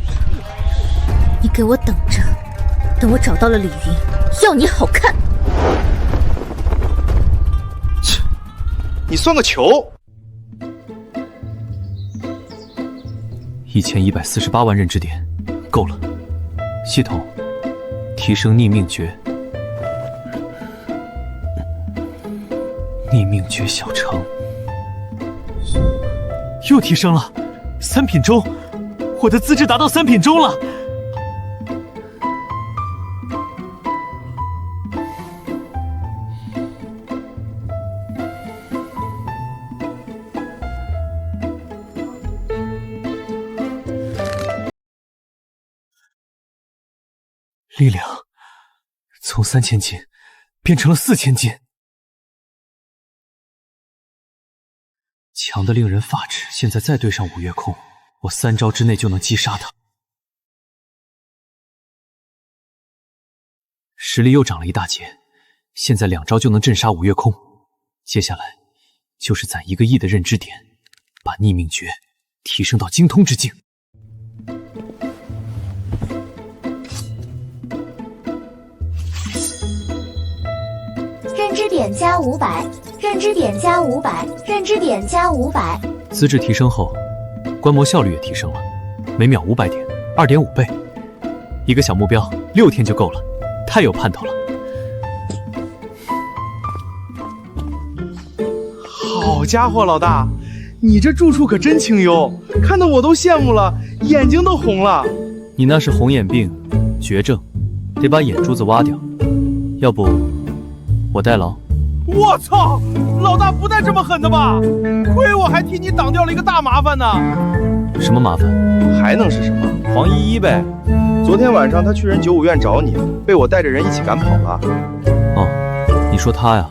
你给我等着，等我找到了李云，要你好看！切，你算个球！1148万认知点，够了。系统，提升逆命诀。逆命诀小成，又提升了3品中，我的资质达到3品中了。力量从3000斤变成了4000斤。强的令人发指，现在再对上五月空，我3招之内就能击杀他。实力又涨了一大截，现在2招就能镇杀五月空。接下来就是攒1个亿的认知点，把逆命诀提升到精通之境。认知点加500，认知点加500，认知点加500。资质提升后，观摩效率也提升了，每秒500点，2.5倍。一个小目标，6天就够了，太有盼头了。好家伙，老大，你这住处可真清幽，看得我都羡慕了，眼睛都红了。你那是红眼病，绝症，得把眼珠子挖掉，要不我代劳。我操，老大不带这么狠的吧？亏我还替你挡掉了一个大麻烦呢。什么麻烦？还能是什么？黄依依呗。昨天晚上她去人九五院找你，被我带着人一起赶跑了。哦，你说她呀？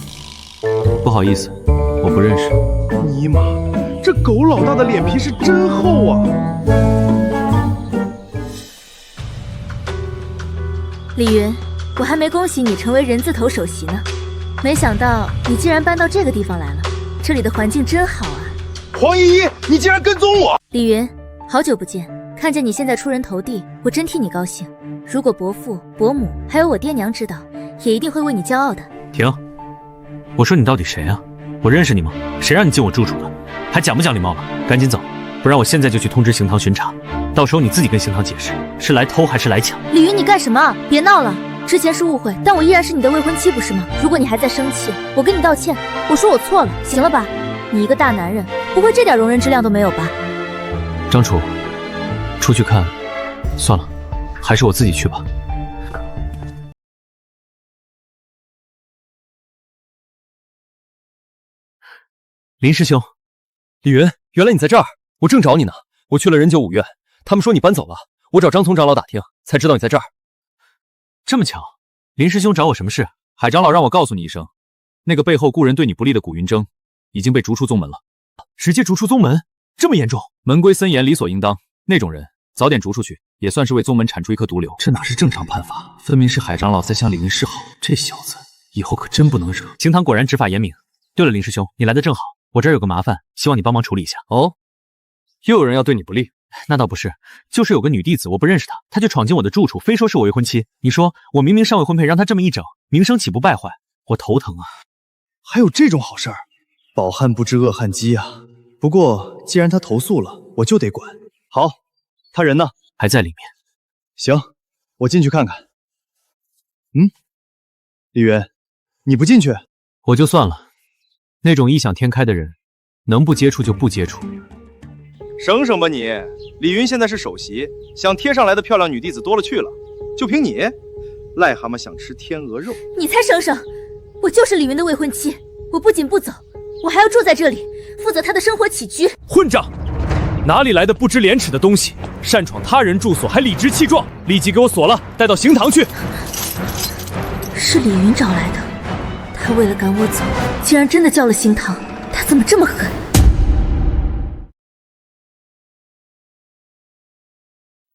不好意思，我不认识。尼玛，这狗老大的脸皮是真厚啊！李云，我还没恭喜你成为人字头首席呢，没想到你竟然搬到这个地方来了，这里的环境真好啊！黄依依，你竟然跟踪我！李云，好久不见，看见你现在出人头地，我真替你高兴。如果伯父、伯母还有我爹娘知道，也一定会为你骄傲的。停！我说你到底谁啊？我认识你吗？谁让你进我住处的？还讲不讲礼貌了？赶紧走，不然我现在就去通知刑堂巡查，到时候你自己跟刑堂解释，是来偷还是来抢。李云，你干什么？别闹了，之前是误会，但我依然是你的未婚妻，不是吗？如果你还在生气，我跟你道歉，我说我错了，行了吧？你一个大男人，不会这点容人之量都没有吧？张楚，出去看，算了，还是我自己去吧。林师兄，李云，原来你在这儿，我正找你呢。我去了人九五院，他们说你搬走了，我找张从长老打听，才知道你在这儿。这么巧，林师兄找我什么事？海长老让我告诉你一声，那个背后雇人对你不利的古云峥，已经被逐出宗门了。直接逐出宗门，这么严重？门规森严，理所应当。那种人早点逐出去，也算是为宗门铲除一颗毒瘤。这哪是正常判罚？分明是海长老在向李云示好。这小子以后可真不能惹。刑堂果然执法严明。对了，林师兄，你来的正好，我这儿有个麻烦，希望你帮忙处理一下。哦，又有人要对你不利？那倒不是，就是有个女弟子，我不认识她，她就闯进我的住处，非说是我未婚妻。你说我明明尚未婚配，让她这么一整，名声岂不败坏？我头疼啊！还有这种好事儿？饱汉不知饿汉饥啊！不过既然他投诉了，我就得管。好，他人呢？还在里面。行，我进去看看。李云，你不进去？我就算了。那种异想天开的人，能不接触就不接触。省省吧你！李云现在是首席，想贴上来的漂亮女弟子多了去了，就凭你，癞蛤蟆想吃天鹅肉。你才省省！我就是李云的未婚妻，我不仅不走，我还要住在这里，负责他的生活起居。混账！哪里来的不知廉耻的东西，擅闯他人住所还理直气壮！立即给我锁了，带到刑堂去。是李云找来的，他为了赶我走，竟然真的叫了刑堂，他怎么这么狠？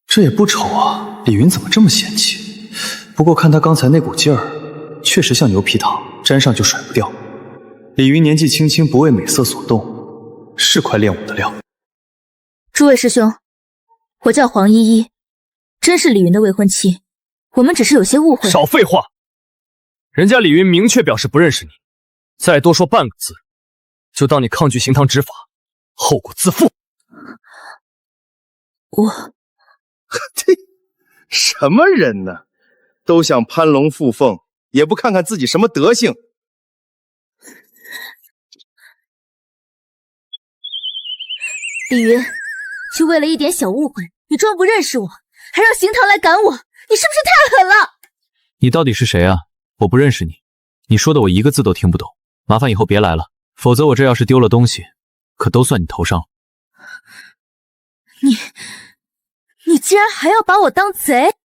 这也不丑啊，李云怎么这么嫌弃？不过看他刚才那股劲儿，确实像牛皮糖，沾上就甩不掉。李云年纪轻轻，不为美色所动，是块练武的料。诸位师兄，我叫黄依依，真是李云的未婚妻，我们只是有些误会。少废话！人家李云明确表示不认识你，再多说半个字，就当你抗拒刑堂执法，后果自负。这什么人呢？都想攀龙附凤，也不看看自己什么德行。李云，就为了一点小误会，你装不认识我，还让刑堂来赶我，你是不是太狠了？你到底是谁啊？我不认识你，你说的我一个字都听不懂。麻烦以后别来了，否则我这要是丢了东西，可都算你头上。你竟然还要把我当贼！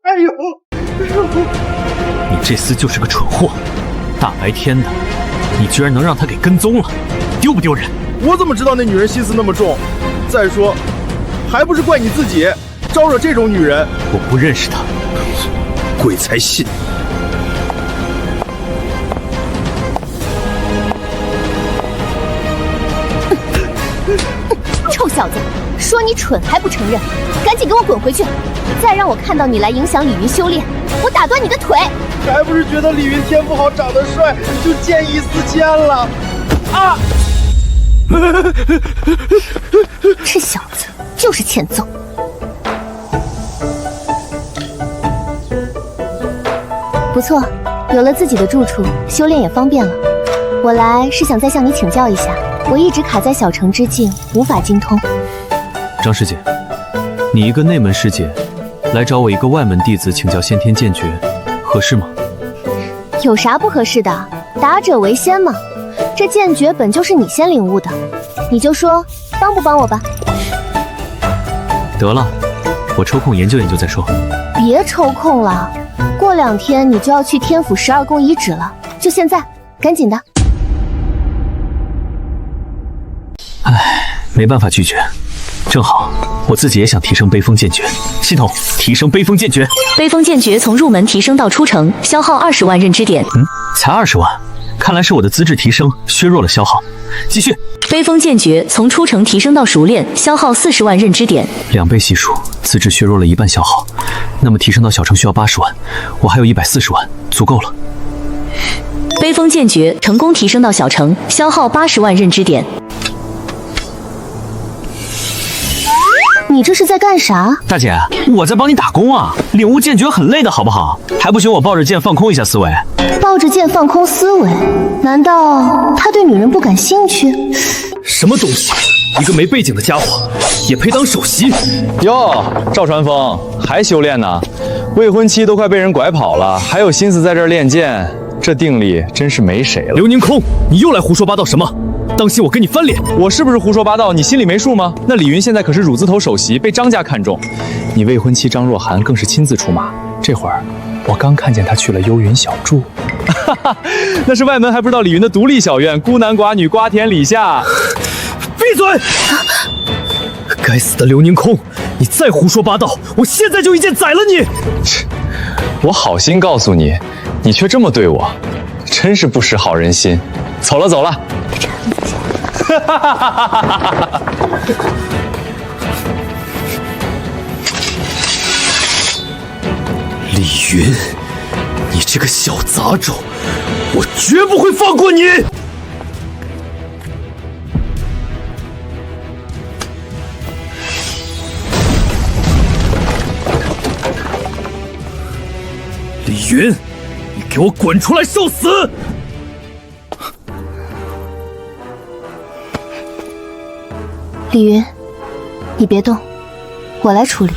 哎呦！你这厮就是个蠢货，大白天的，你居然能让他给跟踪了，丢不丢人？我怎么知道那女人心思那么重？再说，还不是怪你自己，招惹这种女人。我不认识她，鬼才信！臭小子，说你蠢还不承认，赶紧给我滚回去！再让我看到你来影响李云修炼，我打断你的腿！还不是觉得李云天赋好，长得帅，就见异思迁了啊！这小子就是欠揍。不错，有了自己的住处，修炼也方便了。我来是想再向你请教一下，我一直卡在小城之境，无法精通。张师姐，你一个内门师姐，来找我一个外门弟子请教先天剑诀，合适吗？有啥不合适的？达者为先嘛。这剑诀本就是你先领悟的，你就说帮不帮我吧。得了，我抽空研究研究再说。别抽空了，过2天你就要去天府12宫遗址了，就现在，赶紧的。唉，没办法拒绝。正好我自己也想提升悲风剑诀，系统提升悲风剑诀。悲风剑诀从入门提升到出城，消耗20万认知点。才20万，看来是我的资质提升削弱了消耗。继续。悲风剑诀从出城提升到熟练，消耗40万认知点，2倍系数，资质削弱了1半消耗。那么提升到小城需要80万，我还有140万，足够了。悲风剑诀成功提升到小城，消耗80万认知点。你这是在干啥？大姐，我在帮你打工啊，领悟剑诀很累的好不好？还不许我抱着剑放空一下思维？抱着剑放空思维？难道他对女人不感兴趣？什么东西？一个没背景的家伙也配当首席？哟，赵传风还修炼呢？未婚妻都快被人拐跑了，还有心思在这儿练剑？这定力真是没谁了。刘宁空，你又来胡说八道什么？当心我跟你翻脸！我是不是胡说八道？你心里没数吗？那李云现在可是乳字头首席，被张家看中，你未婚妻张若涵更是亲自出马。这会儿，我刚看见她去了幽云小筑。哈哈，那是外门还不知道李云的独立小院，孤男寡女，瓜田李下。闭嘴！该死的刘宁空，你再胡说八道，我现在就一剑宰了你！我好心告诉你，你却这么对我，真是不识好人心。走了走了。李云，你这个小杂种，我绝不会放过你！李云，你给我滚出来受死！李云，你别动，我来处理。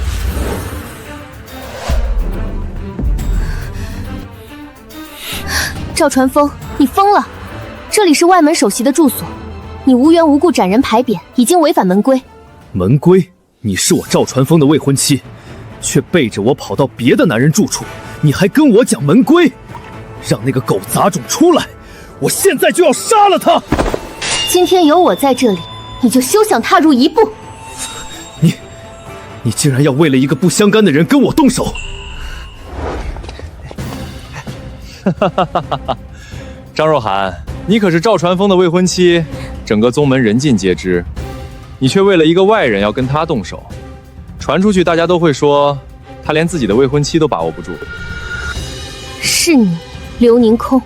赵传风，你疯了！这里是外门首席的住所，你无缘无故斩人牌匾，已经违反门规。门规？你是我赵传风的未婚妻，却背着我跑到别的男人住处，你还跟我讲门规？让那个狗杂种出来！我现在就要杀了他！今天有我在这里，你就休想踏入一步！你竟然要为了一个不相干的人跟我动手！张若涵，你可是赵传风的未婚妻，整个宗门人尽皆知，你却为了一个外人要跟他动手，传出去大家都会说他连自己的未婚妻都把握不住。是你，刘宁空，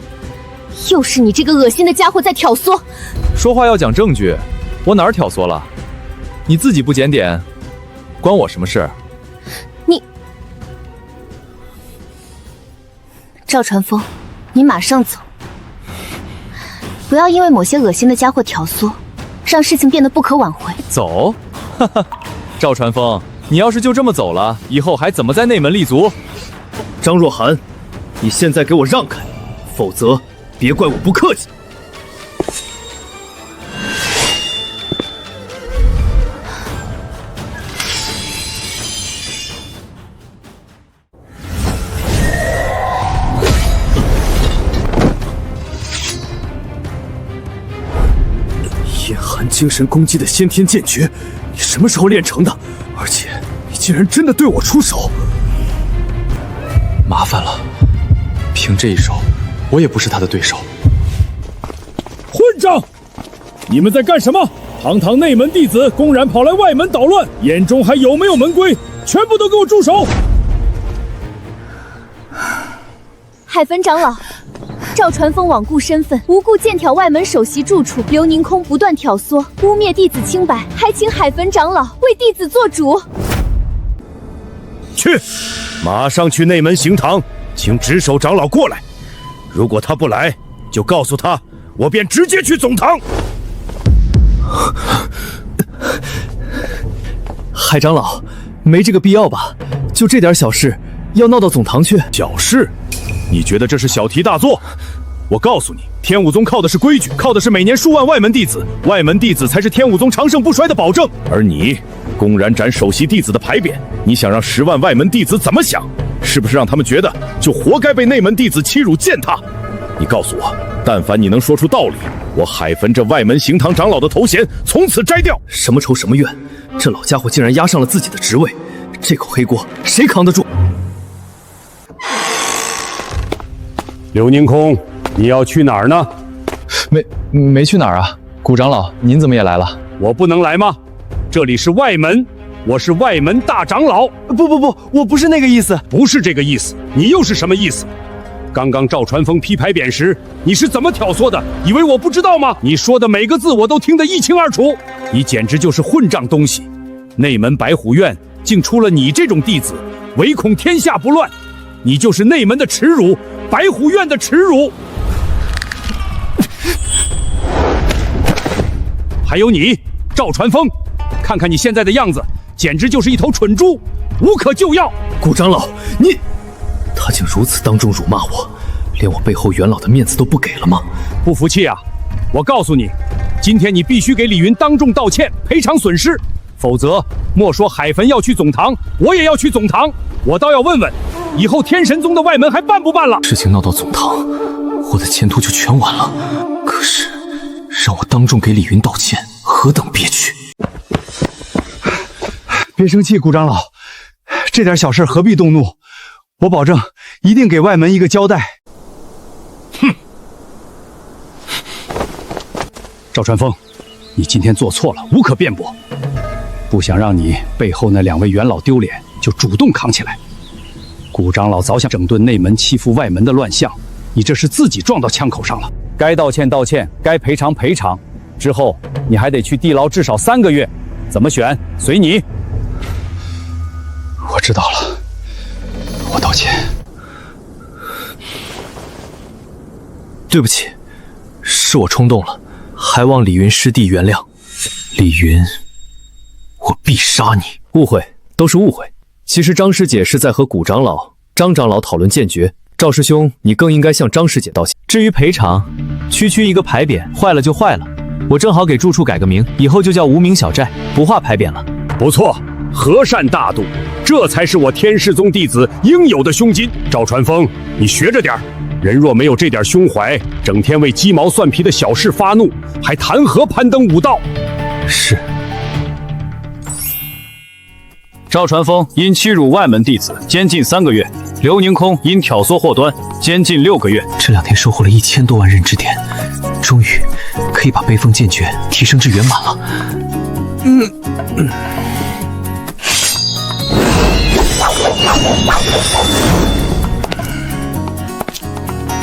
又是你这个恶心的家伙在挑唆！说话要讲证据，我哪儿挑唆了？你自己不检点，关我什么事？你，赵传风，你马上走，不要因为某些恶心的家伙挑唆，让事情变得不可挽回。走？哈哈，赵传风，你要是就这么走了，以后还怎么在内门立足？张若涵，你现在给我让开，否则别怪我不客气。严寒精神攻击的先天剑诀，你什么时候练成的？而且你竟然真的对我出手！麻烦了，凭这一手，我也不是他的对手。混账！你们在干什么？堂堂内门弟子公然跑来外门捣乱，眼中还有没有门规？全部都给我住手！海坟长老，赵传风罔顾身份，无故践挑外门首席住处，刘宁空不断挑唆，污蔑弟子清白，还请海坟长老为弟子做主。去，马上去内门行堂，请值守长老过来。如果他不来，就告诉他，我便直接去总堂。海长老，没这个必要吧？就这点小事，要闹到总堂去？小事？你觉得这是小题大做？我告诉你，天武宗靠的是规矩，靠的是每年数万外门弟子，外门弟子才是天武宗长盛不衰的保证。而你公然斩首席弟子的牌匾，你想让10万外门弟子怎么想？是不是让他们觉得就活该被内门弟子欺辱践踏？你告诉我，但凡你能说出道理，我海坟这外门行堂长老的头衔从此摘掉。什么仇什么怨？这老家伙竟然压上了自己的职位，这口黑锅谁扛得住？刘宁空，你要去哪儿呢？没去哪儿啊。古长老，您怎么也来了？我不能来吗？这里是外门，我是外门大长老。不，我不是那个意思。不是这个意思，你又是什么意思？刚刚赵传风批牌匾时，你是怎么挑唆的？以为我不知道吗？你说的每个字我都听得一清二楚。你简直就是混账东西！内门白虎院竟出了你这种弟子，唯恐天下不乱。你就是内门的耻辱，白虎院的耻辱。还有你，赵传风，看看你现在的样子，简直就是一头蠢猪，无可救药。古长老，你……他竟如此当众辱骂我，连我背后元老的面子都不给了吗？不服气啊？我告诉你，今天你必须给李云当众道歉，赔偿损失，否则莫说海坟要去总堂，我也要去总堂。我倒要问问，以后天神宗的外门还办不办了？事情闹到总堂，我的前途就全完了。可是让我当众给李云道歉，何等憋屈！别生气，谷长老，这点小事何必动怒？我保证一定给外门一个交代。哼！赵传风，你今天做错了，无可辩驳。不想让你背后那2位元老丢脸，就主动扛起来。谷长老早想整顿内门欺负外门的乱象，你这是自己撞到枪口上了。该道歉道歉，该赔偿赔偿，之后你还得去地牢至少3个月，怎么选随你。我知道了，我道歉。对不起，是我冲动了，还望李云师弟原谅。李云，我必杀你！误会，都是误会。其实张师姐是在和谷长老、张长老讨论剑诀。赵师兄，你更应该向张师姐道歉。至于赔偿，区区一个牌匾，坏了就坏了。我正好给住处改个名，以后就叫无名小寨，不画牌匾了。不错，和善大度，这才是我天世宗弟子应有的胸襟。赵传风，你学着点儿。人若没有这点胸怀，整天为鸡毛蒜皮的小事发怒，还谈何攀登武道？是。赵传风因欺辱外门弟子，监禁3个月；刘宁空因挑唆祸端，监禁6个月。这2天收获了1000多万认知点，终于可以把悲风剑诀提升至圆满了。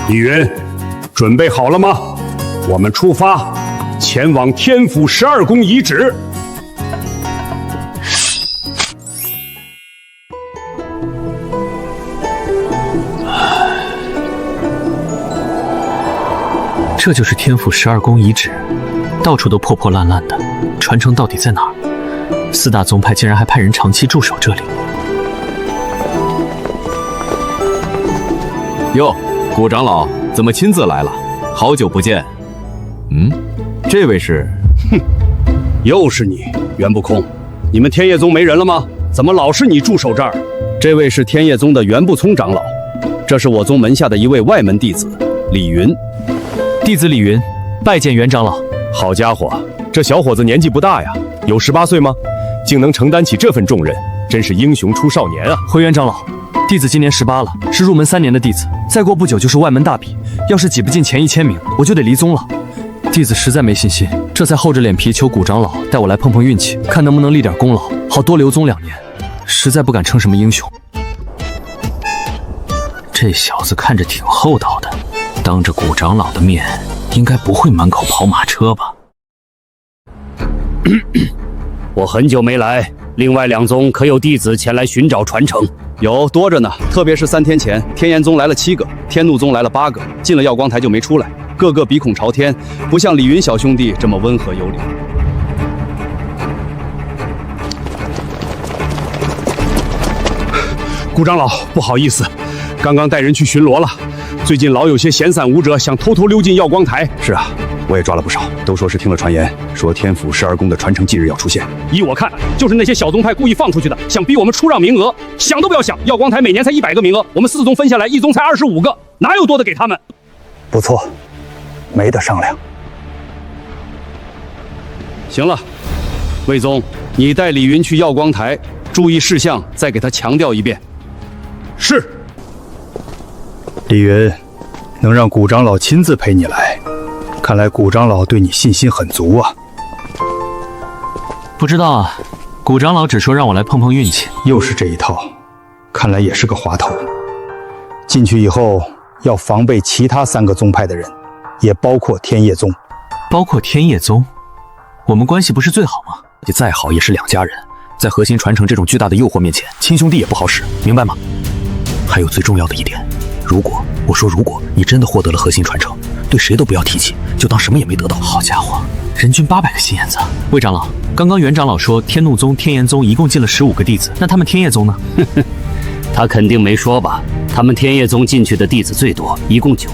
李云，准备好了吗？我们出发，前往天府12宫遗址。这就是天府12宫遗址，到处都破破烂烂的，传承到底在哪儿？4大宗派竟然还派人长期驻守这里。哟，谷长老怎么亲自来了？好久不见。这位是？哼，又是你，袁不空。你们天业宗没人了吗？怎么老是你驻守这儿？这位是天业宗的袁不聪长老，这是我宗门下的一位外门弟子李云。弟子李云，拜见袁长老。好家伙，这小伙子年纪不大呀，有18岁吗？竟能承担起这份重任，真是英雄出少年啊！回元长老，弟子今年18了，是入门3年的弟子，再过不久就是外门大比，要是挤不进前1000名，我就得离宗了。弟子实在没信心，这才厚着脸皮求谷长老带我来碰碰运气，看能不能立点功劳，好多留宗2年。实在不敢称什么英雄。这小子看着挺厚道的，当着谷长老的面，应该不会满口跑马车吧？我很久没来，另外2宗可有弟子前来寻找传承？有多着呢，特别是3天前，天炎宗来了7个，天怒宗来了8个，进了耀光台就没出来，个个鼻孔朝天，不像李云小兄弟这么温和有礼。谷长老，不好意思，刚刚带人去巡逻了。最近老有些闲散武者想偷偷溜进耀光台。是啊，我也抓了不少，都说是听了传言，说天府12宫的传承忌日要出现。依我看，就是那些小宗派故意放出去的，想逼我们出让名额。想都不要想，耀光台每年才100个名额，我们4宗分下来，1宗才25个，哪有多的给他们？不错，没得商量。行了，魏宗，你带李云去耀光台，注意事项再给他强调一遍。是。李云，能让谷长老亲自陪你来，看来谷长老对你信心很足啊。不知道啊，谷长老只说让我来碰碰运气。又是这一套，看来也是个滑头。进去以后要防备其他3个宗派的人，也包括天业宗。包括天业宗？我们关系不是最好吗？你再好也是2家人，在核心传承这种巨大的诱惑面前，亲兄弟也不好使，明白吗？还有最重要的一点，如果你真的获得了核心传承，对谁都不要提起，就当什么也没得到。好家伙，人均800个心眼子。魏长老，刚刚袁长老说天怒宗、天炎宗一共进了15个弟子，那他们天业宗呢？他肯定没说吧？他们天业宗进去的弟子最多，一共9个。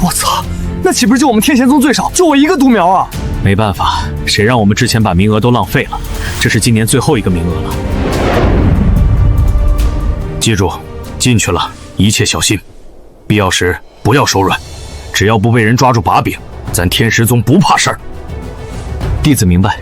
我操，那岂不是就我们天贤宗最少，就我一个独苗啊？没办法，谁让我们之前把名额都浪费了？这是今年最后一个名额了。记住，进去了一切小心，必要时不要手软。只要不被人抓住把柄，咱天石宗不怕事儿。弟子明白。